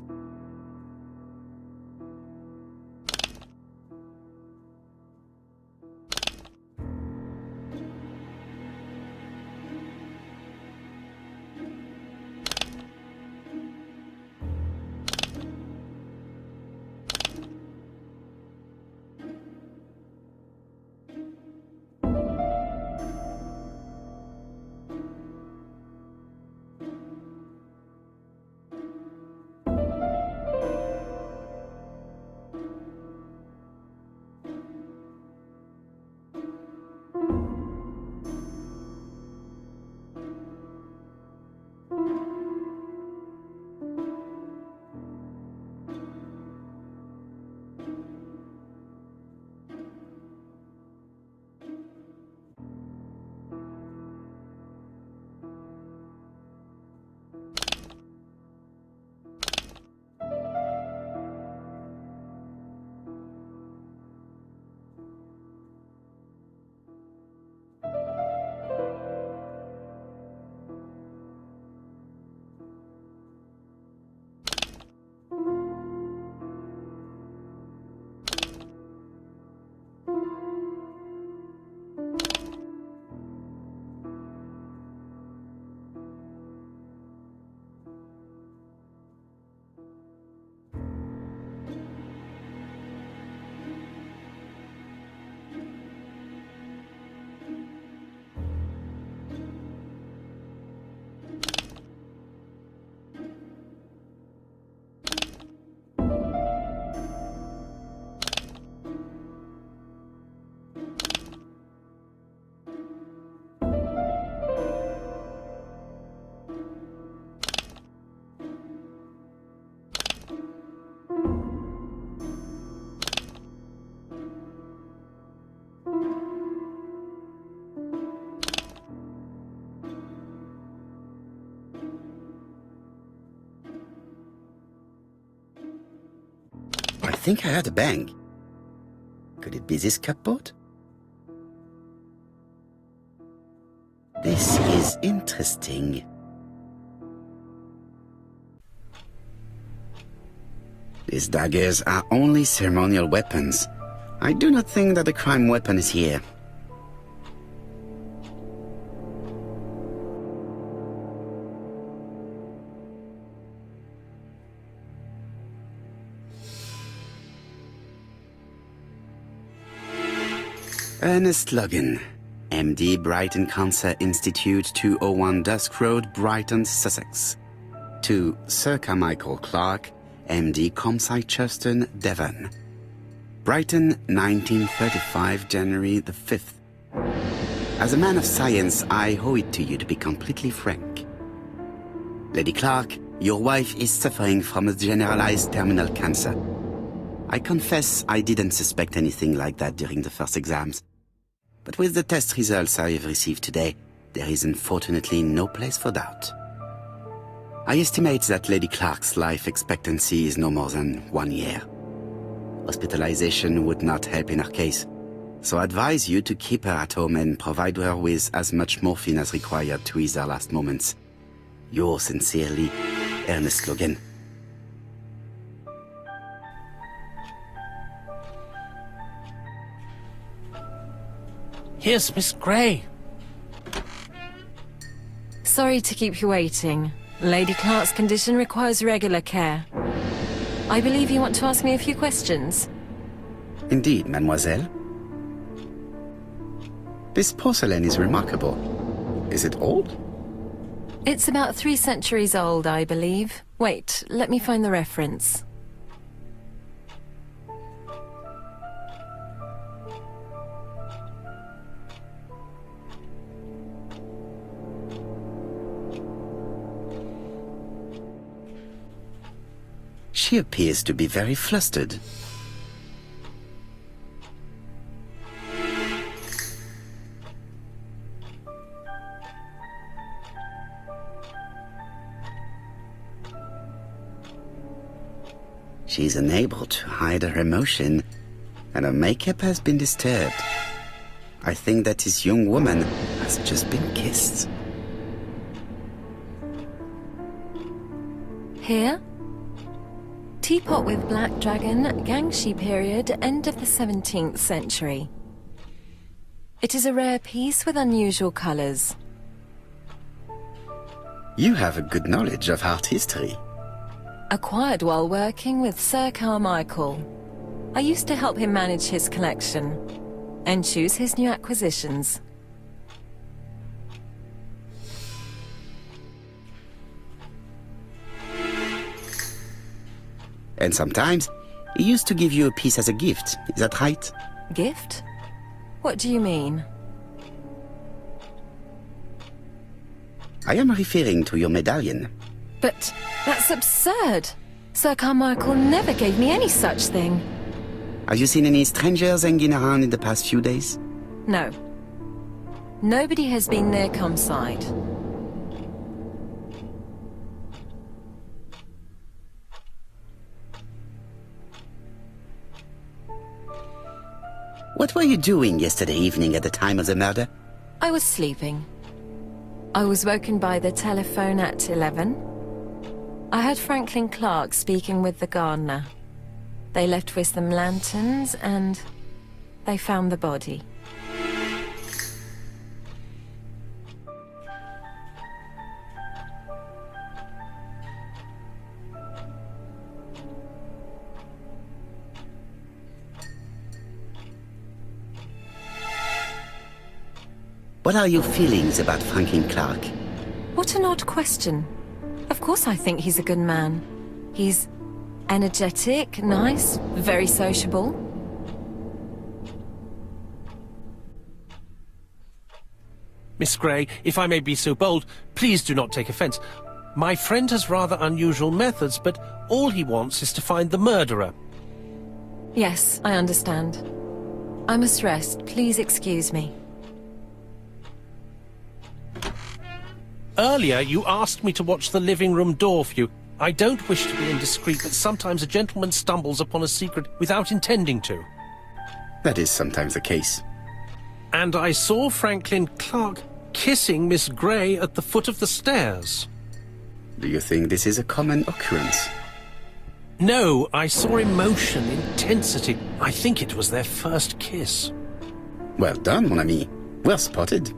I think I heard a bang. Could it be this cupboard? This is interesting. These daggers are only ceremonial weapons. I do not think that the crime weapon is here. Ernest Logan, MD, Brighton Cancer Institute, 201 Dusk Road, Brighton, Sussex. To Sir Carmichael Clark, MD, Comside Churston, Devon. Brighton, 1935, January the 5th. As a man of science, I owe it to you to be completely frank. Lady Clark, your wife is suffering from a generalized terminal cancer. I confess I didn't suspect anything like that during the first exams. But with the test results I have received today, there is unfortunately no place for doubt. I estimate that Lady Clark's life expectancy is no more than 1 year. Hospitalization would not help in her case, so I advise you to keep her at home and provide her with as much morphine as required to ease her last moments. Yours sincerely, Ernest Logan. Here's Miss Gray. Sorry to keep you waiting. Lady Clark's condition requires regular care. I believe you want to ask me a few questions. Indeed, mademoiselle. This porcelain is remarkable. Is it old? It's about 3 centuries old, I believe. Wait, let me find the reference. She appears to be very flustered. She is unable to hide her emotion, and her makeup has been disturbed. I think that this young woman has just been kissed. Here? Teapot with black dragon, Gangxi period, end of the 17th century. It is a rare piece with unusual colours. You have a good knowledge of art history. Acquired while working with Sir Carmichael. I used to help him manage his collection and choose his new acquisitions. And sometimes, he used to give you a piece as a gift, is that right? Gift? What do you mean? I am referring to your medallion. But that's absurd. Sir Carmichael never gave me any such thing. Have you seen any strangers hanging around in the past few days? No. Nobody has been near Comside. What were you doing yesterday evening at the time of the murder? I was sleeping. I was woken by the telephone at 11. I heard Franklin Clark speaking with the gardener. They left with some lanterns and they found the body. What are your feelings about Franklin Clark? What an odd question. Of course I think he's a good man. He's energetic, nice, very sociable. Miss Grey, if I may be so bold, please do not take offence. My friend has rather unusual methods, but all he wants is to find the murderer. Yes, I understand. I must rest. Please excuse me. Earlier, you asked me to watch the living room door for you. I don't wish to be indiscreet, but sometimes a gentleman stumbles upon a secret without intending to. That is sometimes the case. And I saw Franklin Clark kissing Miss Grey at the foot of the stairs. Do you think this is a common occurrence? No, I saw emotion, intensity. I think it was their first kiss. Well done, mon ami. Well spotted.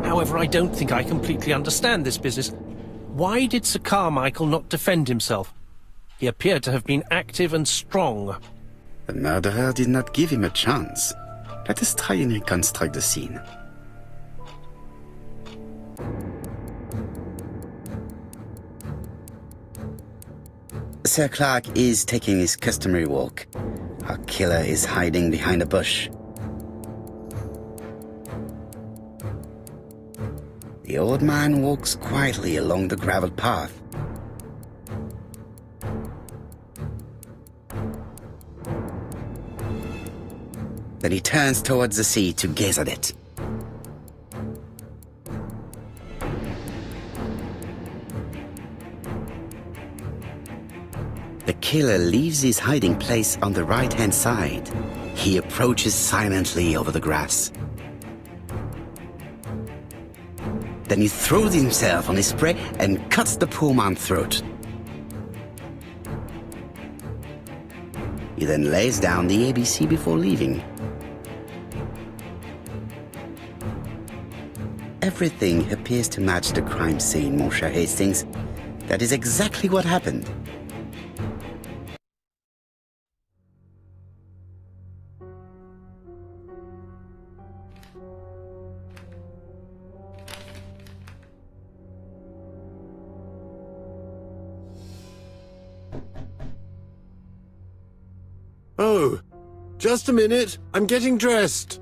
However, I don't think I completely understand this business. Why did Sir Carmichael not defend himself? He appeared to have been active and strong. The murderer did not give him a chance. Let us try and reconstruct the scene. Sir Clark is taking his customary walk. Our killer is hiding behind a bush. The old man walks quietly along the gravel path. Then he turns towards the sea to gaze at it. The killer leaves his hiding place on the right-hand side. He approaches silently over the grass. Then he throws himself on his prey and cuts the poor man's throat. He then lays down the ABC before leaving. Everything appears to match the crime scene, mon cher Hastings. That is exactly what happened. Oh, just a minute. I'm getting dressed.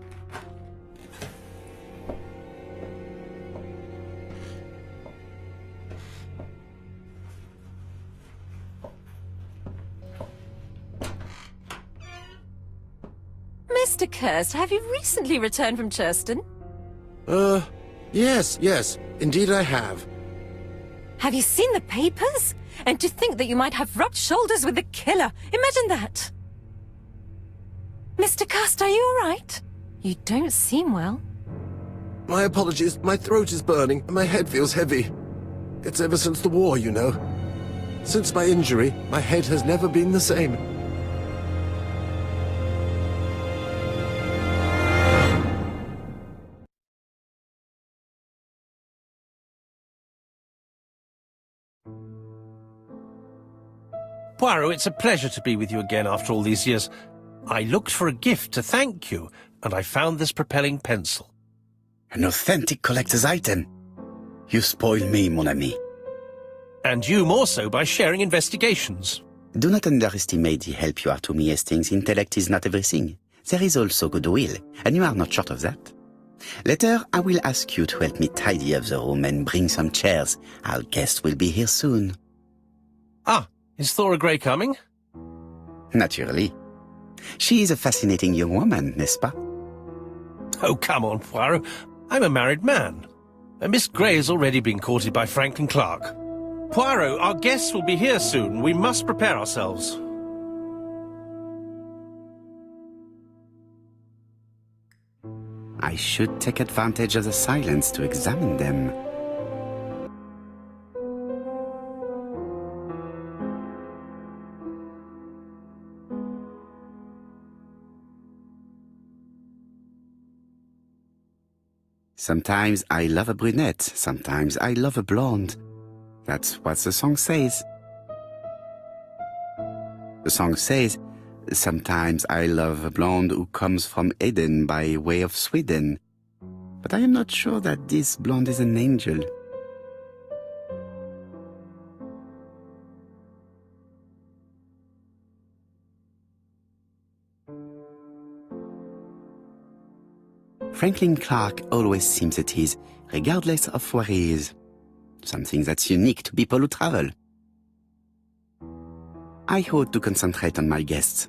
Mr. Kirst, have you recently returned from Churston? Yes, indeed I have. Have you seen the papers? And to think that you might have rubbed shoulders with the killer. Imagine that. Mr. Kirst, are you all right? You don't seem well. My apologies. My throat is burning and my head feels heavy. It's ever since the war, you know. Since my injury, my head has never been the same. Poirot, it's a pleasure to be with you again after all these years. I looked for a gift to thank you, and I found this propelling pencil. An authentic collector's item. You spoil me, mon ami. And you more so by sharing investigations. Do not underestimate the help you are to me, Hastings. Intellect is not everything. There is also goodwill, and you are not short of that. Later, I will ask you to help me tidy up the room and bring some chairs. Our guest will be here soon. Ah, is Thora Grey coming? Naturally. She is a fascinating young woman, n'est-ce pas? Oh, come on, Poirot. I'm a married man. And Miss Grey has already been courted by Franklin Clark. Poirot, our guests will be here soon. We must prepare ourselves. I should take advantage of the silence to examine them. Sometimes I love a brunette, sometimes I love a blonde. That's what the song says. The song says, sometimes I love a blonde who comes from Eden by way of Sweden. But I am not sure that this blonde is an angel. Franklin Clark always seems at ease, regardless of where he is. Something that's unique to people who travel. I ought to concentrate on my guests.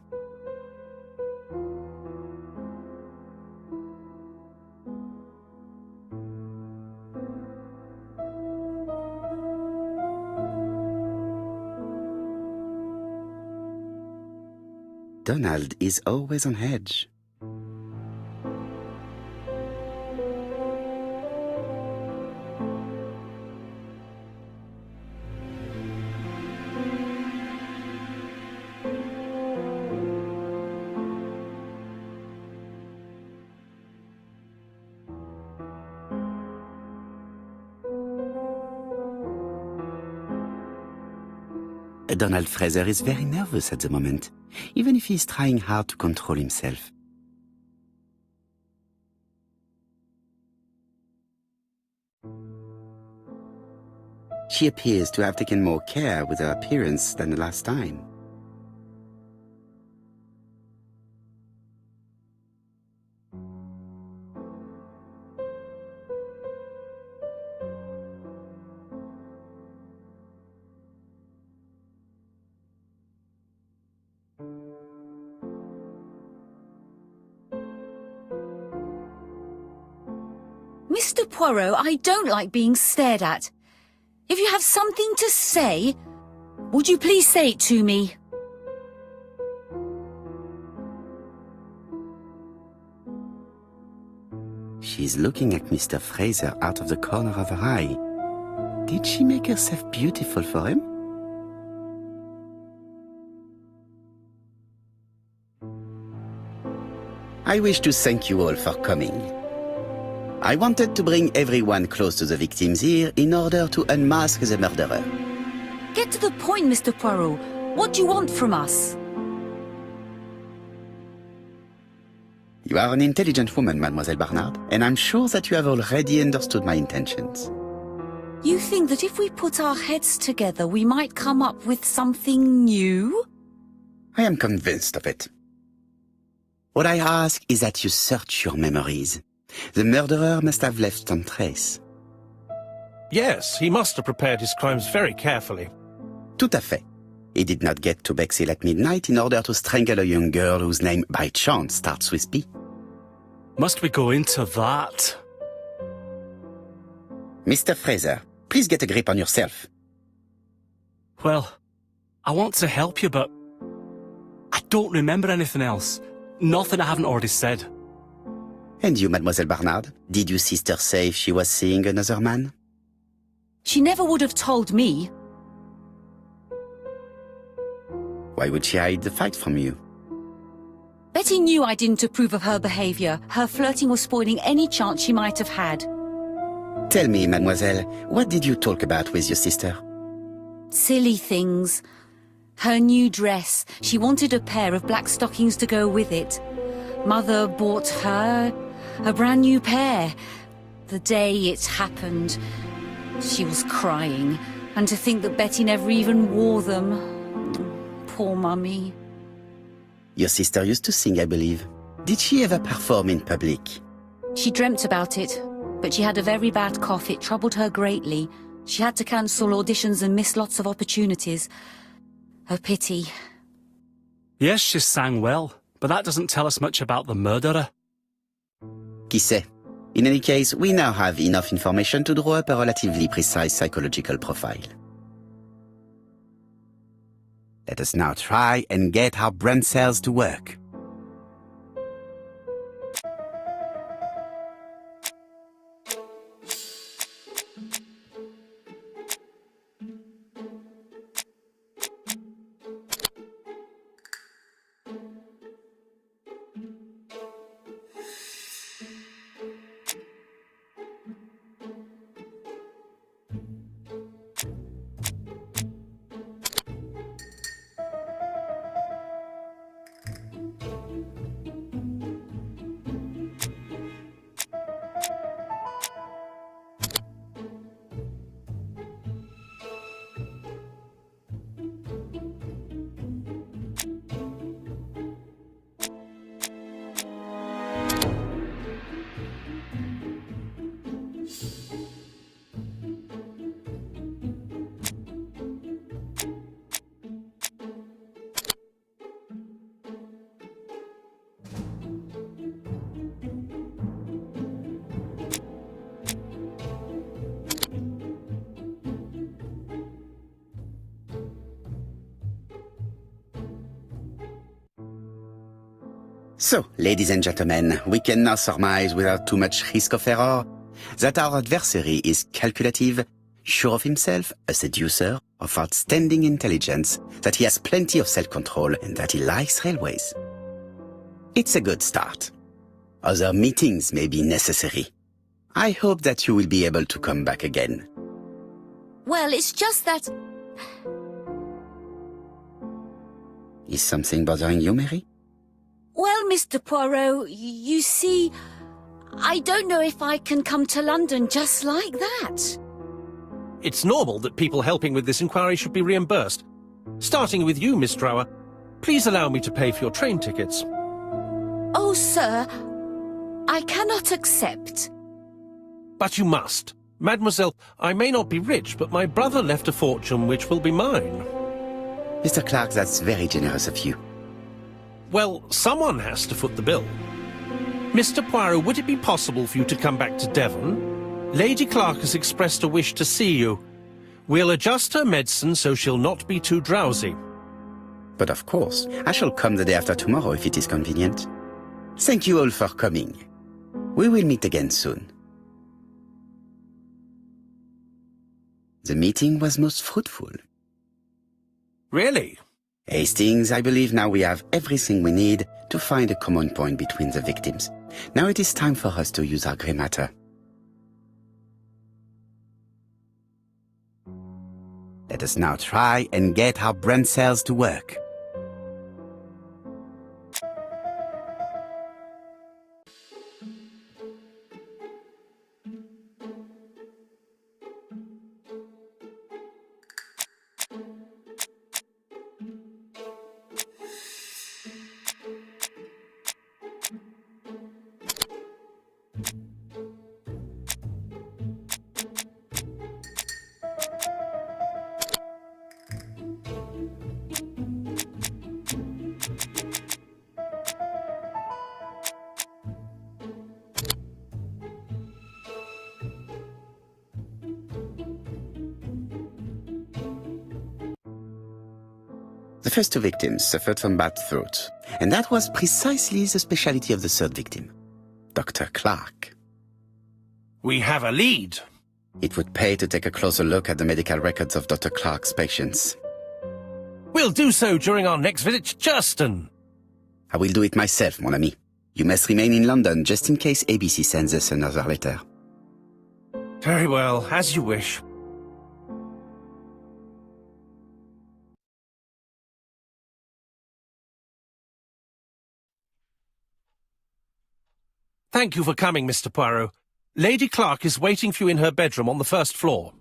Donald is always on edge. Donald Fraser is very nervous at the moment, even if he is trying hard to control himself. She appears to have taken more care with her appearance than the last time. Mr. Poirot, I don't like being stared at. If you have something to say, would you please say it to me? She's looking at Mr. Fraser out of the corner of her eye. Did she make herself beautiful for him? I wish to thank you all for coming. I wanted to bring everyone close to the victims here in order to unmask the murderer. Get to the point, Mr. Poirot. What do you want from us? You are an intelligent woman, Mademoiselle Barnard, and I'm sure that you have already understood my intentions. You think that if we put our heads together, we might come up with something new? I am convinced of it. What I ask is that you search your memories. The murderer must have left some trace. Yes, he must have prepared his crimes very carefully. Tout à fait. He did not get to Bexhill at midnight in order to strangle a young girl whose name by chance starts with P. Must we go into that? Mr. Fraser, please get a grip on yourself. Well, I want to help you, but I don't remember anything else. Nothing I haven't already said. And you, Mademoiselle Barnard, did your sister say she was seeing another man? She never would have told me. Why would she hide the fact from you? Betty knew I didn't approve of her behaviour. Her flirting was spoiling any chance she might have had. Tell me, mademoiselle, what did you talk about with your sister? Silly things. Her new dress. She wanted a pair of black stockings to go with it. Mother bought her a brand new pair. The day it happened, she was crying. And to think that Betty never even wore them. Poor Mummy. Your sister used to sing, I believe. Did she ever perform in public? She dreamt about it, but she had a very bad cough. It troubled her greatly. She had to cancel auditions and miss lots of opportunities. A pity. Yes, she sang well, but that doesn't tell us much about the murderer. Qui sait? In any case, we now have enough information to draw up a relatively precise psychological profile. Let us now try and get our brain cells to work. So, ladies and gentlemen, we can now surmise without too much risk of error that our adversary is calculative, sure of himself, a seducer, of outstanding intelligence, that he has plenty of self-control, and that he likes railways. It's a good start. Other meetings may be necessary. I hope that you will be able to come back again. Well, it's just that... Is something bothering you, Mary? Well, Mr. Poirot, you see, I don't know if I can come to London just like that. It's normal that people helping with this inquiry should be reimbursed. Starting with you, Miss Drower. Please allow me to pay for your train tickets. Oh, sir, I cannot accept. But you must. Mademoiselle, I may not be rich, but my brother left a fortune which will be mine. Mr. Clark, that's very generous of you. Well, someone has to foot the bill. Mr. Poirot, would it be possible for you to come back to Devon? Lady Clark has expressed a wish to see you. We'll adjust her medicine so she'll not be too drowsy. But of course, I shall come the day after tomorrow if it is convenient. Thank you all for coming. We will meet again soon. The meeting was most fruitful. Really? Hastings, I believe now we have everything we need to find a common point between the victims. Now it is time for us to use our grey matter. Let us now try and get our brain cells to work. The first two victims suffered from bad throat, and that was precisely the specialty of the third victim, Dr. Clark. We have a lead. It would pay to take a closer look at the medical records of Dr. Clark's patients. We'll do so during our next visit to Churston. I will do it myself, mon ami. You must remain in London just in case ABC sends us another letter. Very well, as you wish. Thank you for coming, Mr. Poirot. Lady Clark is waiting for you in her bedroom on the first floor.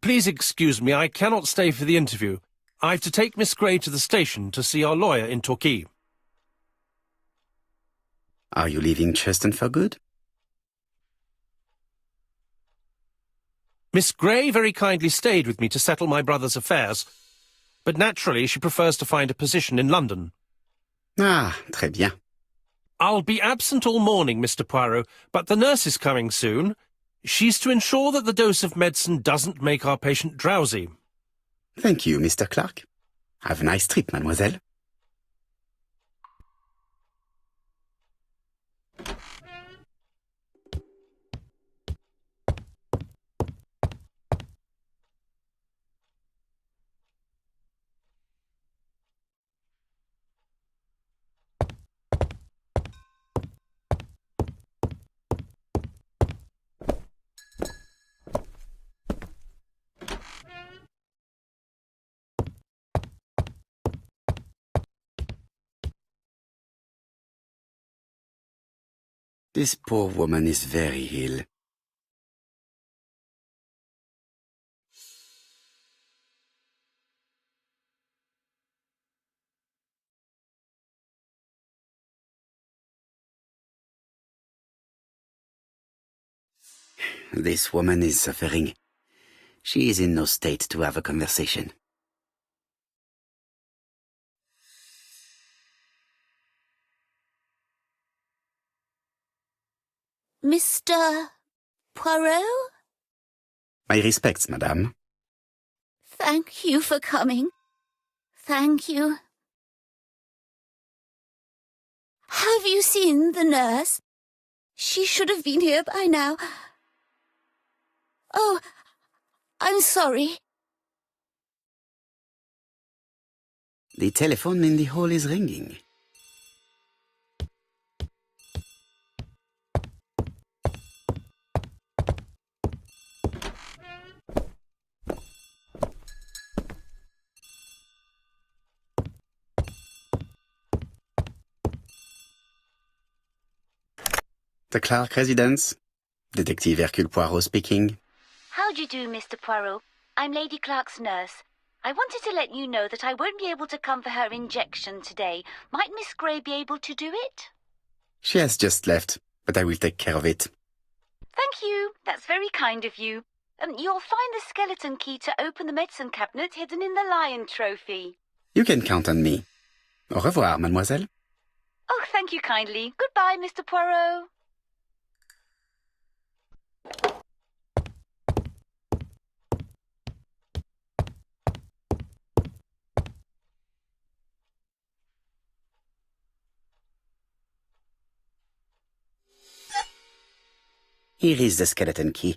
Please excuse me, I cannot stay for the interview. I've to take Miss Grey to the station to see our lawyer in Torquay. Are you leaving Churston for good? Miss Grey very kindly stayed with me to settle my brother's affairs, but naturally she prefers to find a position in London. Ah, très bien. I'll be absent all morning, Mr. Poirot, but the nurse is coming soon. She's to ensure that the dose of medicine doesn't make our patient drowsy. Thank you, Mr. Clark. Have a nice trip, mademoiselle. This poor woman is very ill. This woman is suffering. She is in no state to have a conversation. Mr. Poirot? My respects, madame. Thank you for coming. Thank you. Have you seen the nurse? She should have been here by now. Oh, I'm sorry. The telephone in the hall is ringing. The Clark residence. Detective Hercule Poirot speaking. How do you do, Mr. Poirot? I'm Lady Clark's nurse. I wanted to let you know that I won't be able to come for her injection today. Might Miss Grey be able to do it? She has just left, but I will take care of it. Thank you. That's very kind of you. You'll find the skeleton key to open the medicine cabinet hidden in the lion trophy. You can count on me. Au revoir, mademoiselle. Oh, thank you kindly. Goodbye, Mr. Poirot. Here is the skeleton key.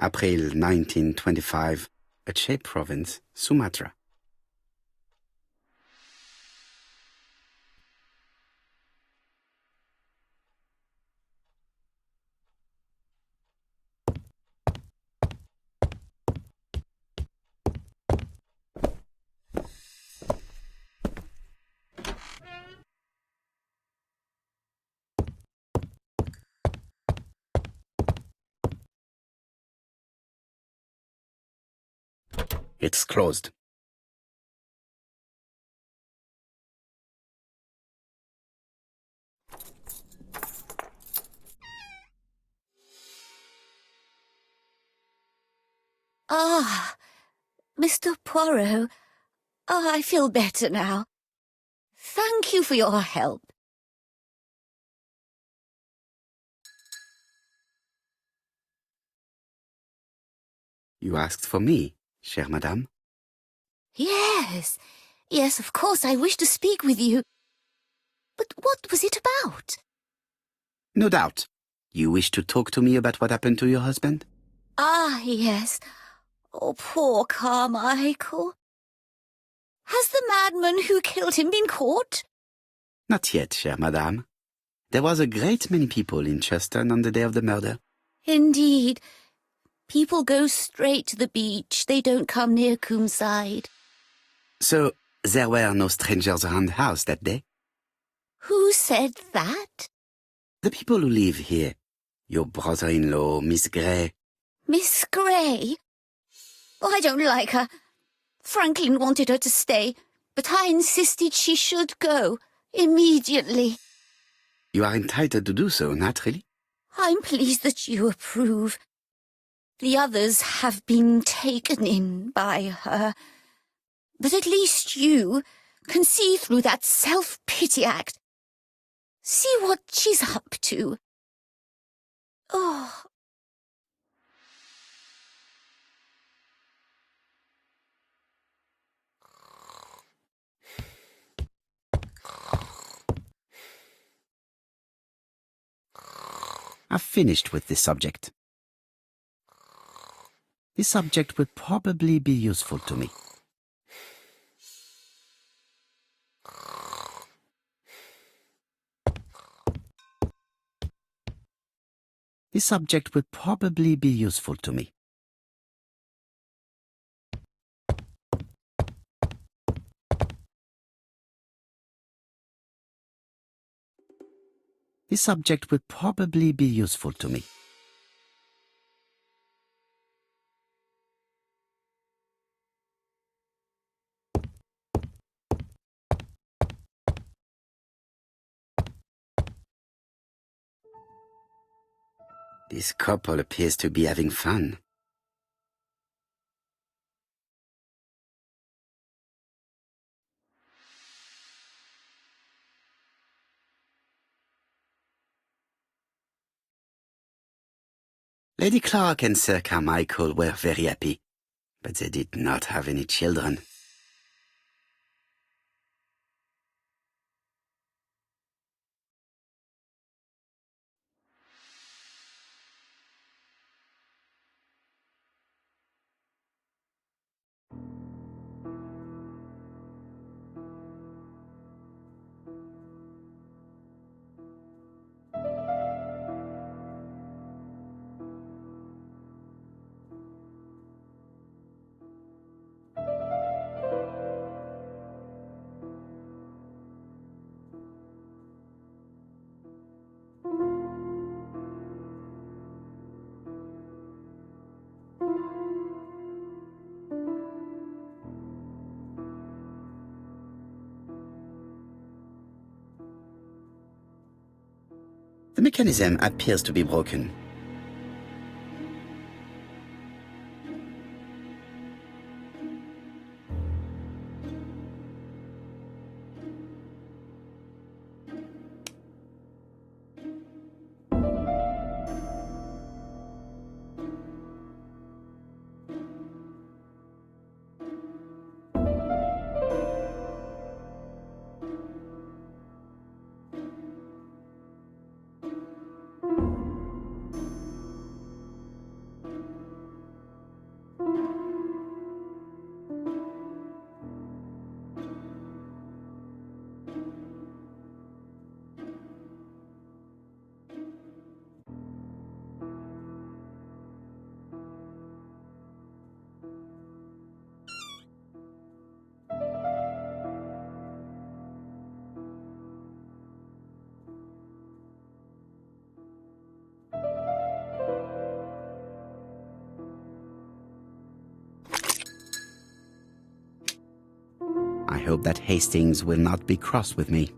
April 1925, Aceh Province, Sumatra. It's closed. Ah, Mr. Poirot. Oh, I feel better now. Thank you for your help. You asked for me, chère madame. Yes, yes, of course, I wish to speak with you. But what was it about? No doubt. You wish to talk to me about what happened to your husband? Ah, yes. Oh, poor Carmichael. Has the madman who killed him been caught? Not yet, chère madame. There was a great many people in Cheston on the day of the murder. Indeed. People go straight to the beach. They don't come near Coomside. So, there were no strangers around the house that day? Who said that? The people who live here. Your brother-in-law, Miss Gray. Miss Gray? Oh, I don't like her. Franklin wanted her to stay, but I insisted she should go, immediately. You are entitled to do so, naturally. I'm pleased that you approve. The others have been taken in by her. But at least you can see through that self-pity act. See what she's up to. Oh. I've finished with this subject. This subject would probably be useful to me. This subject would probably be useful to me. This subject would probably be useful to me. This couple appears to be having fun. Lady Clark and Sir Carmichael were very happy, but they did not have any children. The mechanism appears to be broken. I hope that Hastings will not be cross with me.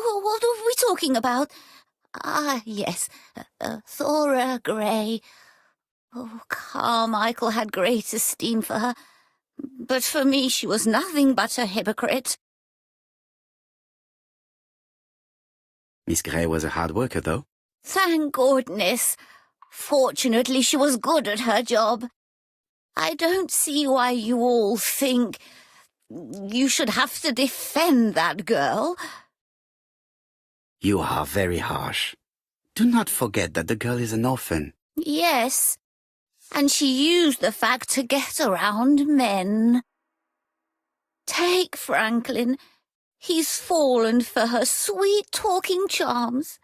What are we talking about? Ah, yes, Thora Grey. Oh, Carmichael had great esteem for her, but for me she was nothing but a hypocrite. Miss Grey was a hard worker, though. Thank goodness. Fortunately, she was good at her job. I don't see why you all think you should have to defend that girl. You are very harsh. Do not forget that the girl is an orphan. Yes, and she used the fact to get around men. Take Franklin. He's fallen for her sweet-talking charms.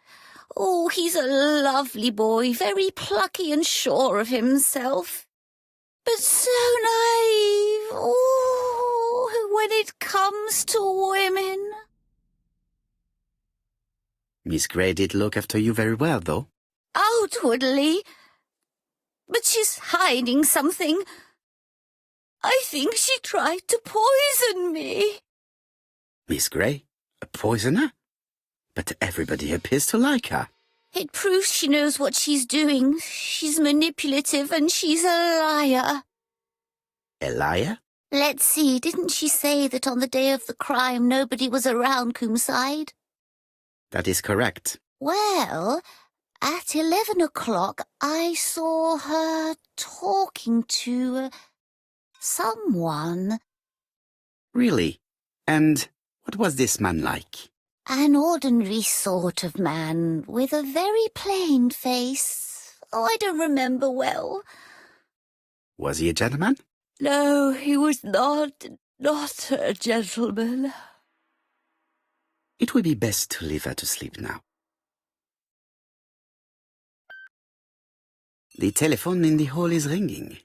Oh, he's a lovely boy, very plucky and sure of himself. But so naive, oh, when it comes to women. Miss Grey did look after you very well, though. Outwardly. But she's hiding something. I think she tried to poison me. Miss Grey? A poisoner? But everybody appears to like her. It proves she knows what she's doing. She's manipulative and she's a liar. A liar? Let's see, didn't she say that on the day of the crime nobody was around Coomside? That is correct. Well, at 11 o'clock I saw her talking to someone. Really? And what was this man like? An ordinary sort of man with a very plain face. Oh, I don't remember well. Was he a gentleman? No, he was not a gentleman. It would be best to leave her to sleep now. The telephone in the hall is ringing.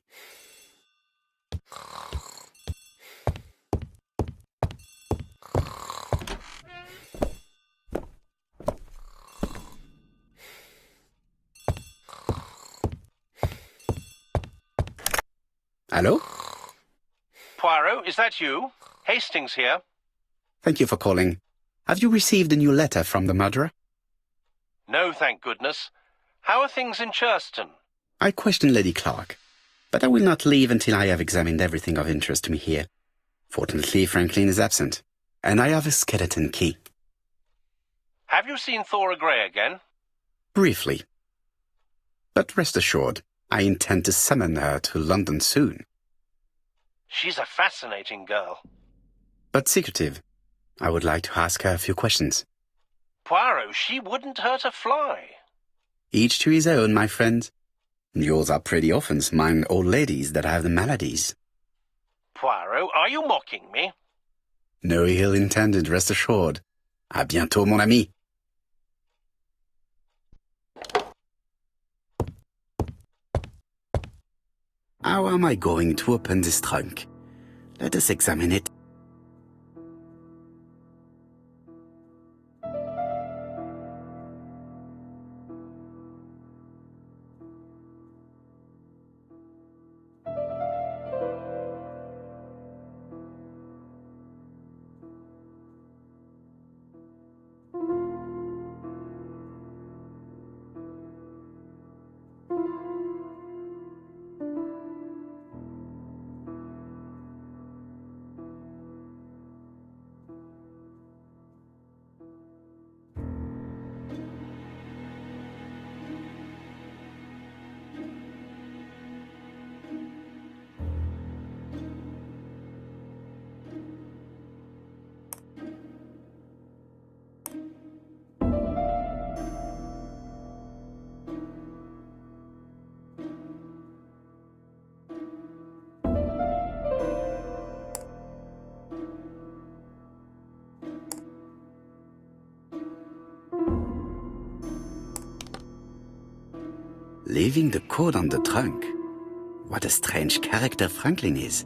Hello? Poirot, is that you? Hastings here. Thank you for calling. Have you received a new letter from the murderer? No, thank goodness. How are things in Churston? I questioned Lady Clark, but I will not leave until I have examined everything of interest to me here. Fortunately, Franklin is absent, and I have a skeleton key. Have you seen Thora Grey again? Briefly. But rest assured, I intend to summon her to London soon. She's a fascinating girl. But secretive. I would like to ask her a few questions. Poirot, she wouldn't hurt a fly. Each to his own, my friend. Yours are pretty orphans, mine old ladies that have the maladies. Poirot, are you mocking me? No ill intended, rest assured. À bientôt, mon ami. How am I going to open this trunk? Let us examine it. Leaving the code on the trunk. What a strange character Franklin is.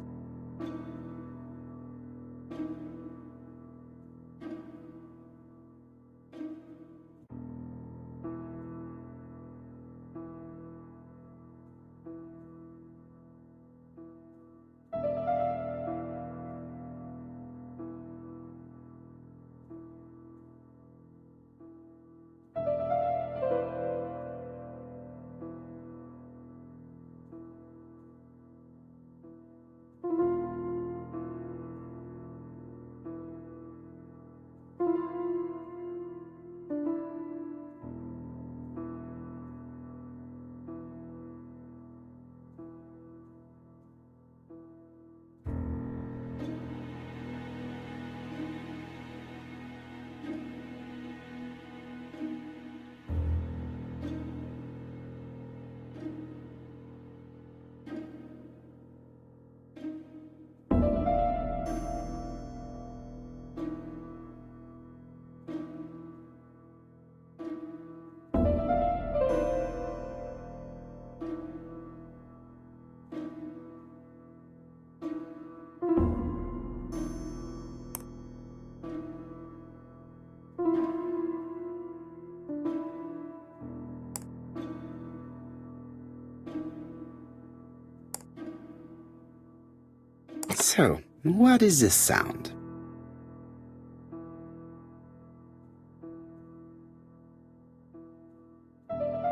So, what is this sound?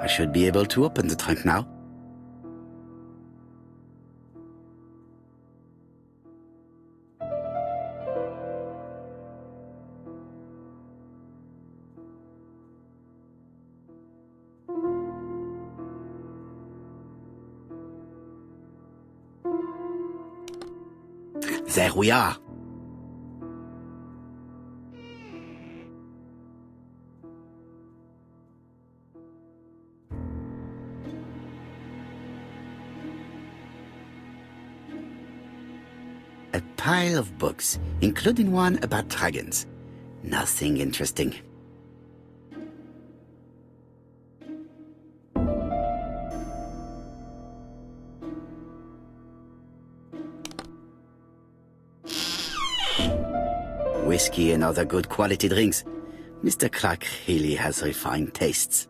I should be able to open the trunk now. There we are. A pile of books, including one about dragons. Nothing interesting. Whiskey and other good quality drinks. Mr. Clark really has refined tastes.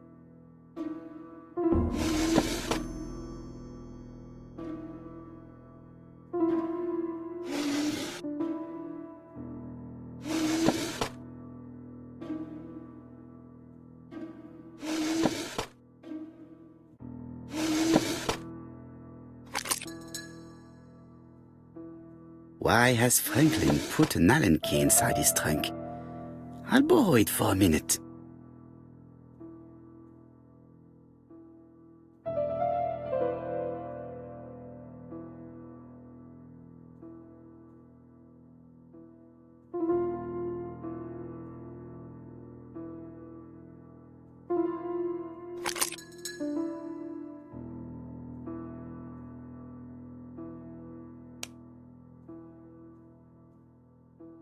Why has Franklin put an Allen key inside his trunk? I'll borrow it for a minute.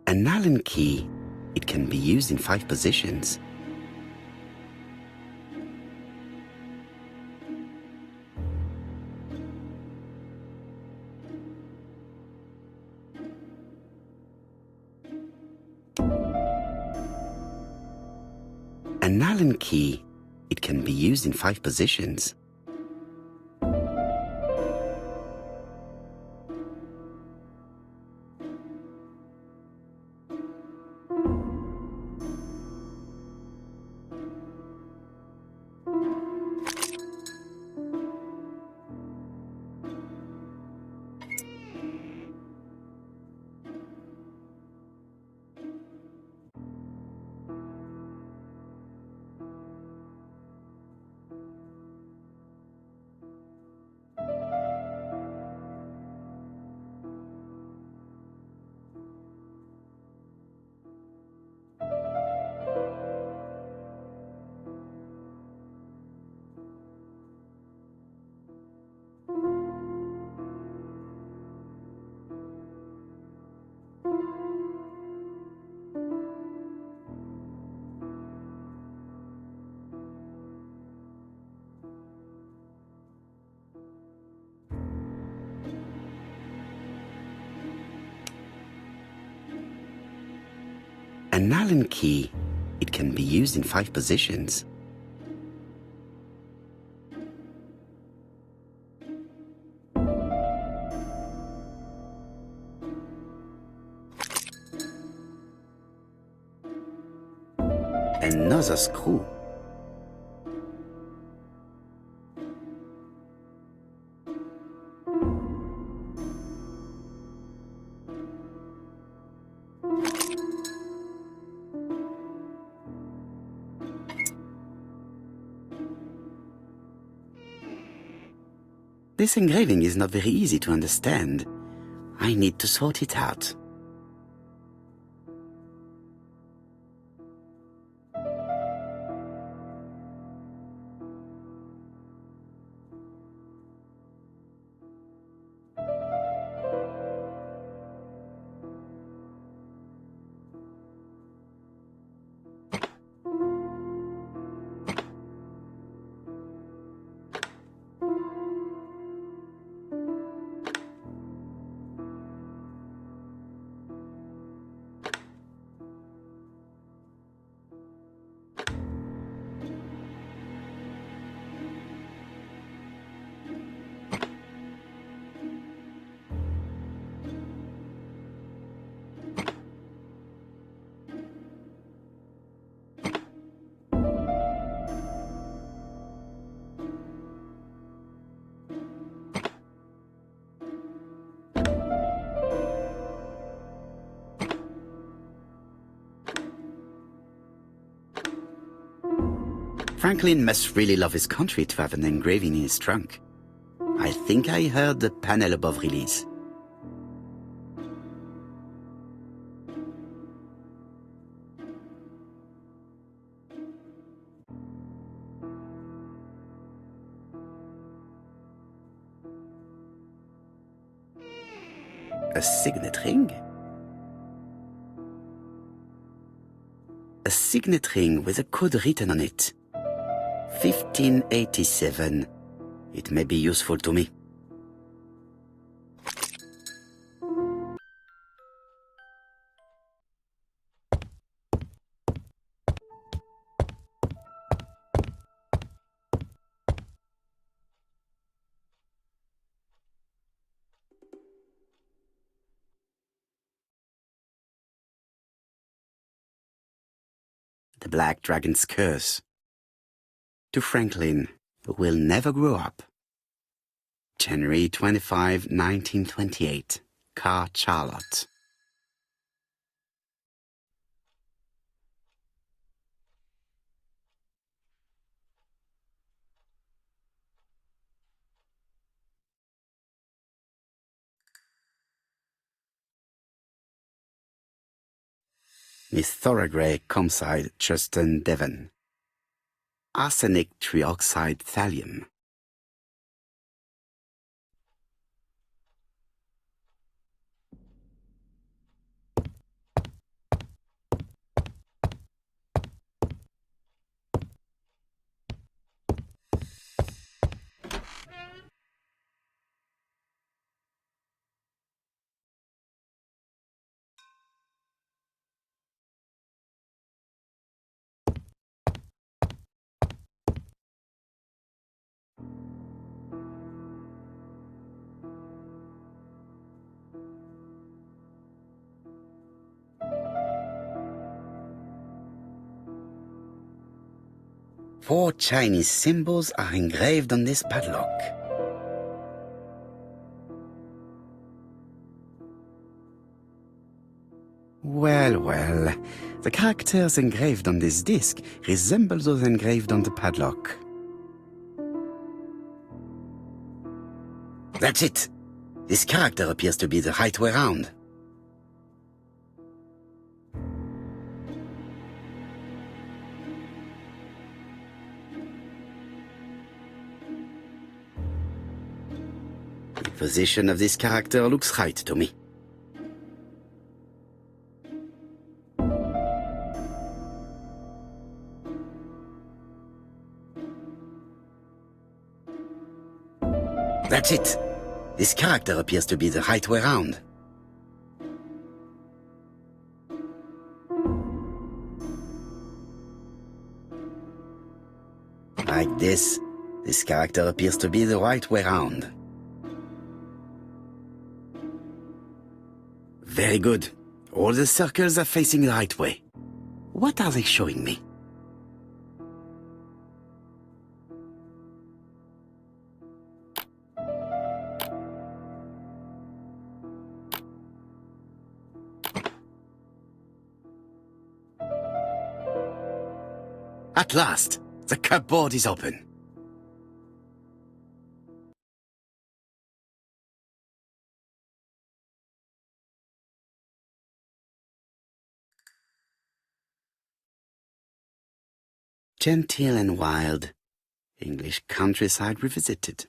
An Allen key, it can be used in 5 positions. An Allen key, it can be used in 5 positions. An Allen key, it can be used in 5 positions. Another screw. This engraving is not very easy to understand. I need to sort it out. Franklin must really love his country to have an engraving in his trunk. I think I heard the panel above release. A signet ring? A signet ring with a code written on it. 1587. It may be useful to me. The Black Dragon's Curse. To Franklin, who will never grow up. January 25, 1928. Car Charlotte. Miss Thorogray, Comside, Justin Devon. Arsenic trioxide thallium. Four Chinese symbols are engraved on this padlock. Well, well, the characters engraved on this disc resemble those engraved on the padlock. That's it! This character appears to be the right way round. The position of this character looks right to me. That's it! This character appears to be the right way round. Like this character appears to be the right way round. Very good. All the circles are facing the right way. What are they showing me? At last, the cupboard is open. Genteel and wild, English countryside revisited.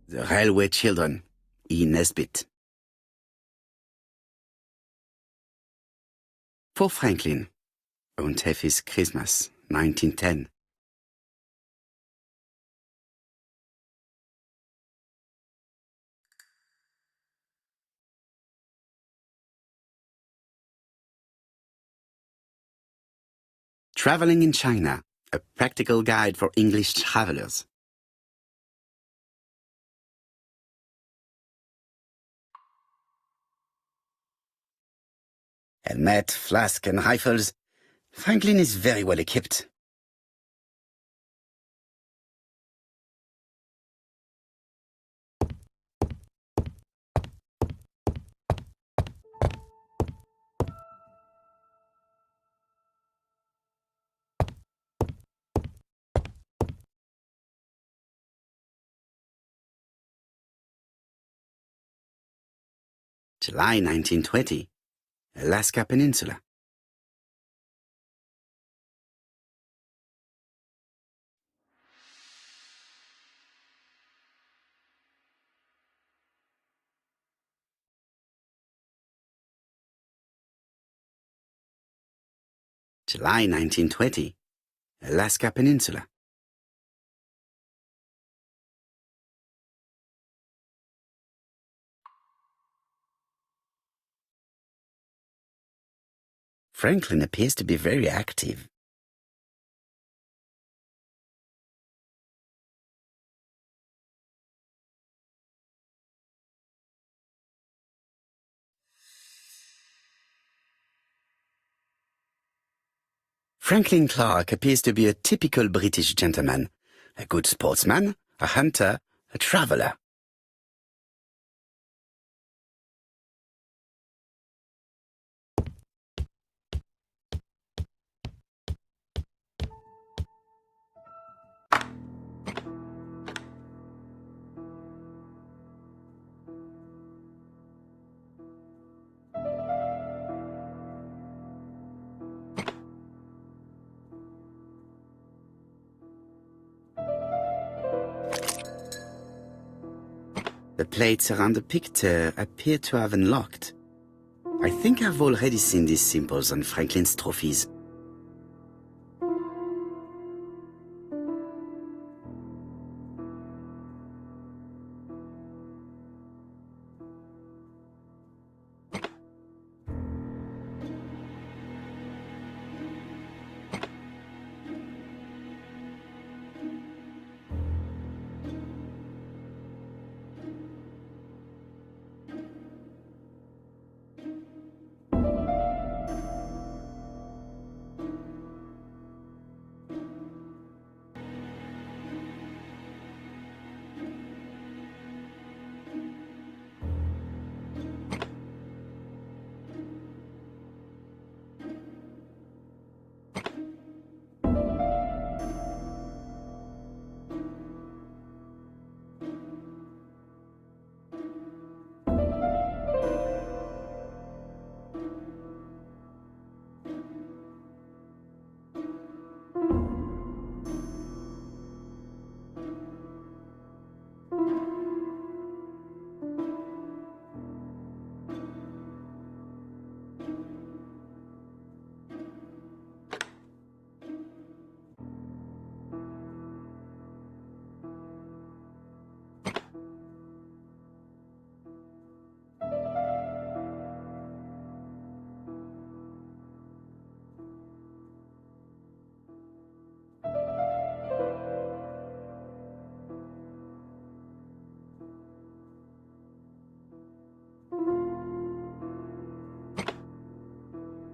The Railway Children, E. Nesbit. For Franklin, Und Effie's Christmas, 1910. Traveling in China, a practical guide for English travelers. Helmet, flask, and rifles. Franklin is very well equipped. July 1920. Alaska Peninsula. July 1920. Alaska Peninsula. Franklin appears to be very active. Franklin Clark appears to be a typical British gentleman, a good sportsman, a hunter, a traveler. The plates around the picture appear to have unlocked. I think I've already seen these symbols on Franklin's trophies.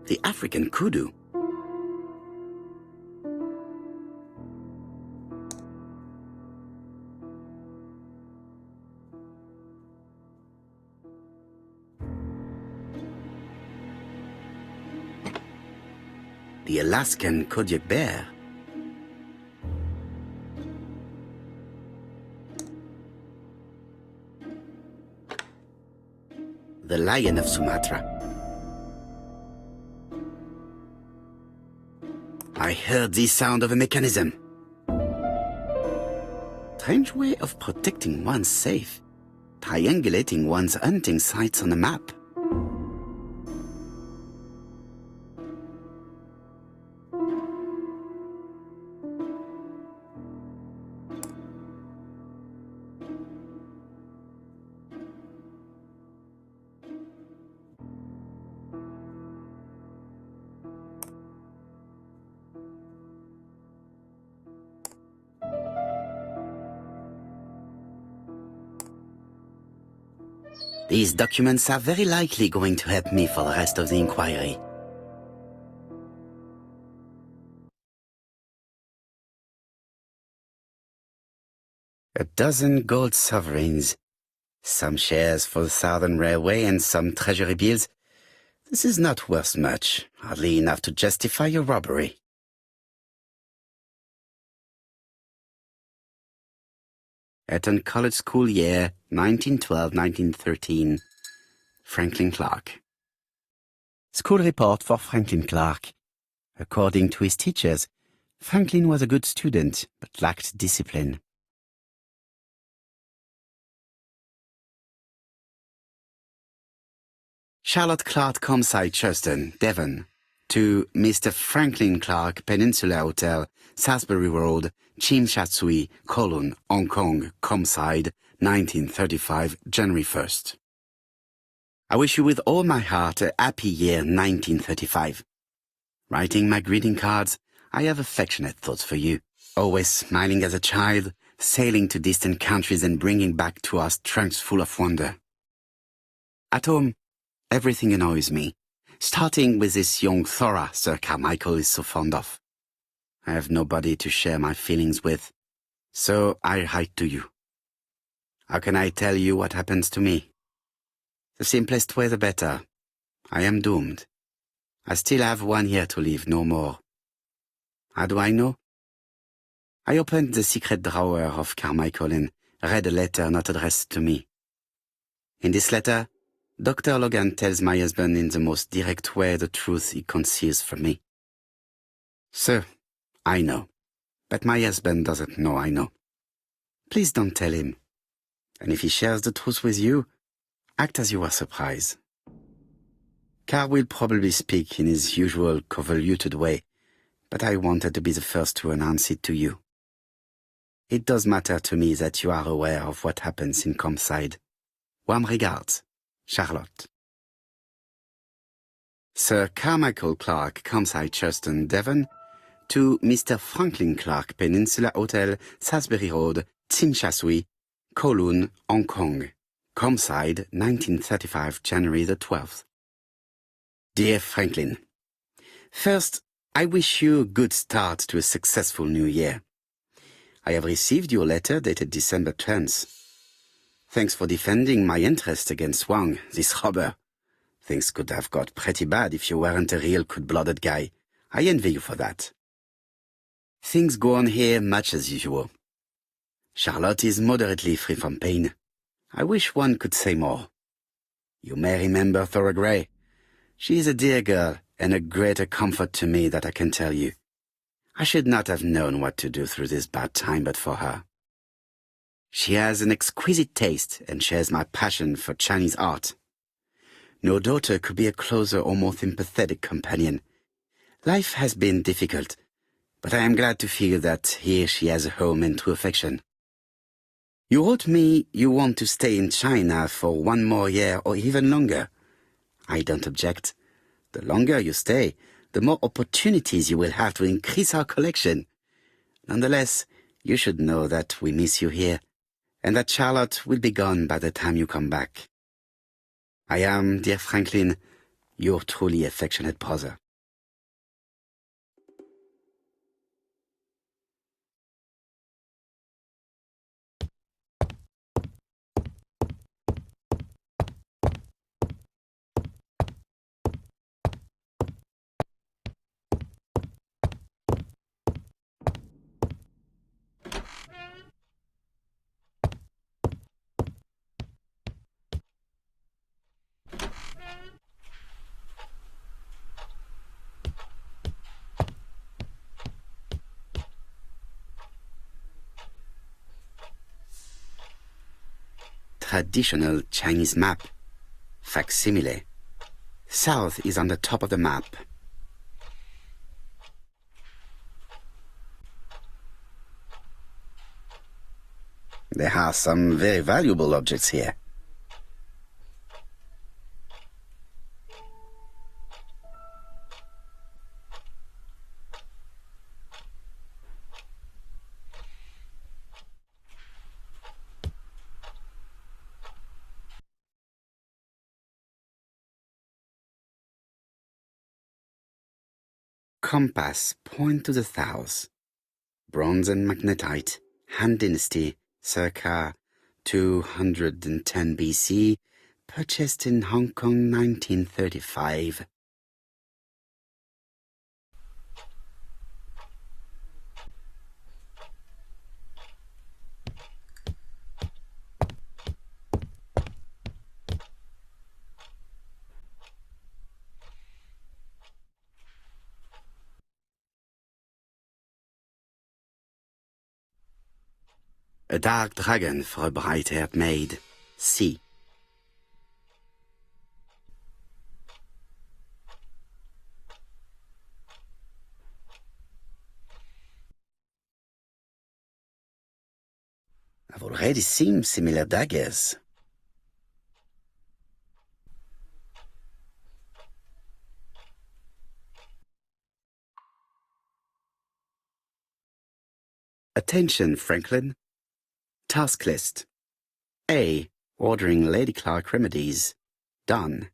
The African kudu. The Alaskan Kodiak bear. The lion of Sumatra. I heard the sound of a mechanism. Strange way of protecting one's safe. Triangulating one's hunting sites on a map. These documents are very likely going to help me for the rest of the inquiry. A dozen gold sovereigns, some shares for the Southern Railway and some treasury bills. This is not worth much, hardly enough to justify your robbery. Eton College School year, 1912-1913. Franklin Clark. School report for Franklin Clark. According to his teachers, Franklin was a good student, but lacked discipline. Charlotte Clark, Comside, Churston, Devon, to Mr. Franklin Clark, Peninsula Hotel, Salisbury Road, Chinchasui, Kowloon, Hong Kong, Comside, 1935, January 1st. I wish you with all my heart a happy year 1935. Writing my greeting cards, I have affectionate thoughts for you. Always smiling as a child, sailing to distant countries and bringing back to us trunks full of wonder. At home, everything annoys me, starting with this young Thora Sir Carmichael is so fond of. I have nobody to share my feelings with, so I write to you. How can I tell you what happens to me? The simplest way the better. I am doomed. I still have 1 year to live, no more. How do I know? I opened the secret drawer of Carmichael and read a letter not addressed to me. In this letter, Dr. Logan tells my husband in the most direct way the truth he conceals from me. Sir, I know, but my husband doesn't know I know. Please don't tell him. And if he shares the truth with you, act as you are surprised. Carl will probably speak in his usual convoluted way, but I wanted to be the first to announce it to you. It does matter to me that you are aware of what happens in Comside. Warm regards, Charlotte. Sir Carmichael Clark, Comside, Churston, Devon, to Mr. Franklin Clark, Peninsula Hotel, Salisbury Road, Chinchasui, Kowloon, Hong Kong, Comside, 1935, January the 12th. Dear Franklin, first, I wish you a good start to a successful new year. I have received your letter dated December 10th. Thanks for defending my interest against Wang, this robber. Things could have got pretty bad if you weren't a real cold-blooded guy. I envy you for that. Things go on here much as usual. Charlotte is moderately free from pain. I wish one could say more. You may remember Thora Gray. She is a dear girl and a greater comfort to me that I can tell you. I should not have known what to do through this bad time but for her. She has an exquisite taste and shares my passion for Chinese art. No daughter could be a closer or more sympathetic companion. Life has been difficult, but I am glad to feel that here she has a home and true affection. You wrote me you want to stay in China for 1 more year or even longer. I don't object. The longer you stay, the more opportunities you will have to increase our collection. Nonetheless, you should know that we miss you here, and that Charlotte will be gone by the time you come back. I am, dear Franklin, your truly affectionate brother. Traditional Chinese map. Facsimile. South is on the top of the map. There are some very valuable objects here. Compass, point to the south. Bronze and magnetite, Han Dynasty, circa 210 BC, purchased in Hong Kong 1935. A dark dragon for a bright-haired maid. C. I've already seen similar daggers. Attention, Franklin. Task list. A. Ordering Lady Clark remedies. Done.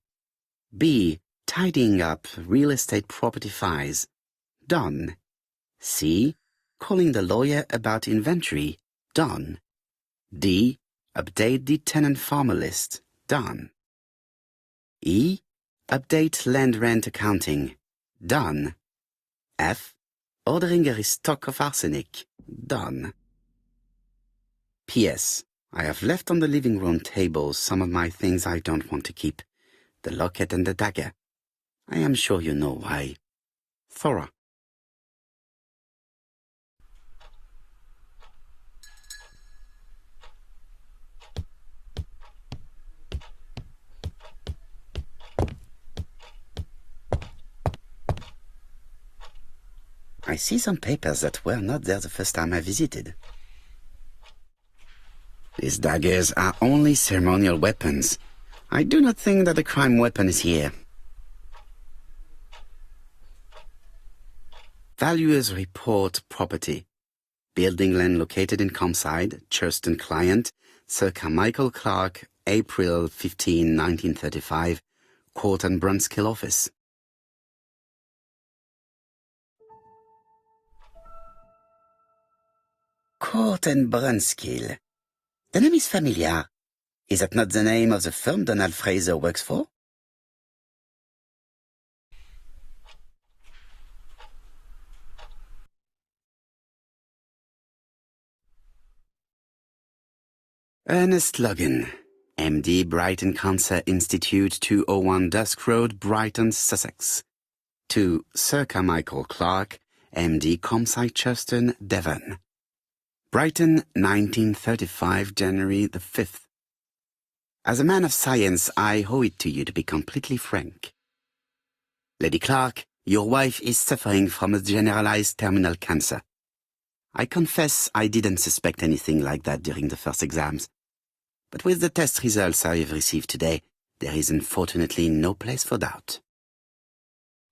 B. Tidying up real estate property files. Done. C. Calling the lawyer about inventory. Done. D. Update the tenant-farmer list. Done. E. Update land rent accounting. Done. F. Ordering a restock of arsenic. Done. P.S. I have left on the living room table some of my things I don't want to keep. The locket and the dagger. I am sure you know why. Thora. I see some papers that were not there the first time I visited. These daggers are only ceremonial weapons. I do not think that the crime weapon is here. Valuers report property. Building land located in Comside, Churston client, Sir Carmichael Clark, April 15, 1935, Court and Brunskill office. Court and Brunskill. The name is familiar. Is that not the name of the firm Donald Fraser works for? Ernest Logan, MD, Brighton Cancer Institute, 201 Dusk Road, Brighton, Sussex. To Sir Carmichael Clark, MD, Comside, Churston, Devon. Brighton, 1935, January the 5th. As a man of science, I owe it to you to be completely frank. Lady Clark, your wife is suffering from a generalized terminal cancer. I confess I didn't suspect anything like that during the first exams. But with the test results I have received today, there is unfortunately no place for doubt.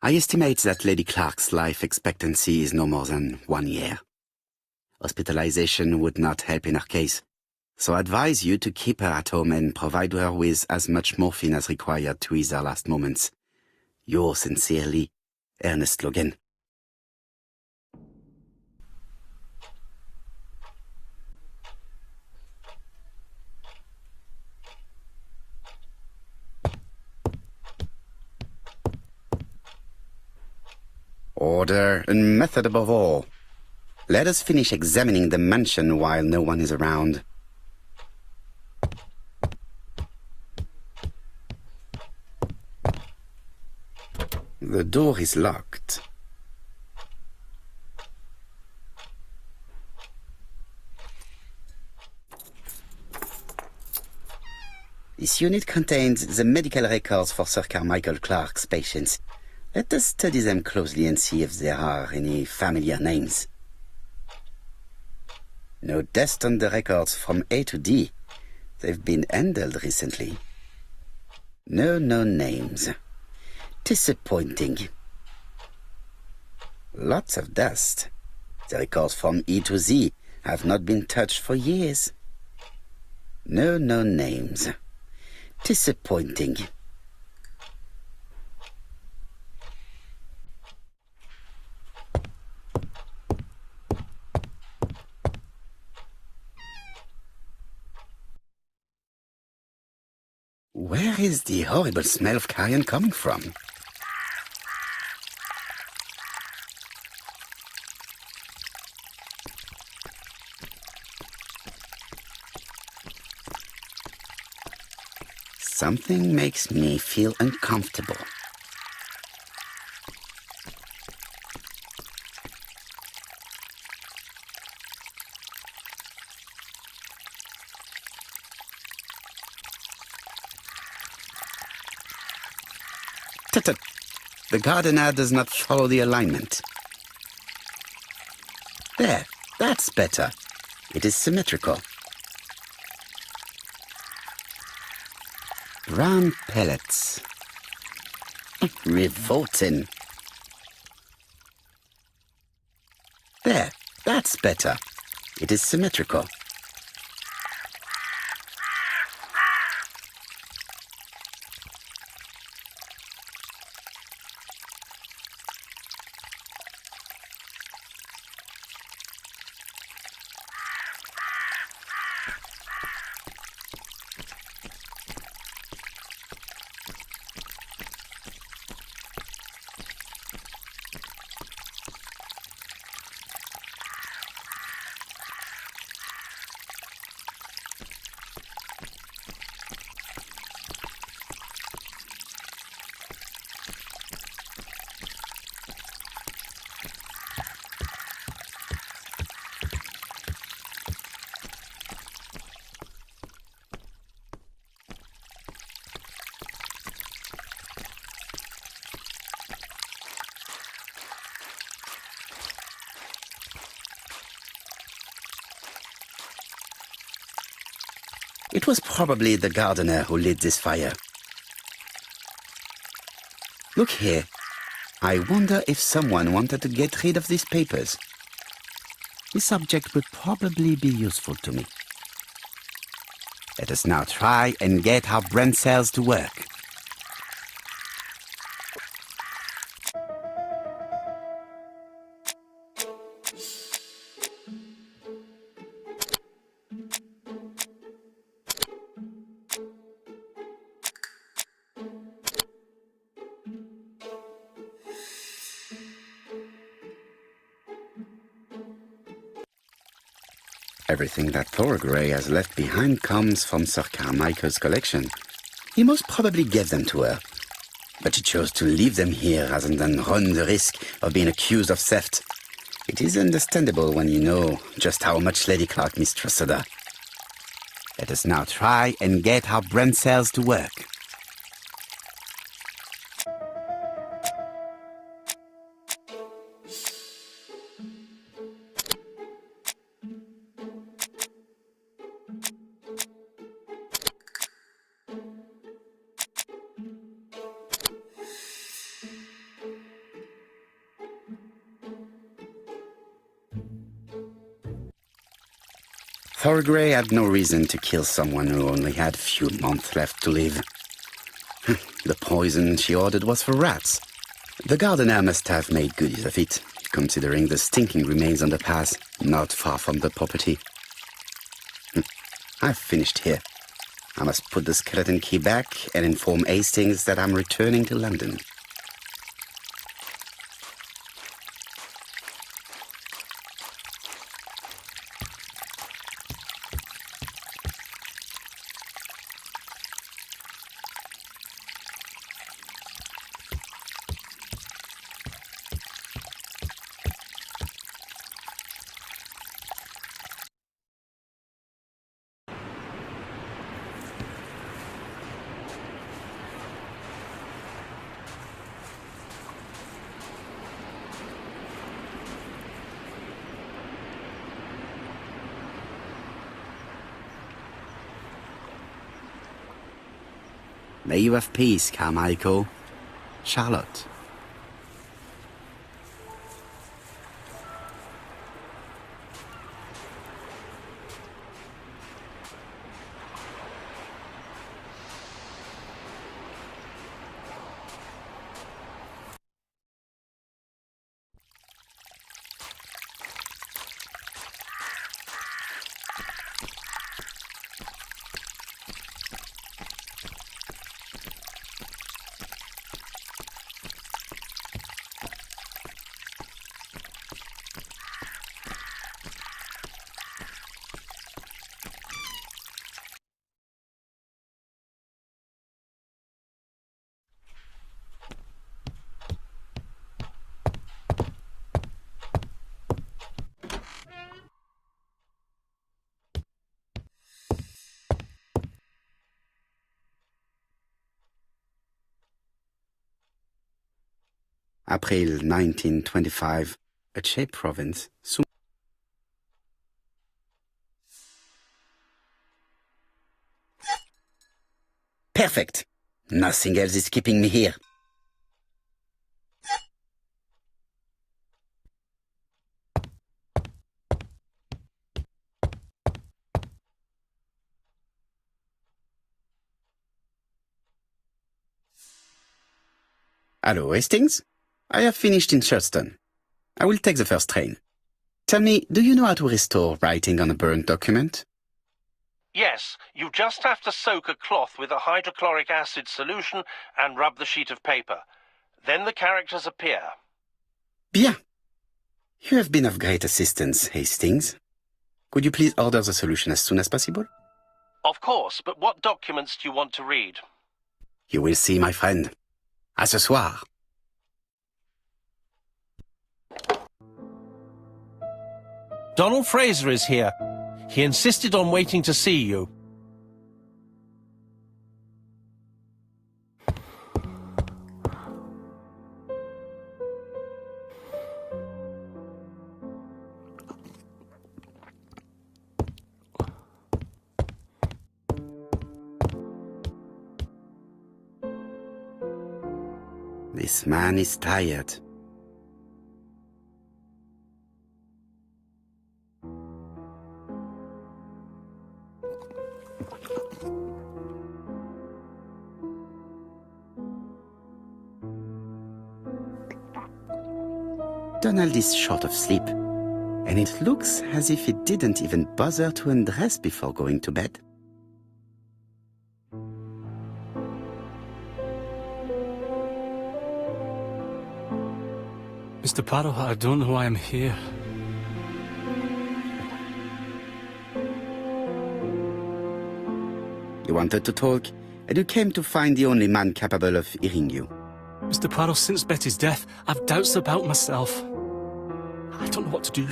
I estimate that Lady Clark's life expectancy is no more than 1 year. Hospitalization would not help in her case, so I advise you to keep her at home and provide her with as much morphine as required to ease her last moments. Yours sincerely, Ernest Logan. Order and method above all. Let us finish examining the mansion while no one is around. The door is locked. This unit contains the medical records for Sir Carmichael Clark's patients. Let us study them closely and see if there are any familiar names. No deaths on the records from A to D. They've been handled recently. No known names. Disappointing. Lots of dust. The records from E to Z have not been touched for years. No known names. Disappointing. Where is the horrible smell of carrion coming from? Something makes me feel uncomfortable. Tut-tut. The gardener does not follow the alignment. There, that's better. It is symmetrical. Brown pellets. Revolting. There, that's better. It is symmetrical. It was probably the gardener who lit this fire. Look here. I wonder if someone wanted to get rid of these papers. This object would probably be useful to me. Let us now try and get our brain cells to work. Everything that Thorgray has left behind comes from Sir Carmichael's collection. He most probably gave them to her, but she chose to leave them here rather than run the risk of being accused of theft. It is understandable when you know just how much Lady Clark mistrusted her. Let us now try and get our brain cells to work. Thorgray had no reason to kill someone who only had a few months left to live. The poison she ordered was for rats. The gardener must have made good use of it, considering the stinking remains on the path, not far from the property. I've finished here. I must put the skeleton key back and inform Hastings that I'm returning to London. May you have peace, Carmichael. Charlotte. April 1925, Aceh province. Perfect. Nothing else is keeping me here. Hello, Hastings? I have finished in Sherdston. I will take the first train. Tell me, do you know how to restore writing on a burnt document? Yes, you just have to soak a cloth with a hydrochloric acid solution and rub the sheet of paper. Then the characters appear. Bien. You have been of great assistance, Hastings. Could you please order the solution as soon as possible? Of course, but what documents do you want to read? You will see, my friend. À ce soir. Donald Fraser is here. He insisted on waiting to see you. This man is tired. Donald is short of sleep, and it looks as if he didn't even bother to undress before going to bed. Mr. Poirot, I don't know why I'm here. You wanted to talk, and you came to find the only man capable of hearing you. Mr. Poirot, since Betty's death, I've doubts about myself. I don't know what to do.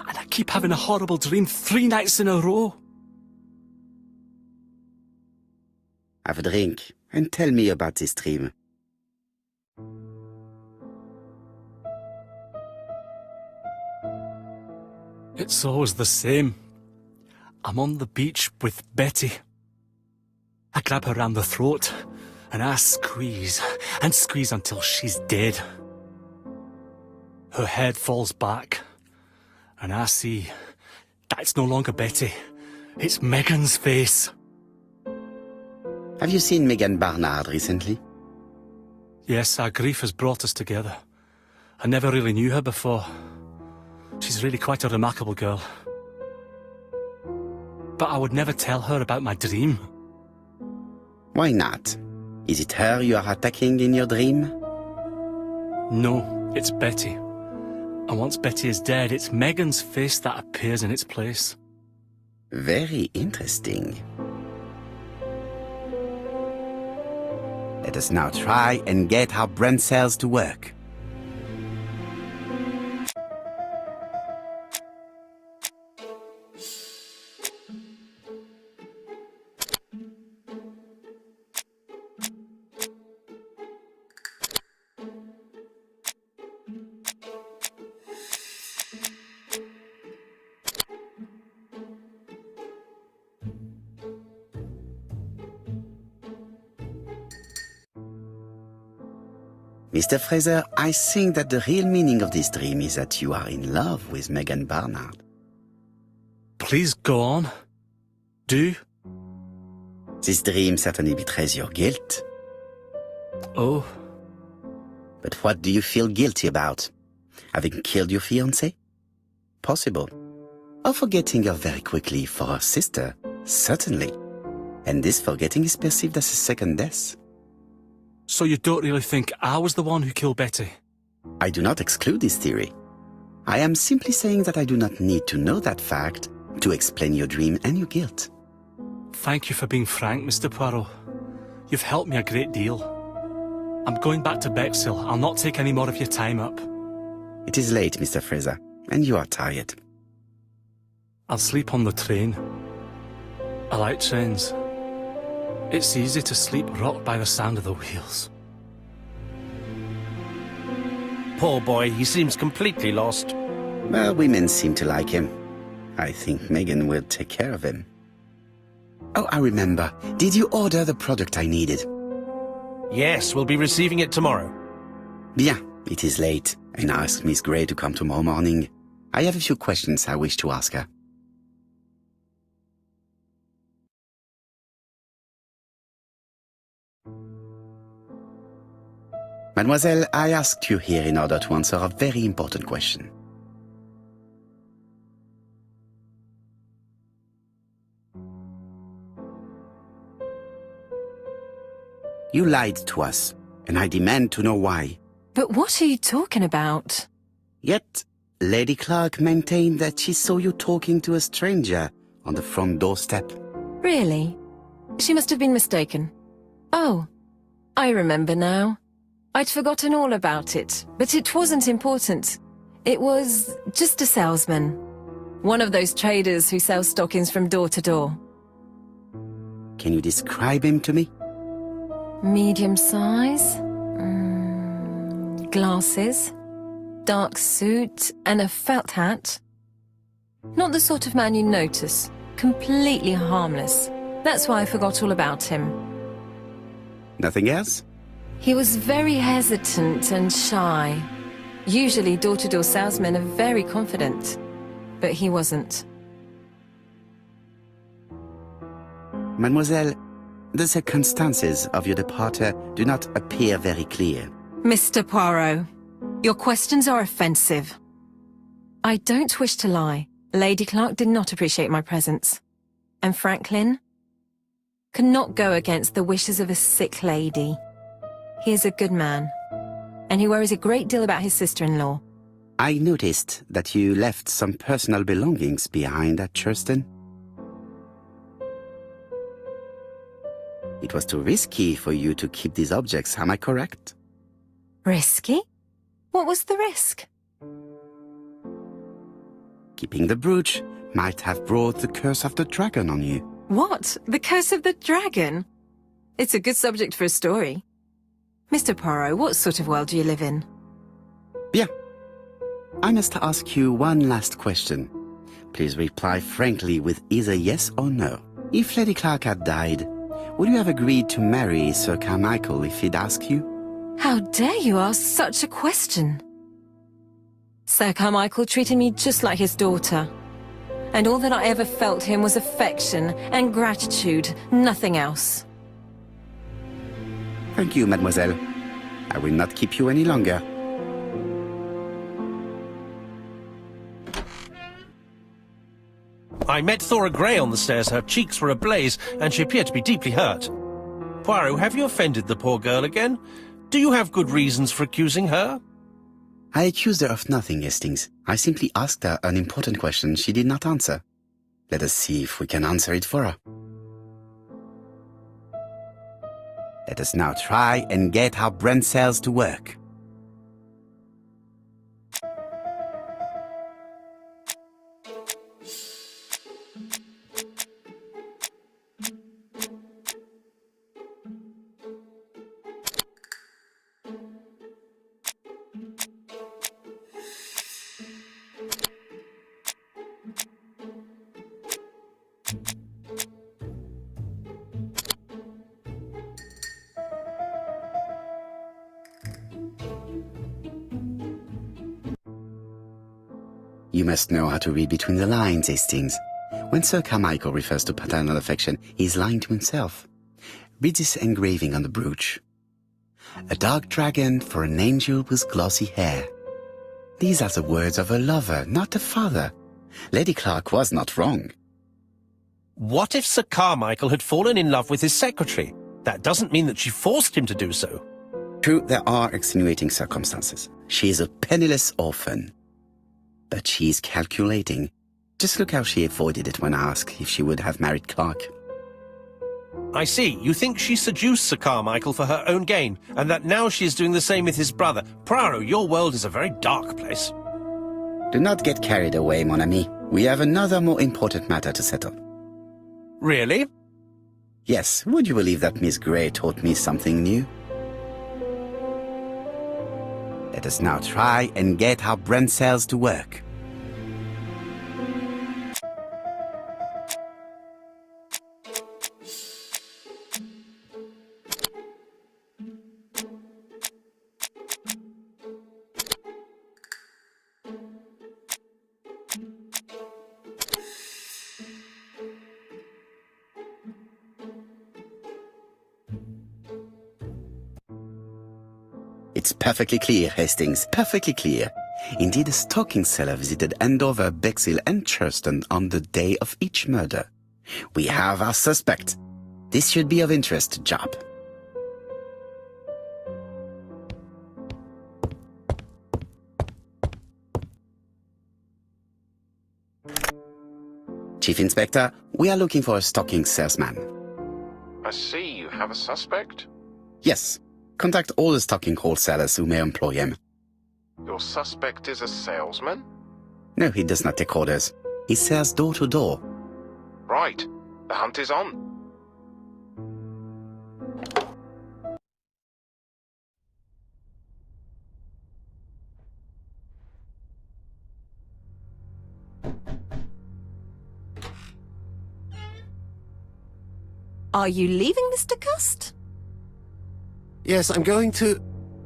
And I keep having a horrible dream 3 nights in a row. Have a drink, and tell me about this dream. It's always the same. I'm on the beach with Betty. I grab her round the throat, and I squeeze, and squeeze until she's dead. Her head falls back, and I see that it's no longer Betty. It's Megan's face. Have you seen Megan Barnard recently? Yes, our grief has brought us together. I never really knew her before. She's really quite a remarkable girl. But I would never tell her about my dream. Why not? Is it her you are attacking in your dream? No, it's Betty. And once Betty is dead, it's Megan's face that appears in its place. Very interesting. Let us now try and get our brain cells to work. Mr. Fraser, I think that the real meaning of this dream is that you are in love with Megan Barnard. Please go on. Do. This dream certainly betrays your guilt. Oh. But what do you feel guilty about? Having killed your fiancée? Possible. Or forgetting her very quickly for her sister? Certainly. And this forgetting is perceived as a second death. So you don't really think I was the one who killed Betty? I do not exclude this theory. I am simply saying that I do not need to know that fact to explain your dream and your guilt. Thank you for being frank, Mr. Poirot. You've helped me a great deal. I'm going back to Bexhill. I'll not take any more of your time up. It is late, Mr. Fraser, and you are tired. I'll sleep on the train. I like trains. It's easy to sleep rocked by the sound of the wheels. Poor boy, he seems completely lost. Well, women seem to like him. I think Megan will take care of him. Oh, I remember. Did you order the product I needed? Yes, we'll be receiving it tomorrow. Bien, it is late, and I asked Miss Grey to come tomorrow morning. I have a few questions I wish to ask her. Mademoiselle, I asked you here in order to answer a very important question. You lied to us, and I demand to know why. But what are you talking about? Yet, Lady Clark maintained that she saw you talking to a stranger on the front doorstep. Really? She must have been mistaken. Oh, I remember now. I'd forgotten all about it, but it wasn't important. It was just a salesman. One of those traders who sell stockings from door to door. Can you describe him to me? Medium size, glasses, dark suit, and a felt hat. Not the sort of man you notice. Completely harmless. That's why I forgot all about him. Nothing else? He was very hesitant and shy. Usually door-to-door salesmen are very confident, but he wasn't. Mademoiselle, the circumstances of your departure do not appear very clear. Mr. Poirot, your questions are offensive. I don't wish to lie. Lady Clark did not appreciate my presence. And Franklin could not go against the wishes of a sick lady. He is a good man, and he worries a great deal about his sister-in-law. I noticed that you left some personal belongings behind at Churston. It was too risky for you to keep these objects, am I correct? Risky? What was the risk? Keeping the brooch might have brought the curse of the dragon on you. What? The curse of the dragon? It's a good subject for a story. Mr. Poirot, what sort of world do you live in? Bien. I must ask you one last question. Please reply frankly with either yes or no. If Lady Clark had died, would you have agreed to marry Sir Carmichael if he'd ask you? How dare you ask such a question? Sir Carmichael treated me just like his daughter. And all that I ever felt him was affection and gratitude, nothing else. Thank you, mademoiselle. I will not keep you any longer. I met Thora Grey on the stairs. Her cheeks were ablaze, and she appeared to be deeply hurt. Poirot, have you offended the poor girl again? Do you have good reasons for accusing her? I accused her of nothing, Hastings. I simply asked her an important question she did not answer. Let us see if we can answer it for her. Let us now try and get our brain cells to work. You must know how to read between the lines, Hastings. When Sir Carmichael refers to paternal affection, he is lying to himself. Read this engraving on the brooch. A dark dragon for an angel with glossy hair. These are the words of a lover, not a father. Lady Clark was not wrong. What if Sir Carmichael had fallen in love with his secretary? That doesn't mean that she forced him to do so. True, there are extenuating circumstances. She is a penniless orphan. But she is calculating. Just look how she avoided it when I asked if she would have married Clark. I see. You think she seduced Sir Carmichael for her own gain, and that now she is doing the same with his brother. Poirot, your world is a very dark place. Do not get carried away, mon ami. We have another more important matter to settle. Really? Yes, would you believe that Miss Grey taught me something new? Let us now try and get our brain cells to work. It's perfectly clear, Hastings, perfectly clear. Indeed, a stalking seller visited Andover, Bexhill and Churston on the day of each murder. We have our suspect. This should be of interest, Job. Chief Inspector, we are looking for a stalking salesman. I see you have a suspect. Yes. Contact all the stocking wholesalers who may employ him. Your suspect is a salesman? No, he does not take orders. He sells door to door. Right. The hunt is on. Are you leaving, Mr. Cust? Yes, I'm going to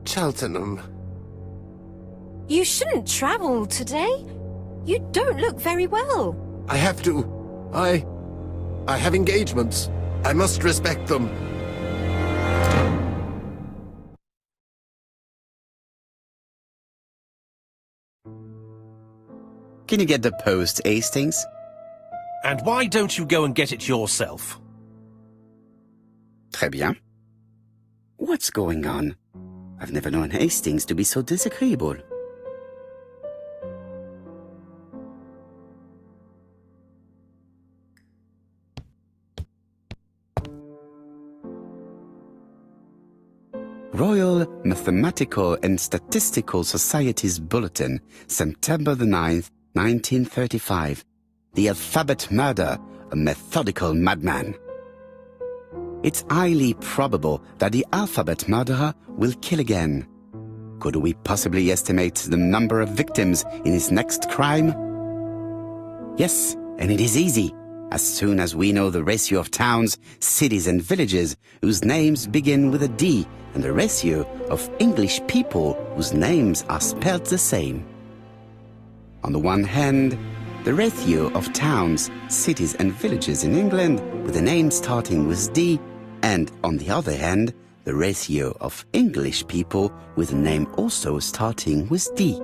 Cheltenham. You shouldn't travel today. You don't look very well. I have to. I have engagements. I must respect them. Can you get the post, Hastings? And why don't you go and get it yourself? Très bien. What's going on? I've never known Hastings to be so disagreeable. Royal Mathematical and Statistical Society's Bulletin, September the 9th, 1935. The Alphabet Murder, a methodical madman. It's highly probable that the alphabet murderer will kill again. Could we possibly estimate the number of victims in his next crime? Yes, and it is easy. As soon as we know the ratio of towns, cities and villages whose names begin with a D and the ratio of English people whose names are spelled the same. On the one hand, the ratio of towns, cities and villages in England with a name starting with D, and on the other hand, the ratio of English people with a name also starting with D.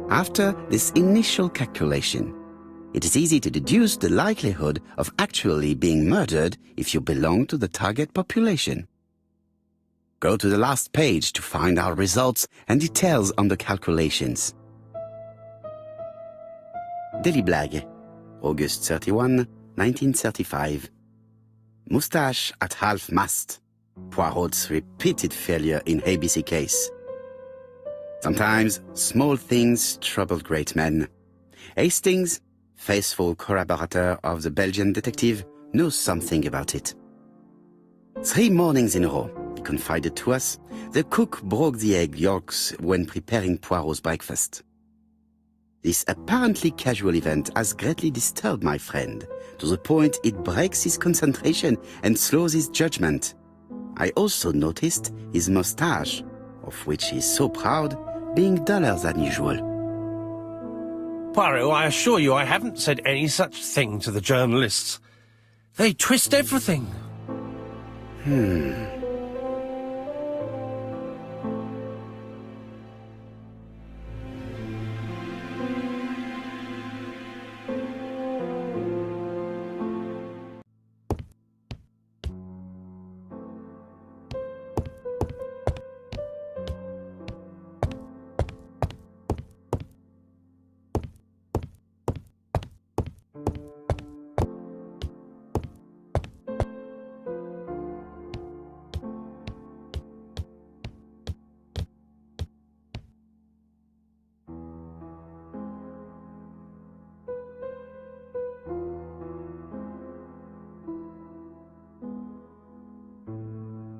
After this initial calculation, it is easy to deduce the likelihood of actually being murdered if you belong to the target population. Go to the last page to find our results and details on the calculations. Daily Blag, August 31, 1935. Moustache at half-mast. Poirot's repeated failure in ABC case. Sometimes small things trouble great men. Hastings, faithful collaborator of the Belgian detective, knows something about it. 3 mornings in a row, he confided to us, the cook broke the egg yolks when preparing Poirot's breakfast. This apparently casual event has greatly disturbed my friend, to the point it breaks his concentration and slows his judgment. I also noticed his moustache, of which he is so proud, being duller than usual. Poirot, I assure you I haven't said any such thing to the journalists. They twist everything.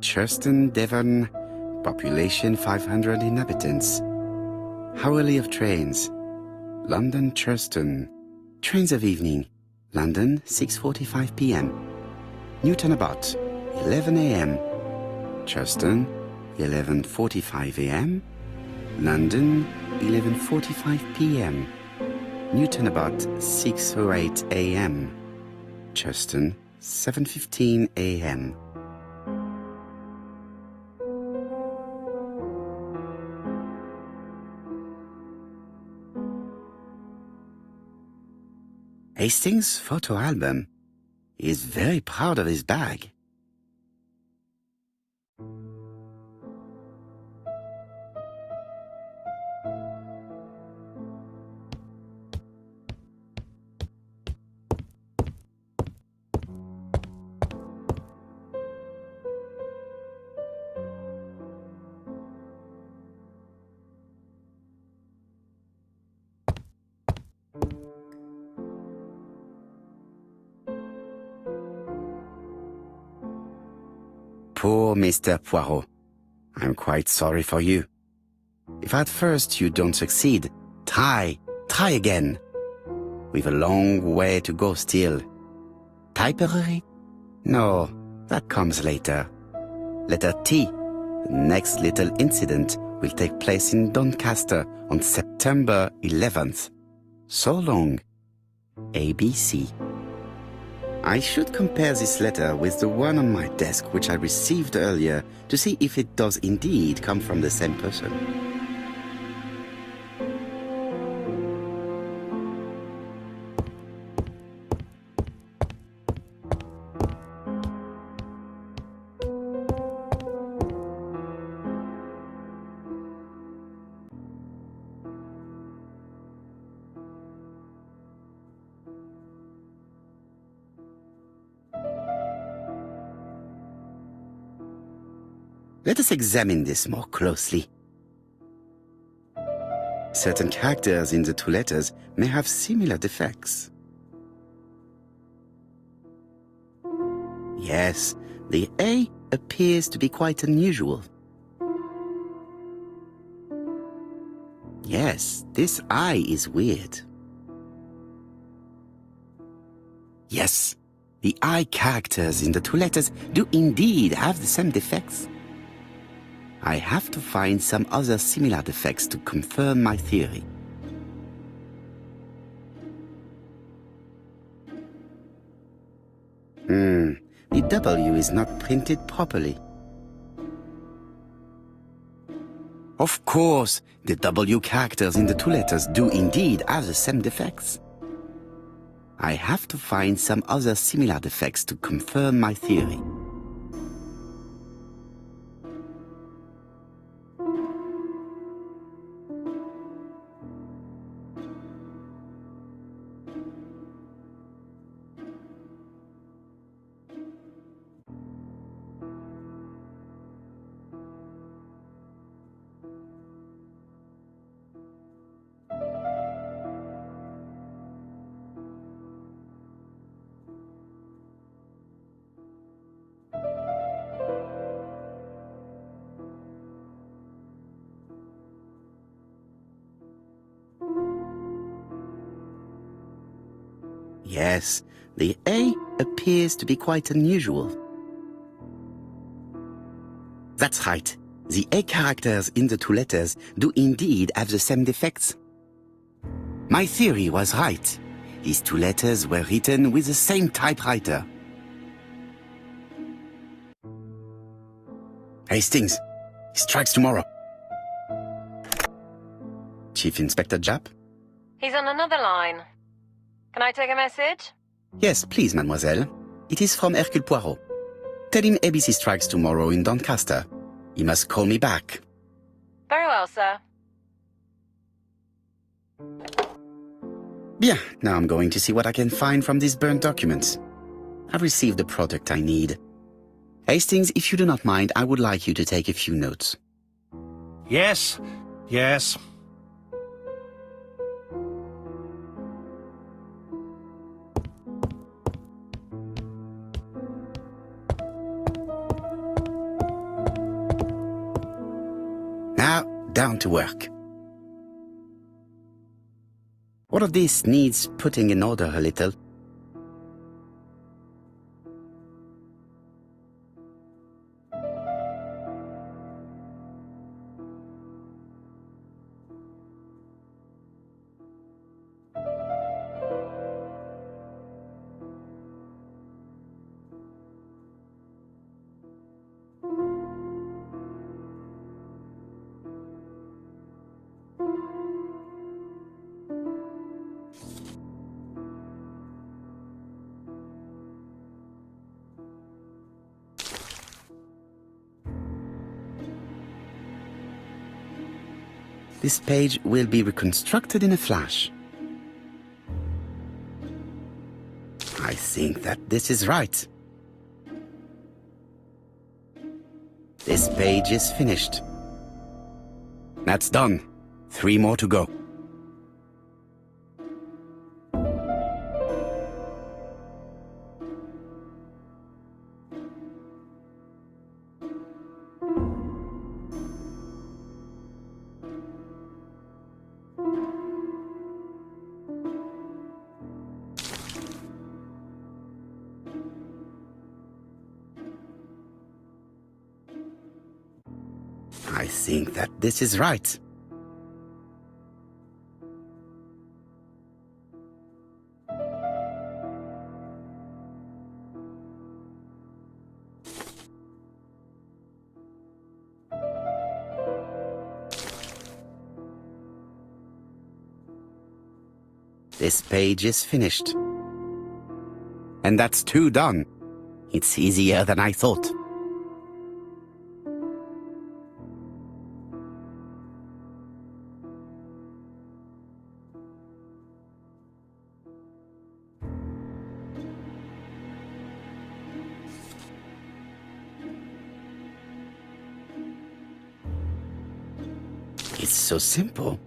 Churston, Devon, Population 500 inhabitants. Hourly of trains. London Churston. Trains of evening. London 6:45 p.m. Newton about 11 a.m. Churston 11:45 a.m. London 11:45 p.m. Newton about 6:08 a.m. Churston 7:15 a.m. Hastings' photo album. He is very proud of his bag. Poor Mr. Poirot. I'm quite sorry for you. If at first you don't succeed, try again. We've a long way to go still. Tipperary? No, that comes later. Letter T. The next little incident will take place in Doncaster on September 11th. So long. ABC. I should compare this letter with the one on my desk which I received earlier to see if it does indeed come from the same person. Let us examine this more closely. Certain characters in the two letters may have similar defects. Yes, the A appears to be quite unusual. Yes, this I is weird. Yes, the I characters in the two letters do indeed have the same defects. I have to find some other similar defects to confirm my theory. The W is not printed properly. Of course, the W characters in the two letters do indeed have the same defects. I have to find some other similar defects to confirm my theory. Yes, the A appears to be quite unusual. That's right. The A characters in the two letters do indeed have the same defects. My theory was right. These two letters were written with the same typewriter. Hastings, he strikes tomorrow. Chief Inspector Japp? He's on another line. Can I take a message? Yes, please, mademoiselle. It is from Hercule Poirot. Tell him ABC strikes tomorrow in Doncaster. He must call me back. Very well, sir. Bien, now I'm going to see what I can find from these burnt documents. I've received the product I need. Hastings, if you do not mind, I would like you to take a few notes. Yes, yes. Now, down to work. All of this needs putting in order a little. This page will be reconstructed in a flash. I think that this is right. This page is finished. That's done. 3 more to go. I think that this is right. This page is finished. And that's 2 done. It's easier than I thought. It's so simple.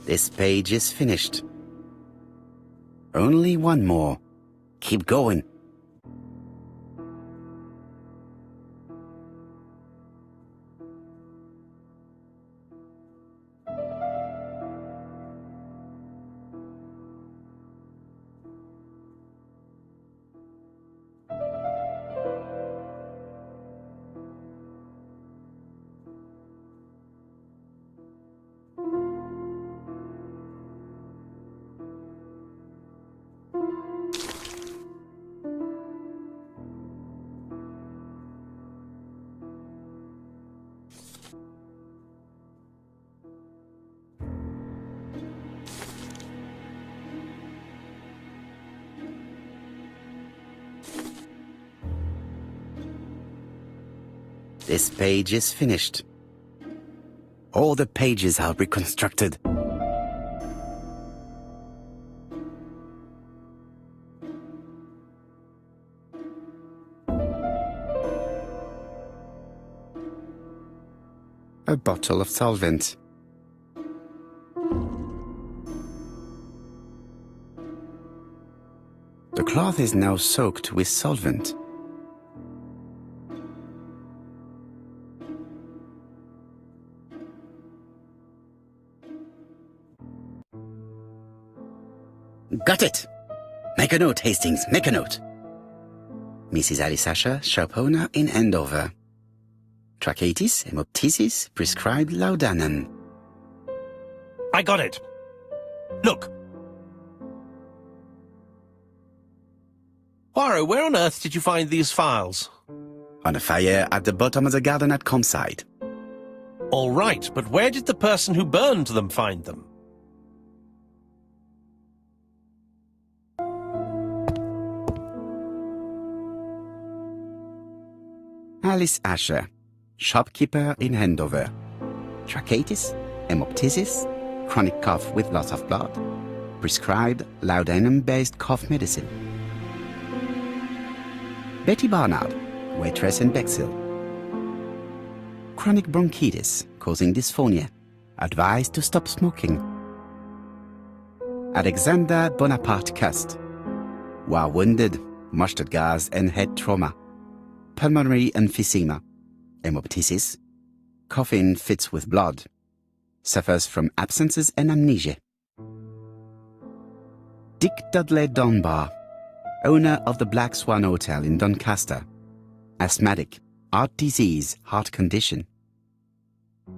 This page is finished. Only 1 more. Keep going. This page is finished. All the pages are reconstructed. A bottle of solvent. The cloth is now soaked with solvent. Got it! Make a note, Hastings, make a note. Mrs. Alice Asher, shop owner in Andover. Tracheitis, hemoptysis, prescribed laudanum. I got it. Look. Poirot, where on earth did you find these files? On a fire at the bottom of the garden at campsite. All right, but where did the person who burned them find them? Alice Asher, shopkeeper in Andover. Tracheitis, hemoptysis, chronic cough with loss of blood, prescribed laudanum-based cough medicine. Betty Barnard, waitress in Bexhill. Chronic bronchitis causing dysphonia, advised to stop smoking. Alexander Bonaparte Cust, war wounded, mustard gas and head trauma, pulmonary emphysema, hemoptysis, coughing fits with blood, suffers from absences and amnesia. Dick Dudley Dunbar, owner of the Black Swan Hotel in Doncaster, asthmatic, heart disease, heart condition.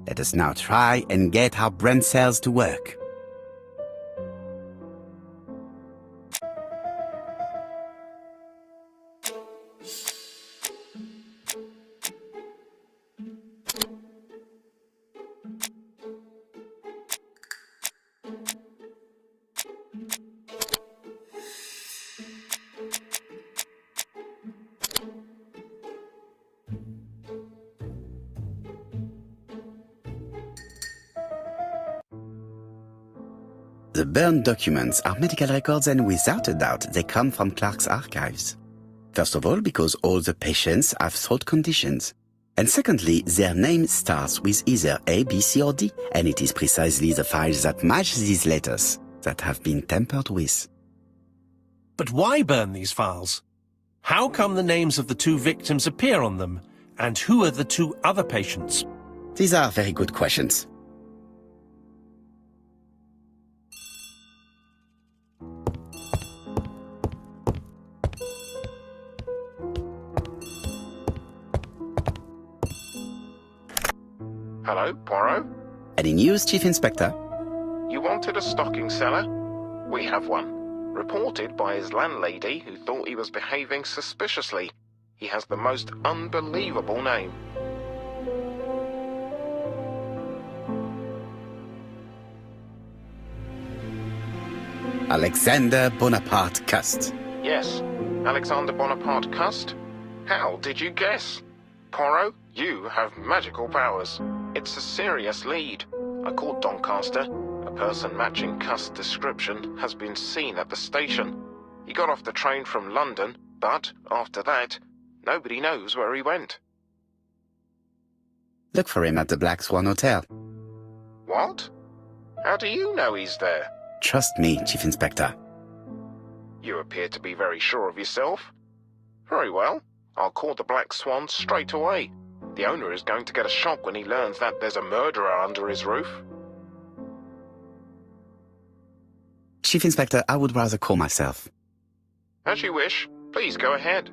Let us now try and get our brain cells to work. The burned documents are medical records, and without a doubt they come from Clark's archives. First of all, because all the patients have throat conditions. And secondly, their name starts with either A, B, C or D, and it is precisely the files that match these letters that have been tampered with. But why burn these files? How come the names of the two victims appear on them? And who are the two other patients? These are very good questions. Hello, Poirot? Any news, Chief Inspector? You wanted a stocking seller? We have one. Reported by his landlady, who thought he was behaving suspiciously. He has the most unbelievable name. Alexander Bonaparte Cust. Yes, Alexander Bonaparte Cust? How did you guess? Poirot, you have magical powers. It's a serious lead. I called Doncaster. A person matching Cust's description has been seen at the station. He got off the train from London, but after that, nobody knows where he went. Look for him at the Black Swan Hotel. What? How do you know he's there? Trust me, Chief Inspector. You appear to be very sure of yourself. Very well. I'll call the Black Swan straight away. The owner is going to get a shock when he learns that there's a murderer under his roof. Chief Inspector, I would rather call myself. As you wish. Please go ahead.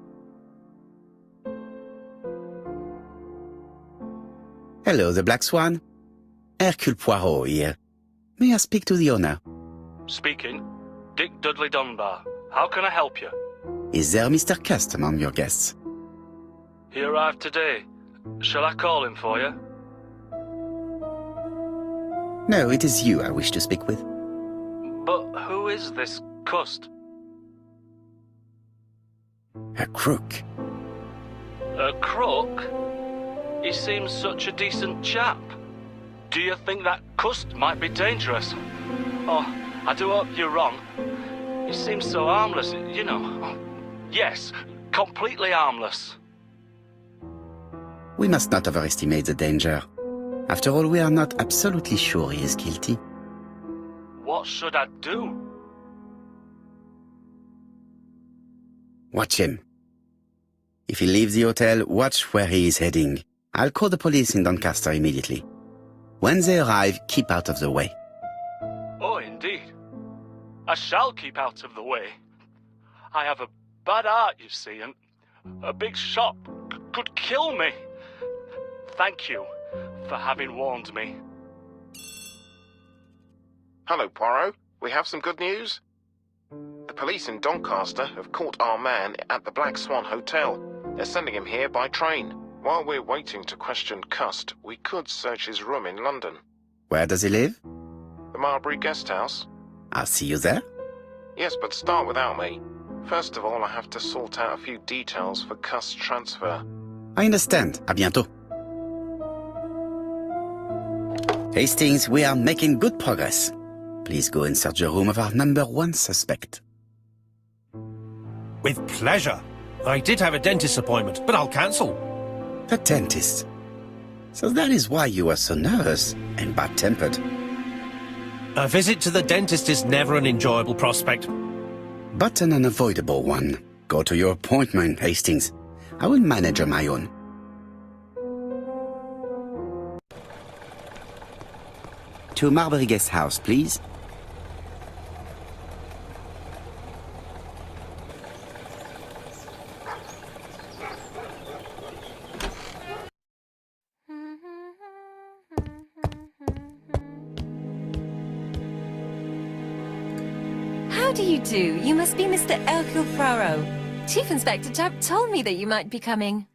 Hello, the Black Swan. Hercule Poirot here. May I speak to the owner? Speaking. Dick Dudley Dunbar. How can I help you? Is there Mr. Cust among your guests? He arrived today. Shall I call him for you? No, it is you I wish to speak with. But who is this Cust? A crook. A crook? He seems such a decent chap. Do you think that Cust might be dangerous? Oh, I do hope you're wrong. He seems so harmless, you know. Yes, completely harmless. We must not overestimate the danger. After all, we are not absolutely sure he is guilty. What should I do? Watch him. If he leaves the hotel, watch where he is heading. I'll call the police in Doncaster immediately. When they arrive, keep out of the way. Oh, indeed. I shall keep out of the way. I have a bad heart, you see, and a big shot could kill me. Thank you for having warned me. Hello, Poirot. We have some good news. The police in Doncaster have caught our man at the Black Swan Hotel. They're sending him here by train. While we're waiting to question Cust, we could search his room in London. Where does he live? The Marbury Guest House. I'll see you there. Yes, but start without me. First of all, I have to sort out a few details for Cust's transfer. I understand. À bientôt. Hastings, we are making good progress. Please go and search the room of our #1 suspect. With pleasure. I did have a dentist appointment, but I'll cancel. The dentist. So that is why you are so nervous and bad-tempered. A visit to the dentist is never an enjoyable prospect. But an unavoidable one. Go to your appointment, Hastings. I will manage on my own. To Marbury Guest House, please. How do you do? You must be Mr. Hercule Poirot. Chief Inspector Jupp told me that you might be coming.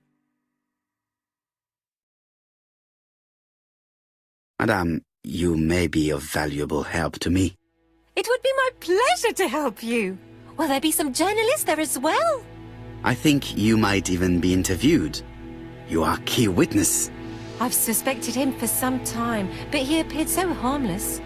Madame, you may be of valuable help to me. It would be my pleasure to help you. Will there be some journalists there as well? I think you might even be interviewed. You are key witness. I've suspected him for some time, but he appeared so harmless.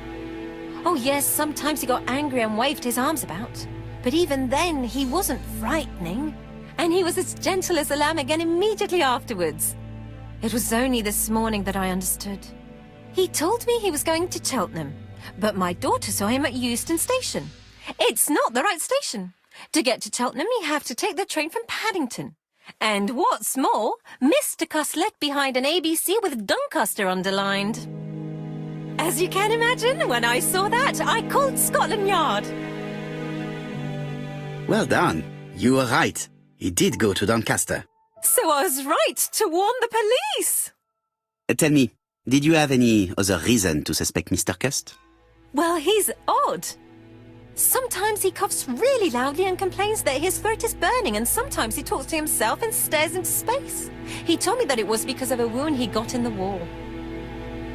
Oh yes, sometimes he got angry and waved his arms about. But even then, he wasn't frightening. And he was as gentle as a lamb again immediately afterwards. It was only this morning that I understood. He told me he was going to Cheltenham, but my daughter saw him at Euston Station. It's not the right station. To get to Cheltenham, you have to take the train from Paddington. And what's more, Mr. Cuss left behind an ABC with Doncaster underlined. As you can imagine, when I saw that, I called Scotland Yard. Well done. You were right. He did go to Doncaster. So I was right to warn the police. Tell me, did you have any other reason to suspect Mr. Cust? Well, he's odd. Sometimes he coughs really loudly and complains that his throat is burning, and sometimes he talks to himself and stares into space. He told me that it was because of a wound he got in the wall.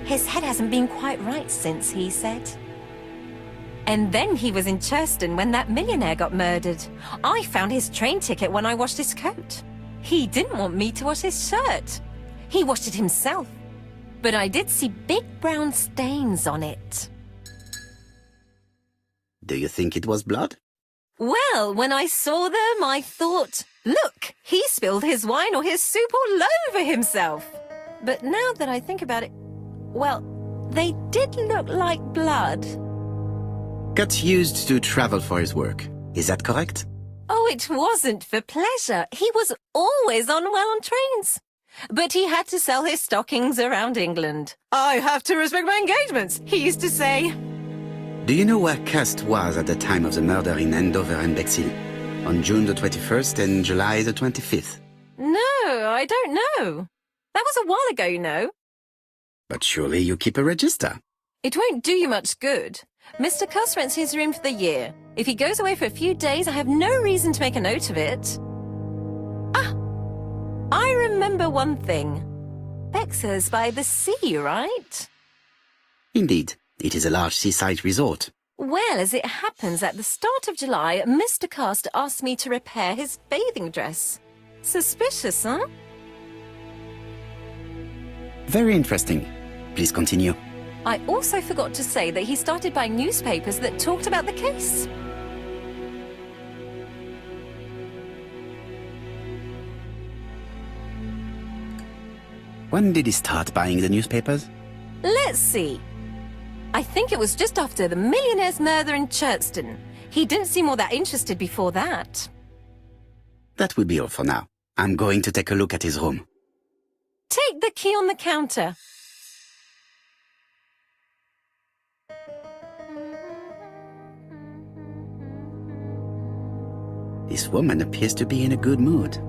His head hasn't been quite right since, he said. And then he was in Churston when that millionaire got murdered. I found his train ticket when I washed his coat. He didn't want me to wash his shirt. He washed it himself. But I did see big brown stains on it. Do you think it was blood? Well, when I saw them, I thought, look, he spilled his wine or his soup all over himself. But now that I think about it, well, they did look like blood. Cust used to travel for his work. Is that correct? Oh, it wasn't for pleasure. He was always unwell on trains. But he had to sell his stockings around England. I have to respect my engagements, he used to say. Do you know where Cust was at the time of the murder in Andover and Bexhill? On June the 21st and July the 25th? No, I don't know. That was a while ago, you know. But surely you keep a register. It won't do you much good. Mr. Cuss rents his room for the year. If he goes away for a few days, I have no reason to make a note of it. Ah, I remember one thing. Bexhill's by the sea, right? Indeed, it is a large seaside resort. Well, as it happens, at the start of July, Mr. Cust asked me to repair his bathing dress. Suspicious, huh? Very interesting. Please continue. I also forgot to say that he started buying newspapers that talked about the case. When did he start buying the newspapers? Let's see. I think it was just after the millionaire's murder in Churston. He didn't seem all that interested before that. That will be all for now. I'm going to take a look at his room. Take the key on the counter. This woman appears to be in a good mood.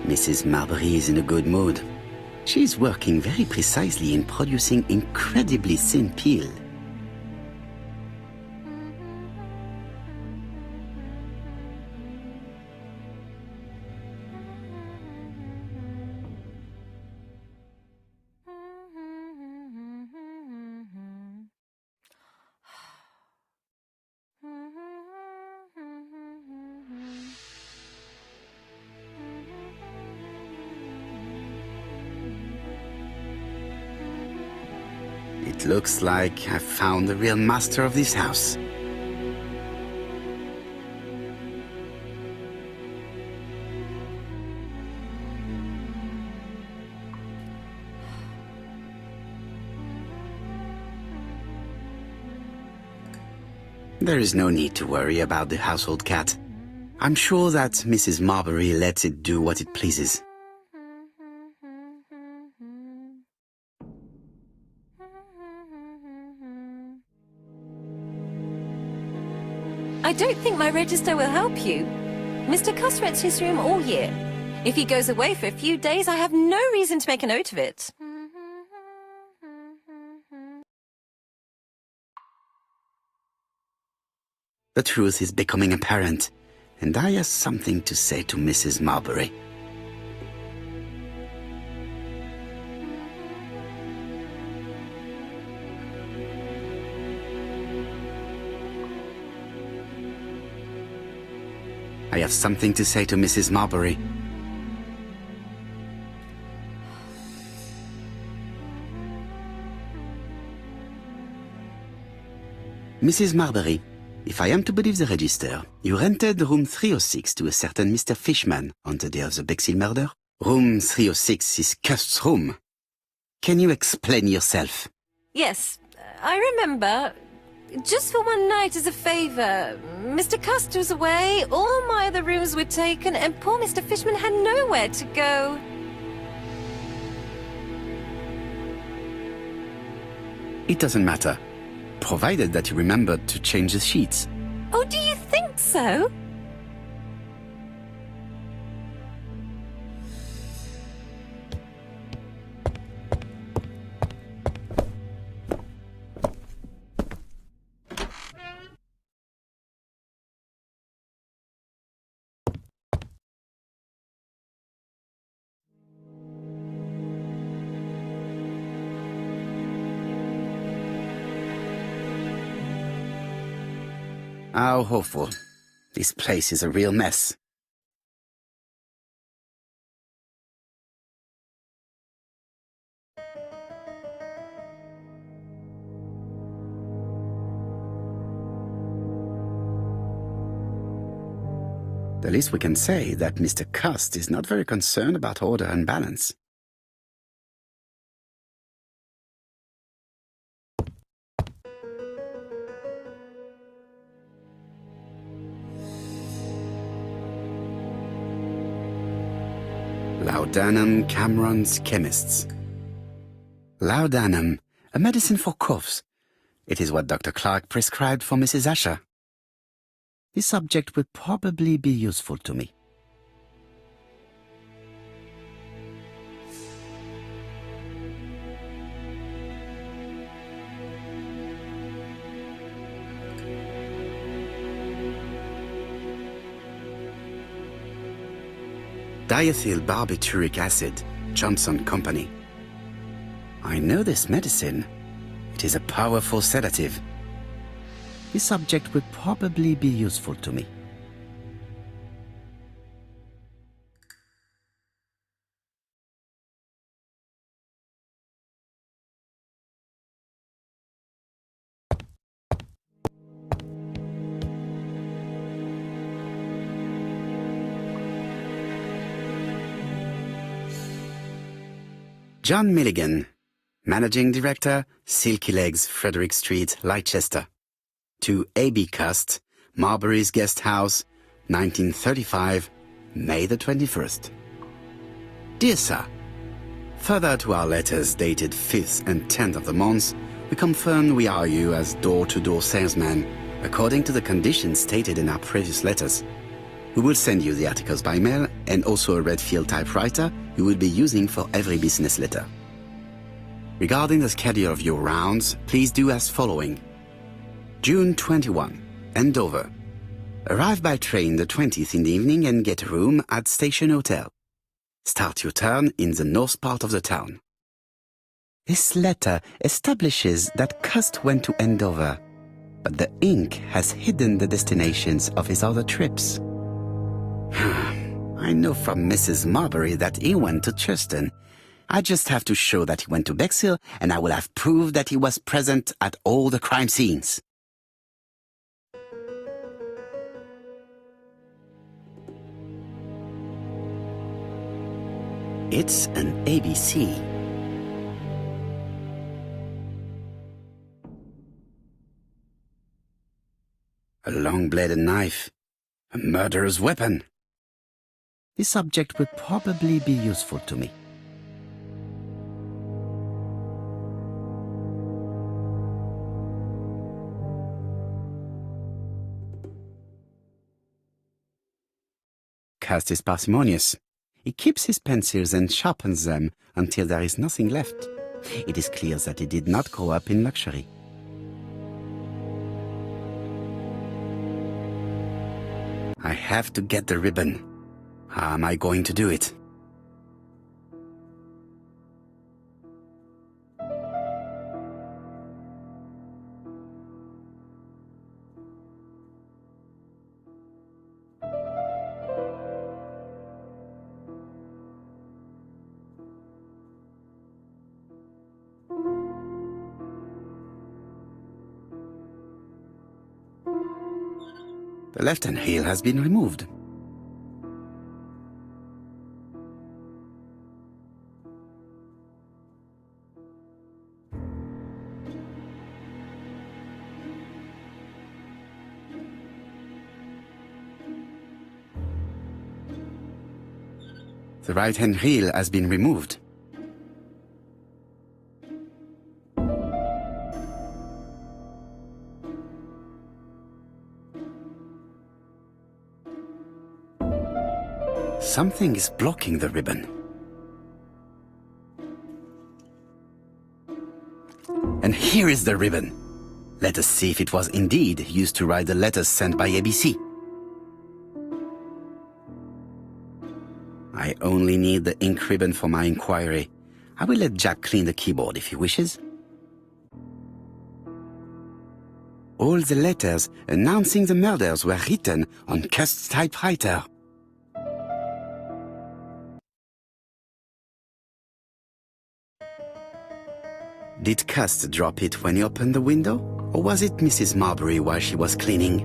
Mrs. Marbury is in a good mood. She is working very precisely in producing incredibly thin peel. It looks like I've found the real master of this house. There is no need to worry about the household cat. I'm sure that Mrs. Marbury lets it do what it pleases. I don't think my register will help you. Mr. Cuss rents his room all year. If he goes away for a few days, I have no reason to make a note of it. The truth is becoming apparent, and I have something to say to Mrs. Marbury. I have something to say to Mrs. Marbury. Mrs. Marbury, if I am to believe the register, you rented room 306 to a certain Mr. Fishman on the day of the Bexhill murder. Room 306 is Cust's room. Can you explain yourself? Yes, I remember. Just for one night as a favour. Mr. Cust was away, all my other rooms were taken, and poor Mr. Fishman had nowhere to go. It doesn't matter, provided that you remembered to change the sheets. Oh, do you think so? How awful. This place is a real mess. The least we can say is that Mr. Cust is not very concerned about order and balance. Laudanum Cameron's Chemists. Laudanum, a medicine for coughs. It is what Dr. Clark prescribed for Mrs. Asher. This subject will probably be useful to me. Diethyl barbituric acid, Johnson Company. I know this medicine. It is a powerful sedative. This subject will probably be useful to me. John Milligan, Managing Director, Silky Legs, Frederick Street, Leicester. To A.B. Cust, Marbury's Guest House, 1935, May the 21st. Dear Sir, further to our letters dated 5th and 10th of the month, we confirm we are you as door-to-door salesman, according to the conditions stated in our previous letters. We will send you the articles by mail and also a Redfield typewriter you will be using for every business letter. Regarding the schedule of your rounds, please do as following. June 21, Andover. Arrive by train the 20th in the evening and get a room at Station Hotel. Start your turn in the north part of the town. This letter establishes that Cust went to Andover, but the ink has hidden the destinations of his other trips. I know from Mrs. Marbury that he went to Churston. I just have to show that he went to Bexhill, and I will have proved that he was present at all the crime scenes. It's an ABC. A long-bladed knife. A murderer's weapon. This object will probably be useful to me. Cast is parsimonious. He keeps his pencils and sharpens them until there is nothing left. It is clear that he did not grow up in luxury. I have to get the ribbon. How am I going to do it? The left-hand heel has been removed. The right-hand heel has been removed. Something is blocking the ribbon. And here is the ribbon. Let us see if it was indeed used to write the letters sent by ABC. I only need the ink ribbon for my inquiry. I will let Jack clean the keyboard if he wishes. All the letters announcing the murders were written on Cust's typewriter. Did Cust drop it when he opened the window? Or was it Mrs. Marbury while she was cleaning?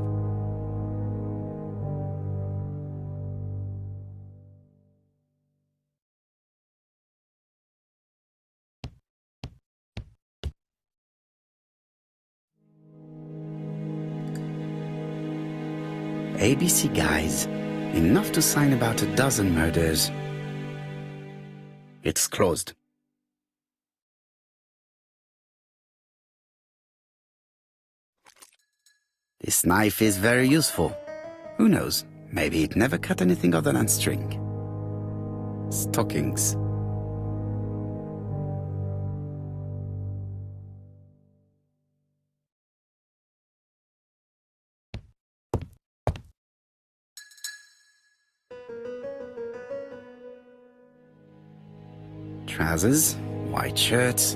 ABC guys, enough to sign about a dozen murders. It's closed. This knife is very useful. Who knows, maybe it never cut anything other than string. Stockings. Trousers, white shirts.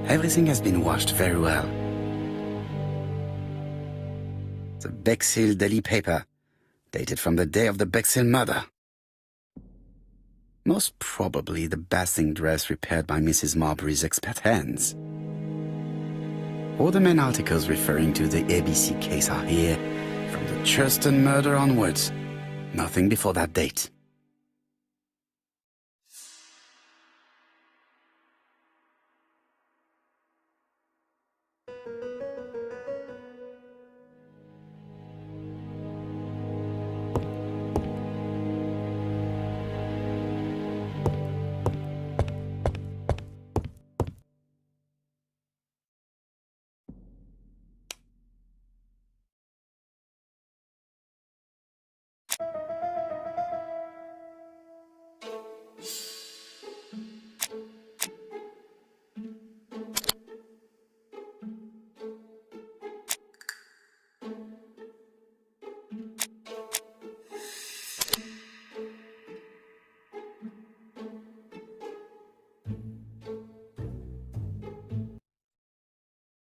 Everything has been washed very well. The Bexhill daily paper, dated from the day of the Bexhill murder. Most probably the bathing dress repaired by Mrs. Marbury's expert hands. All the main articles referring to the ABC case are here, from the Churston murder onwards. Nothing before that date.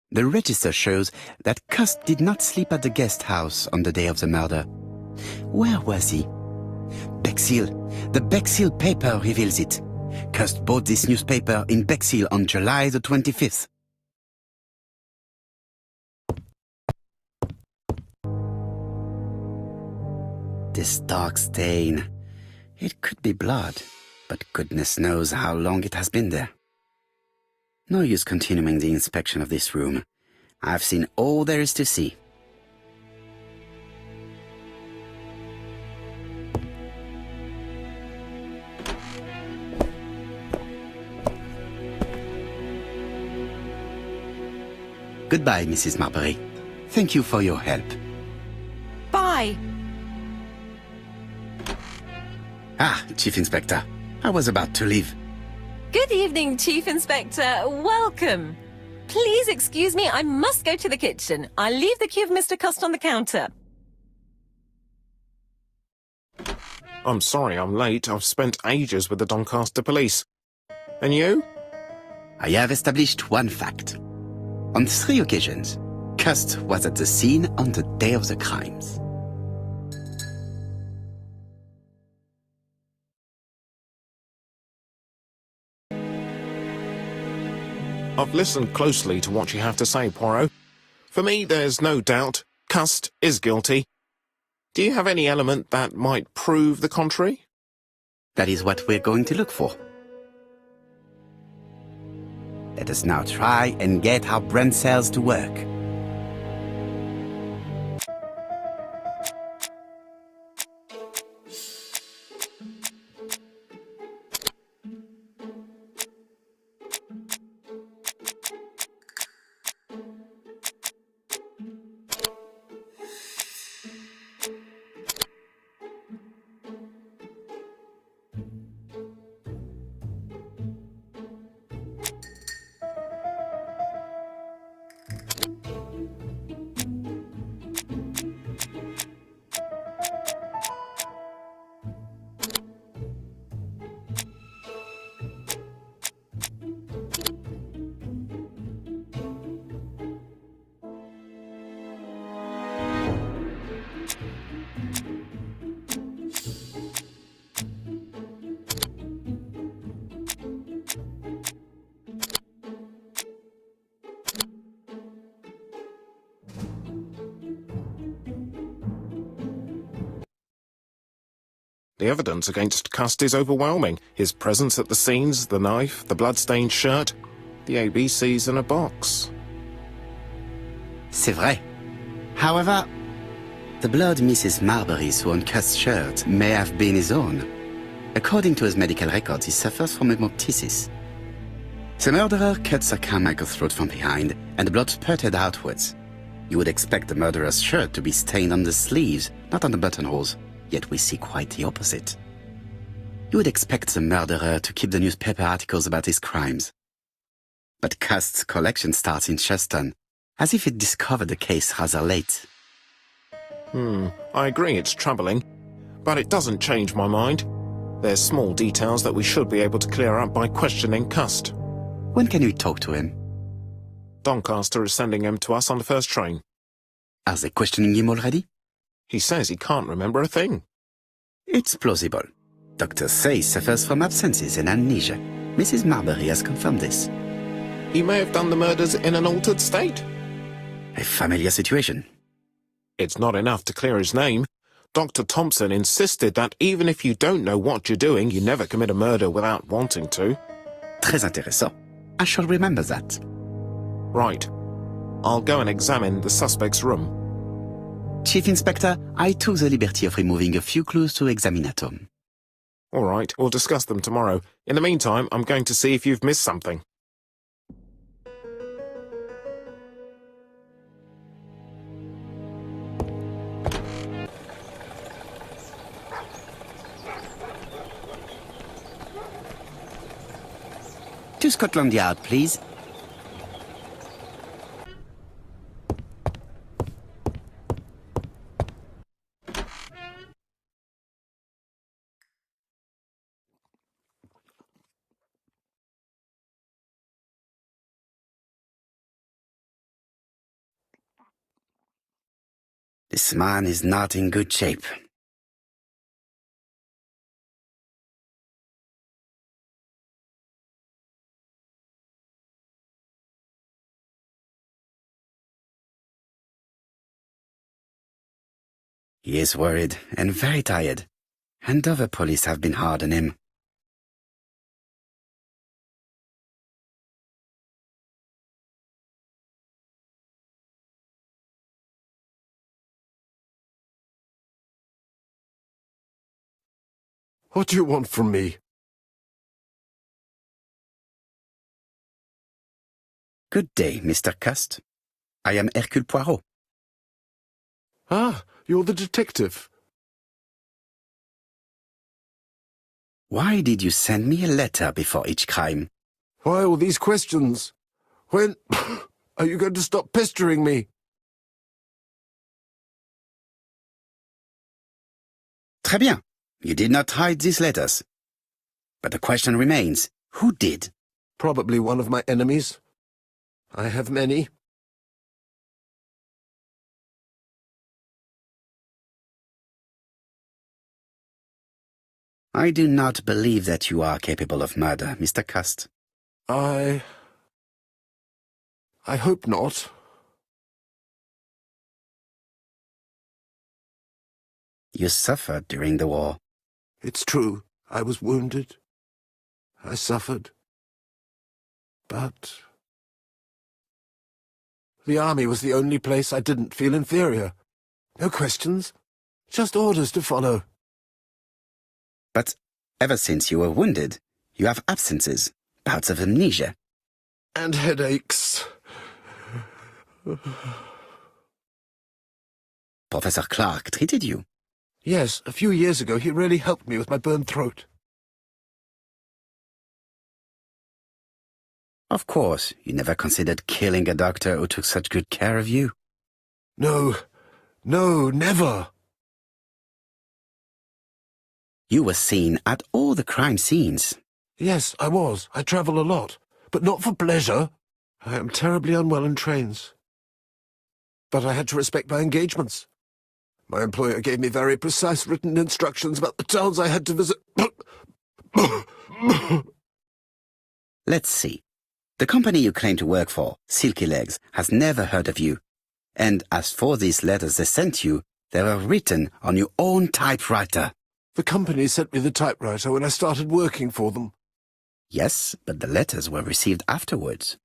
The register shows that Cust did not sleep at the guest house on the day of the murder. Where was he? Bexhill. The Bexhill paper reveals it. Cust bought this newspaper in Bexhill on July the 25th. This dark stain. It could be blood, but goodness knows how long it has been there. No use continuing the inspection of this room. I've seen all there is to see. Goodbye, Mrs. Marbury. Thank you for your help. Bye. Ah, Chief Inspector. I was about to leave. Good evening, Chief Inspector. Welcome. Please excuse me, I must go to the kitchen. I'll leave the key of Mr. Cust on the counter. I'm sorry I'm late. I've spent ages with the Doncaster police. And you? I have established one fact. On 3 occasions, Cust was at the scene on the day of the crimes. I've listened closely to what you have to say, Poirot. For me, there's no doubt Cust is guilty. Do you have any element that might prove the contrary? That is what we're going to look for. Let us now try and get our brain cells to work. The evidence against Cust is overwhelming. His presence at the scenes, the knife, the blood-stained shirt, the ABCs in a box. C'est vrai. However, the blood Mrs. Marbury saw on Cust's shirt may have been his own. According to his medical records, he suffers from hemoptysis. The murderer cut Sir Carmichael's throat from behind, and the blood spurted outwards. You would expect the murderer's shirt to be stained on the sleeves, not on the buttonholes. Yet we see quite the opposite. You would expect the murderer to keep the newspaper articles about his crimes. But Cust's collection starts in Cheston, as if it discovered the case rather late. I agree it's troubling, but it doesn't change my mind. There's small details that we should be able to clear up by questioning Cust. When can we talk to him? Doncaster is sending him to us on the first train. Are they questioning him already? He says he can't remember a thing. It's plausible. Doctors say he suffers from absences and amnesia. Mrs. Marbury has confirmed this. He may have done the murders in an altered state. A familiar situation. It's not enough to clear his name. Dr. Thompson insisted that even if you don't know what you're doing, you never commit a murder without wanting to. Très intéressant. I shall remember that. Right. I'll go and examine the suspect's room. Chief Inspector, I took the liberty of removing a few clues to examinatum. All right, we'll discuss them tomorrow. In the meantime, I'm going to see if you've missed something. To Scotland Yard, please. This man is not in good shape. He is worried and very tired, and other police have been hard on him. What do you want from me? Good day, Mr. Cust. I am Hercule Poirot. Ah, you're the detective. Why did you send me a letter before each crime? Why all these questions? When are you going to stop pestering me? Très bien. You did not hide these letters. But the question remains, who did? Probably one of my enemies. I have many. I do not believe that you are capable of murder, Mr. Cust. I hope not. You suffered during the war. It's true. I was wounded. I suffered. But the army was the only place I didn't feel inferior. No questions. Just orders to follow. But ever since you were wounded, you have absences, bouts of amnesia. And headaches. Professor Clark treated you. Yes, a few years ago he really helped me with my burned throat. Of course, you never considered killing a doctor who took such good care of you. No, never. You were seen at all the crime scenes. Yes, I was. I travel a lot, but not for pleasure. I am terribly unwell in trains. But I had to respect my engagements. My employer gave me very precise written instructions about the towns I had to visit. Let's see. The company you claim to work for, Silky Legs, has never heard of you. And as for these letters they sent you, they were written on your own typewriter. The company sent me the typewriter when I started working for them. Yes, but the letters were received afterwards.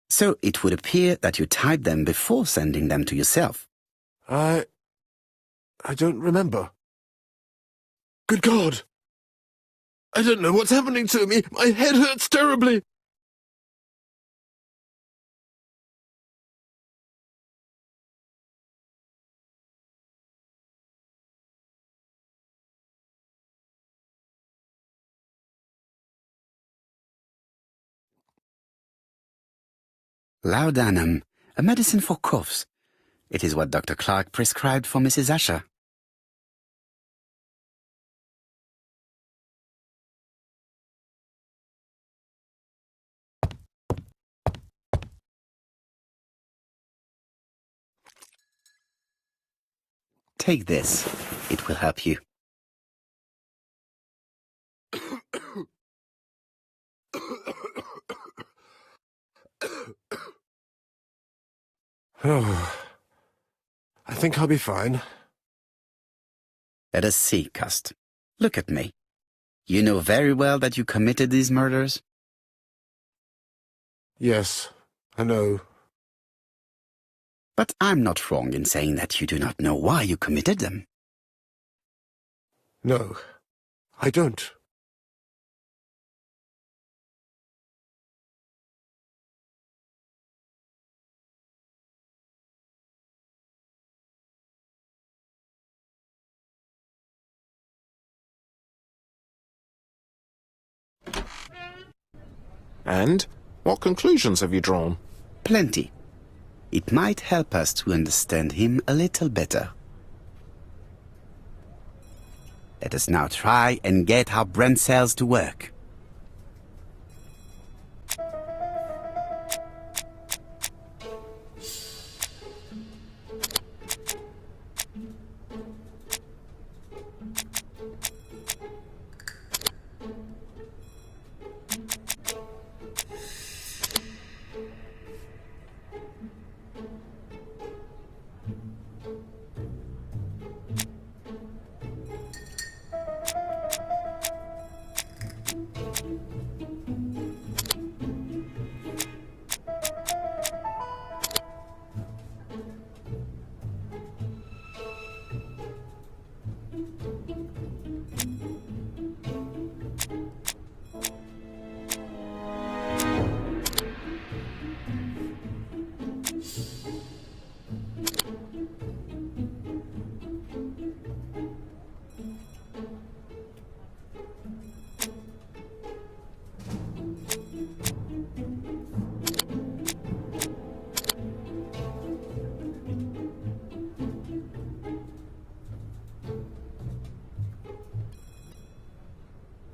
So it would appear that you typed them before sending them to yourself. I don't remember. Good God! I don't know what's happening to me. My head hurts terribly. Laudanum, a medicine for coughs. It is what Dr. Clark prescribed for Mrs. Asher. Take this. It will help you. Oh, I think I'll be fine. Let us see, Cust. Look at me. You know very well that you committed these murders? Yes, I know. But I'm not wrong in saying that you do not know why you committed them. No, I don't. And what conclusions have you drawn? Plenty. It might help us to understand him a little better. Let us now try and get our brain cells to work.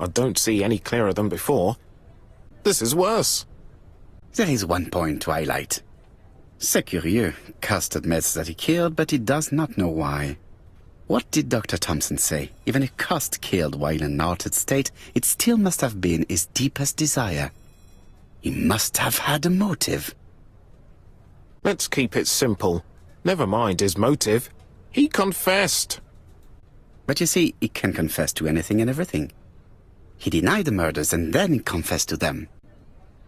I don't see any clearer than before. This is worse. There is one point to highlight. C'est curieux. Cust admits that he killed, but he does not know why. What did Dr. Thompson say? Even if Cust killed while in an altered state, it still must have been his deepest desire. He must have had a motive. Let's keep it simple. Never mind his motive. He confessed. But you see, he can confess to anything and everything. He denied the murders and then he confessed to them.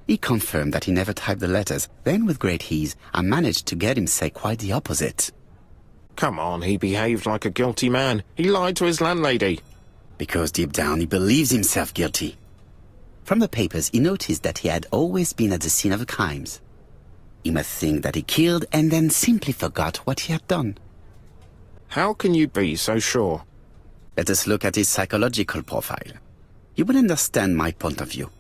He confirmed that he never typed the letters. Then, with great ease, I managed to get him say quite the opposite. Come on, he behaved like a guilty man. He lied to his landlady. Because deep down he believes himself guilty. From the papers, he noticed that he had always been at the scene of the crimes. He must think that he killed and then simply forgot what he had done. How can you be so sure? Let us look at his psychological profile. You will understand my point of view.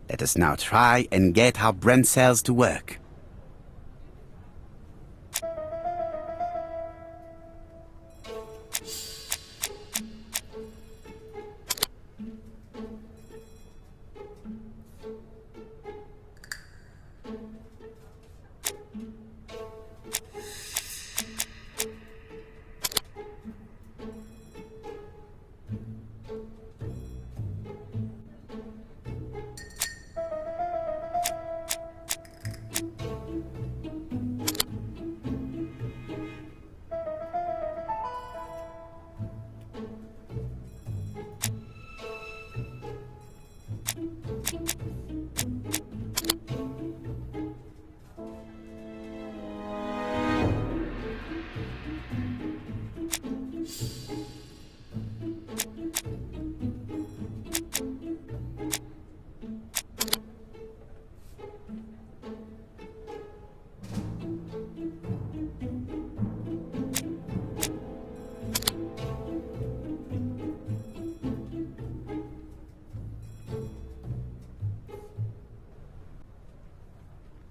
Let us now try and get our brain cells to work.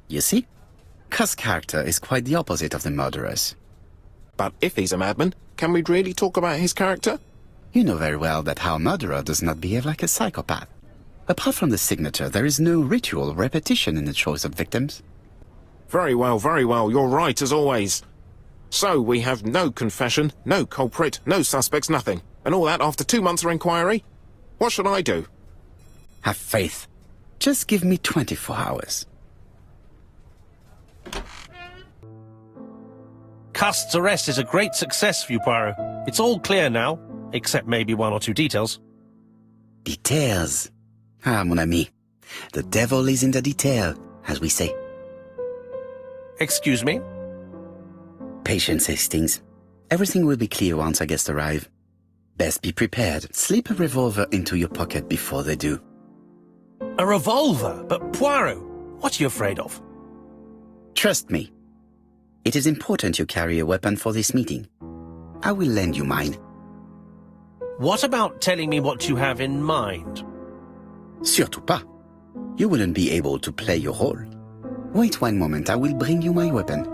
You see? Cust's character is quite the opposite of the murderer's. But if he's a madman, can we really talk about his character? You know very well that our murderer does not behave like a psychopath. Apart from the signature, there is no ritual repetition in the choice of victims. Very well, you're right as always. So we have no confession, no culprit, no suspects, nothing. And all that after 2 months of inquiry? What should I do? Have faith. Just give me 24 hours. Cust's arrest is a great success for you, Poirot. It's all clear now, except maybe 1 or 2 details. Details. Ah, mon ami. The devil is in the detail, as we say. Excuse me? Patience, Hastings. Everything will be clear once our guests arrive. Best be prepared. Slip a revolver into your pocket before they do. A revolver? But Poirot, what are you afraid of? Trust me. It is important you carry a weapon for this meeting. I will lend you mine. What about telling me what you have in mind? Surtout pas. You wouldn't be able to play your role. Wait 1 moment, I will bring you my weapon.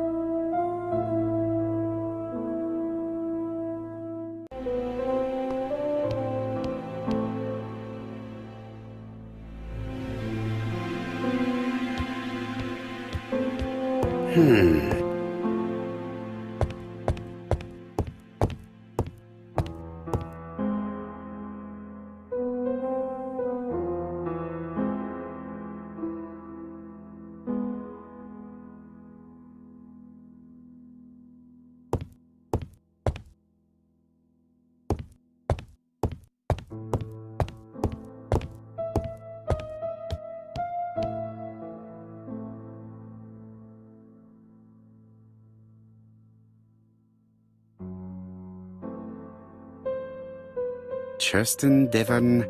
Churston, Devon,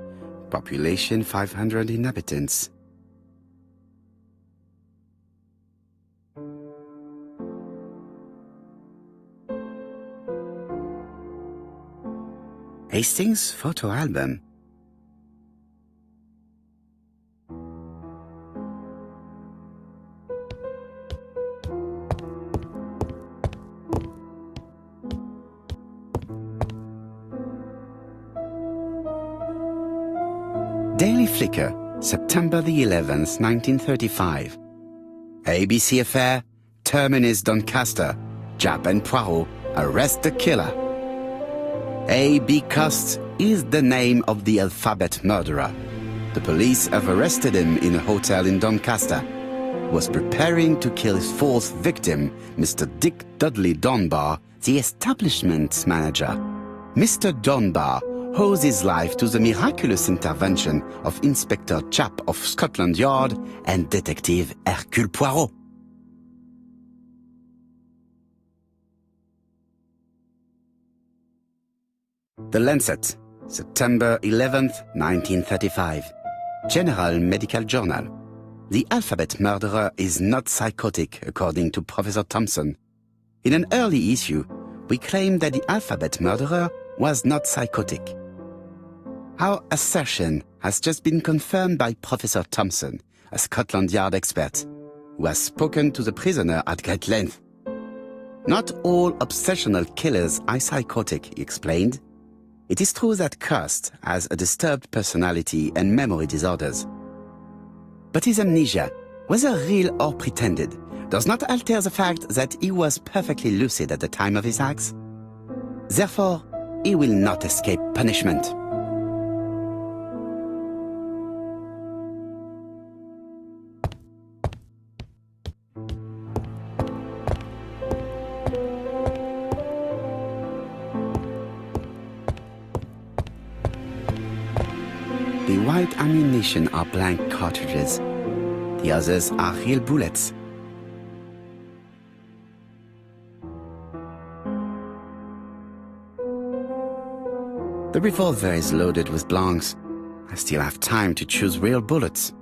population 500 inhabitants. Hastings photo album. Daily Flicker, September the 11th, 1935. ABC affair, Terminus Doncaster, Japp and Poirot arrest the killer. A.B. Cost is the name of the alphabet murderer. The police have arrested him in a hotel in Doncaster. He was preparing to kill his fourth victim, Mr. Dick Dudley Dunbar, the establishment's manager. Mr. Dunbar owes his life to the miraculous intervention of Inspector Japp of Scotland Yard and Detective Hercule Poirot. The Lancet, September 11th, 1935. General Medical Journal. The alphabet murderer is not psychotic, according to Professor Thompson. In an early issue, we claimed that the alphabet murderer was not psychotic. Our assertion has just been confirmed by Professor Thompson, a Scotland Yard expert, who has spoken to the prisoner at great length. Not all obsessional killers are psychotic, he explained. It is true that Cost has a disturbed personality and memory disorders. But his amnesia, whether real or pretended, does not alter the fact that he was perfectly lucid at the time of his acts. Therefore, he will not escape punishment. The white ammunition are blank cartridges. The others are real bullets. The revolver is loaded with blancs. I still have time to choose real bullets.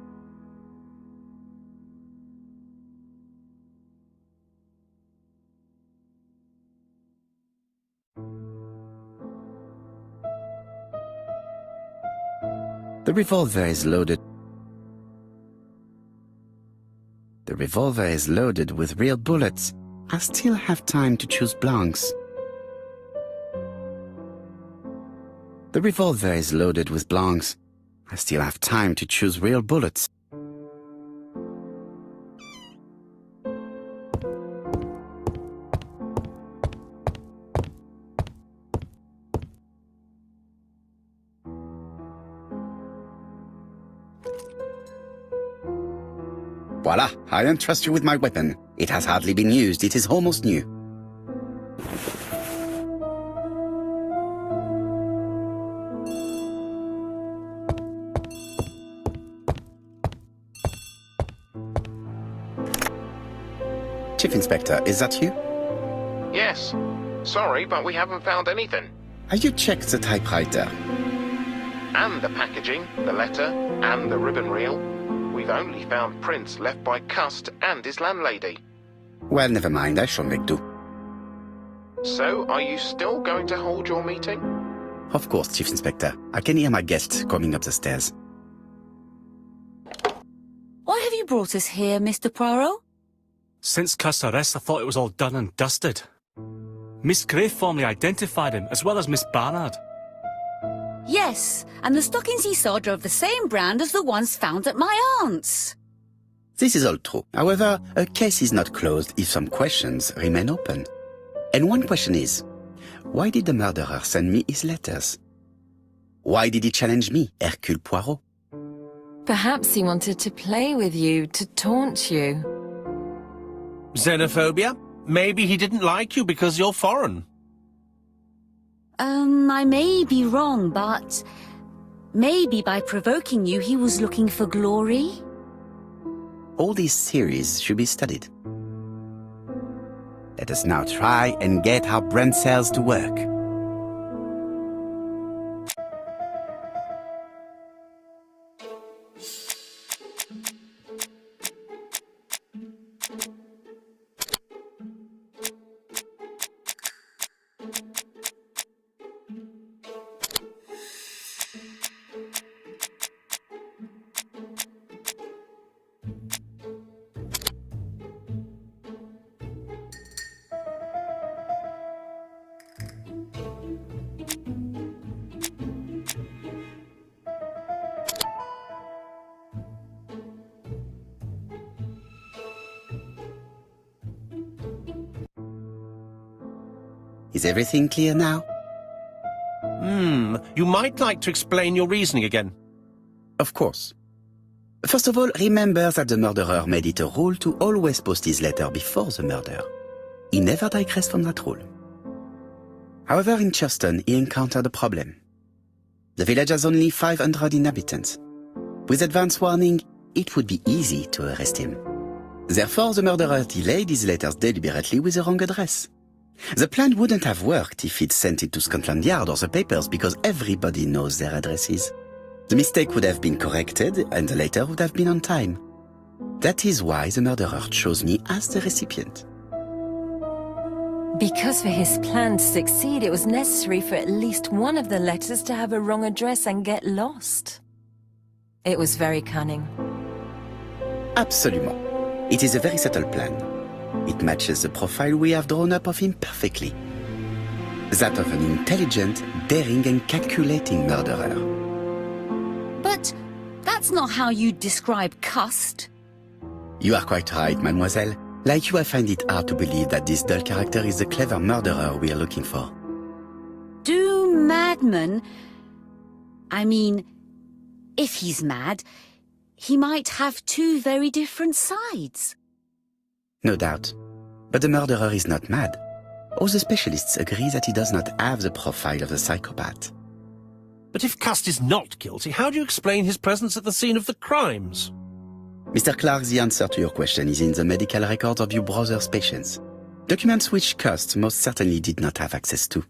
The revolver is loaded. The revolver is loaded with real bullets. I still have time to choose blancs. The revolver is loaded with blancs. I still have time to choose real bullets. Voila, I entrust you with my weapon. It has hardly been used, it is almost new. Chief Inspector, is that you? Yes. Sorry, but we haven't found anything. Have you checked the typewriter? And the packaging, the letter, and the ribbon reel. We've only found prints left by Cust and his landlady. Well, never mind, I shall make do. So, are you still going to hold your meeting? Of course, Chief Inspector. I can hear my guest coming up the stairs. Why have you brought us here, Mr. Poirot? Since Cust's arrest, I thought it was all done and dusted. Miss Gray formally identified him, as well as Miss Barnard. Yes, and the stockings he saw drove the same brand as the ones found at my aunt's. This is all true. However, a case is not closed if some questions remain open. And one question is, why did the murderer send me his letters? Why did he challenge me, Hercule Poirot? Perhaps he wanted to play with you, to taunt you. Xenophobia? Maybe he didn't like you because you're foreign. I may be wrong, but maybe by provoking you, he was looking for glory? All these theories should be studied. Let us now try and get our brain cells to work. Is everything clear now? You might like to explain your reasoning again. Of course. First of all, remember that the murderer made it a rule to always post his letter before the murder. He never digressed from that rule. However, in Churston, he encountered a problem. The village has only 500 inhabitants. With advance warning, it would be easy to arrest him. Therefore, the murderer delayed his letters deliberately with the wrong address. The plan wouldn't have worked if he'd sent it to Scotland Yard or the papers because everybody knows their addresses. The mistake would have been corrected and the letter would have been on time. That is why the murderer chose me as the recipient. Because for his plan to succeed, it was necessary for at least one of the letters to have a wrong address and get lost. It was very cunning. Absolument. It is a very subtle plan. It matches the profile we have drawn up of him perfectly. That of an intelligent, daring and calculating murderer. But that's not how you describe Cust. You are quite right, mademoiselle. Like you, I find it hard to believe that this dull character is the clever murderer we are looking for. Do madmen... I mean, if he's mad, he might have two very different sides. No doubt. But the murderer is not mad. All the specialists agree that he does not have the profile of the psychopath. But if Cust is not guilty, how do you explain his presence at the scene of the crimes? Mr. Clark, the answer to your question is in the medical records of your brother's patients. Documents which Cust most certainly did not have access to.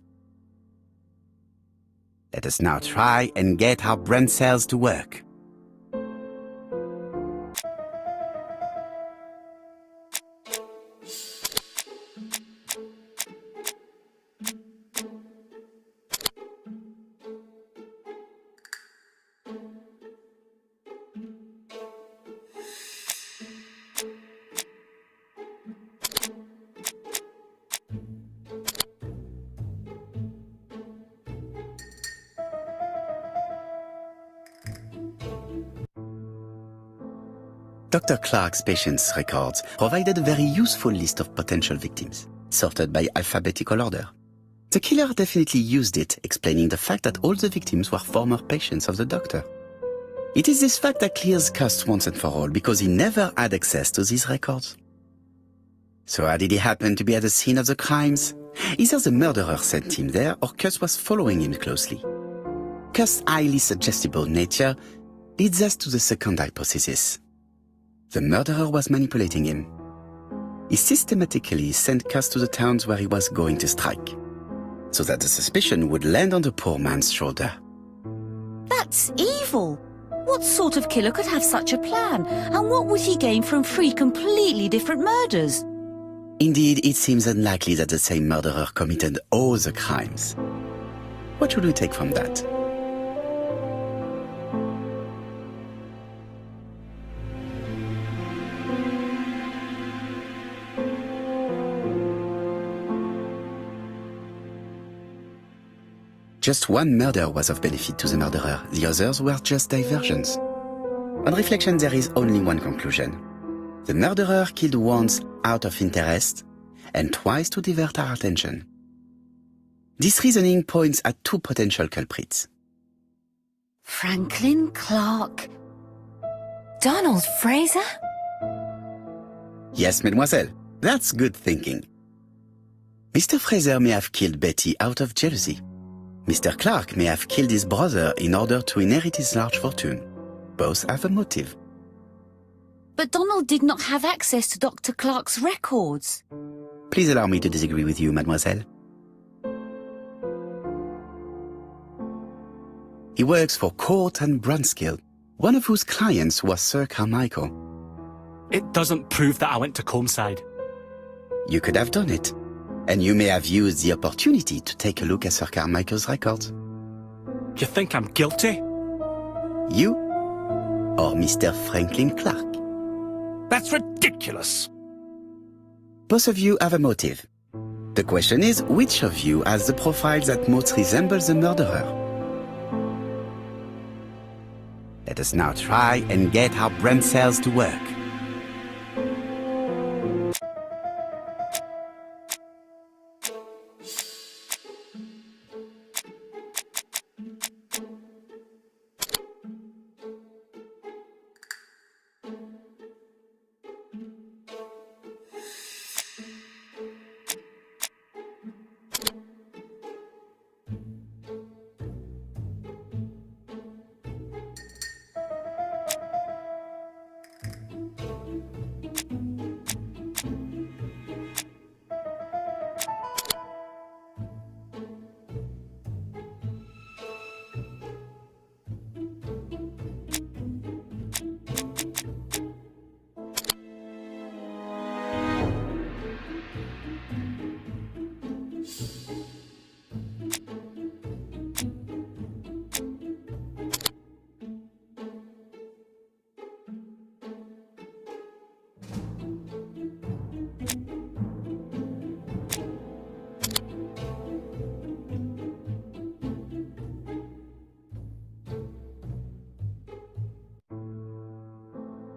Let us now try and get our brain cells to work. Dr. Clark's patients' records provided a very useful list of potential victims, sorted by alphabetical order. The killer definitely used it, explaining the fact that all the victims were former patients of the doctor. It is this fact that clears Cust once and for all, because he never had access to these records. So how did he happen to be at the scene of the crimes? Either the murderer sent him there, or Cust was following him closely. Cust's highly suggestible nature leads us to the second hypothesis. The murderer was manipulating him. He systematically sent Cust to the towns where he was going to strike, so that the suspicion would land on the poor man's shoulder. That's evil. What sort of killer could have such a plan? And what would he gain from three completely different murders? Indeed, it seems unlikely that the same murderer committed all the crimes. What should we take from that? Just one murder was of benefit to the murderer, the others were just diversions. On reflection, there is only one conclusion. The murderer killed once out of interest, and twice to divert our attention. This reasoning points at two potential culprits. Franklin Clark. Donald Fraser? Yes, mademoiselle, that's good thinking. Mr. Fraser may have killed Betty out of jealousy. Mr. Clark may have killed his brother in order to inherit his large fortune. Both have a motive. But Donald did not have access to Dr. Clark's records. Please allow me to disagree with you, mademoiselle. He works for Court and Brunskill, one of whose clients was Sir Carmichael. It doesn't prove that I went to Comeside. You could have done it, and you may have used the opportunity to take a look at Sir Carmichael's records. Do you think I'm guilty? You or Mr. Franklin Clark? That's ridiculous. Both of you have a motive. The question is, which of you has the profile that most resembles the murderer? Let us now try and get our brain cells to work.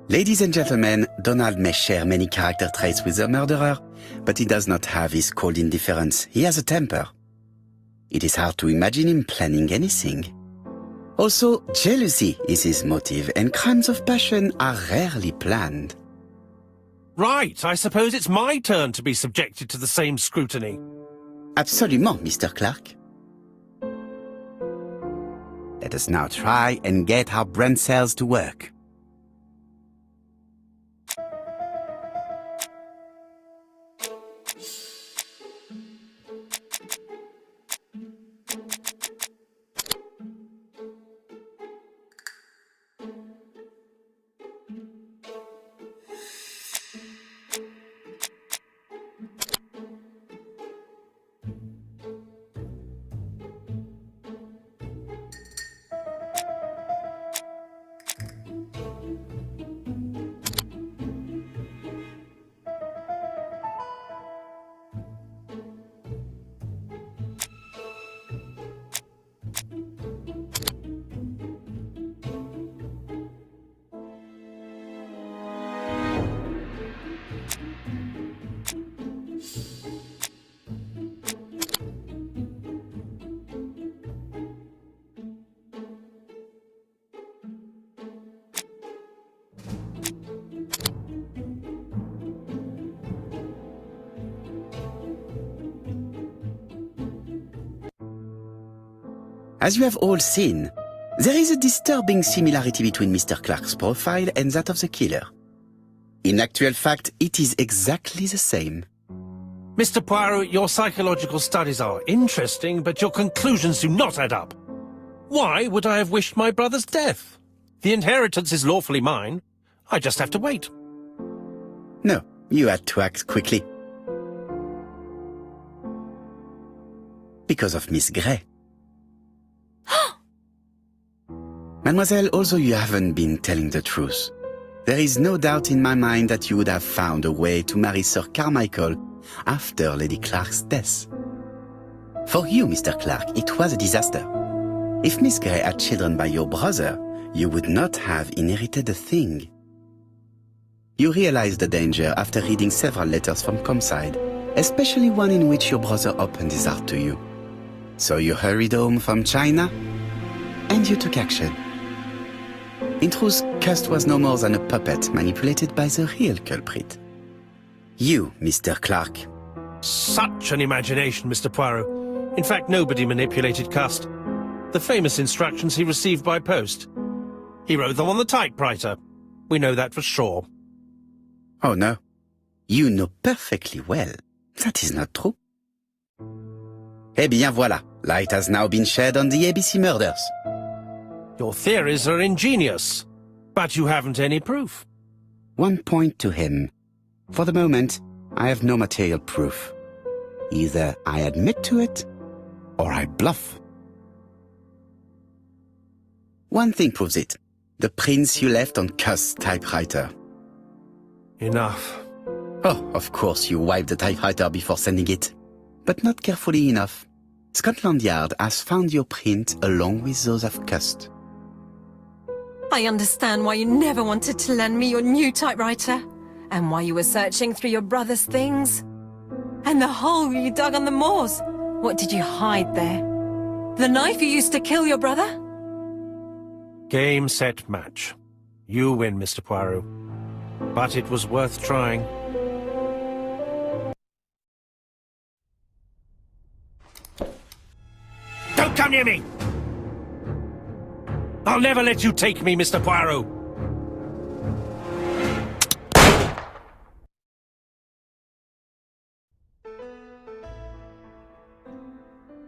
Ladies and gentlemen, Donald may share many character traits with the murderer, but he does not have his cold indifference. He has a temper. It is hard to imagine him planning anything. Also, jealousy is his motive, and crimes of passion are rarely planned. Right, I suppose it's my turn to be subjected to the same scrutiny. Absolument, Mr. Clark. Let us now try and get our brain cells to work. As you have all seen, there is a disturbing similarity between Mr. Clark's profile and that of the killer. In actual fact, it is exactly the same. Mr. Poirot, your psychological studies are interesting, but your conclusions do not add up. Why would I have wished my brother's death? The inheritance is lawfully mine. I just have to wait. No, you had to act quickly. Because of Miss Grey. Mademoiselle, although you haven't been telling the truth, there is no doubt in my mind that you would have found a way to marry Sir Carmichael after Lady Clark's death. For you, Mr. Clark, it was a disaster. If Miss Grey had children by your brother, you would not have inherited a thing. You realized the danger after reading several letters from Comside, especially one in which your brother opened his heart to you. So you hurried home from China, and you took action. In truth, Cust was no more than a puppet manipulated by the real culprit. You, Mr. Clark. Such an imagination, Mr. Poirot. In fact, nobody manipulated Cust. The famous instructions he received by post. He wrote them on the typewriter. We know that for sure. Oh no. You know perfectly well. That is not true. Eh bien voilà. Light has now been shed on the ABC murders. Your theories are ingenious, but you haven't any proof. One point to him. For the moment, I have no material proof. Either I admit to it, or I bluff. One thing proves it. The prints you left on Cust's typewriter. Enough. Oh, of course you wiped the typewriter before sending it. But not carefully enough. Scotland Yard has found your print along with those of Cust. I understand why you never wanted to lend me your new typewriter, and why you were searching through your brother's things. And the hole you dug on the moors. What did you hide there? The knife you used to kill your brother? Game, set, match. You win, Mr. Poirot. But it was worth trying. Don't come near me! I'll never let you take me, Mr. Poirot!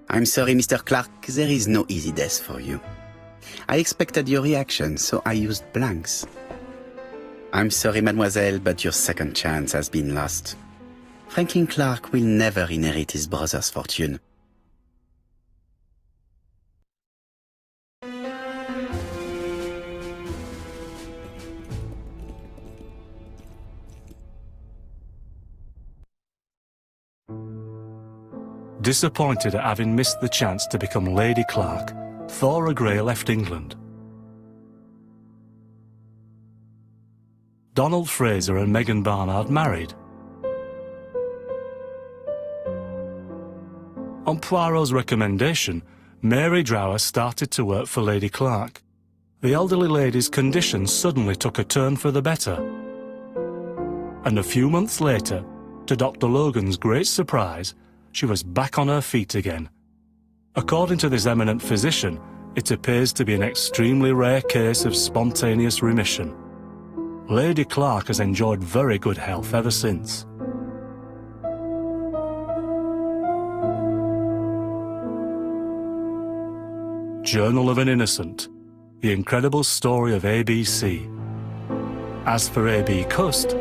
I'm sorry, Mr. Clark, there is no easy death for you. I expected your reaction, so I used blanks. I'm sorry, mademoiselle, but your second chance has been lost. Franklin Clark will never inherit his brother's fortune. Disappointed at having missed the chance to become Lady Clark, Thora Grey left England. Donald Fraser and Megan Barnard married. On Poirot's recommendation, Mary Drower started to work for Lady Clark. The elderly lady's condition suddenly took a turn for the better. And a few months later, to Dr. Logan's great surprise, she was back on her feet again. According to this eminent physician, it appears to be an extremely rare case of spontaneous remission. Lady Clark has enjoyed very good health ever since. Journal of an Innocent, the incredible story of ABC. As for A.B. Cust,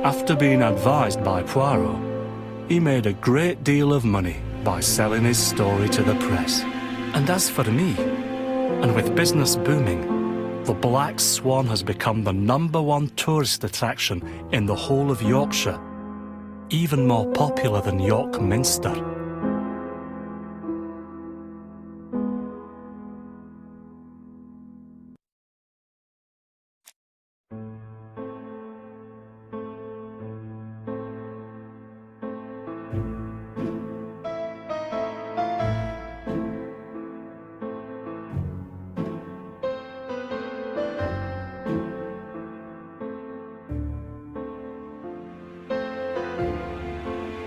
after being advised by Poirot, he made a great deal of money by selling his story to the press. And as for me, and with business booming, the Black Swan has become the #1 tourist attraction in the whole of Yorkshire, even more popular than York Minster.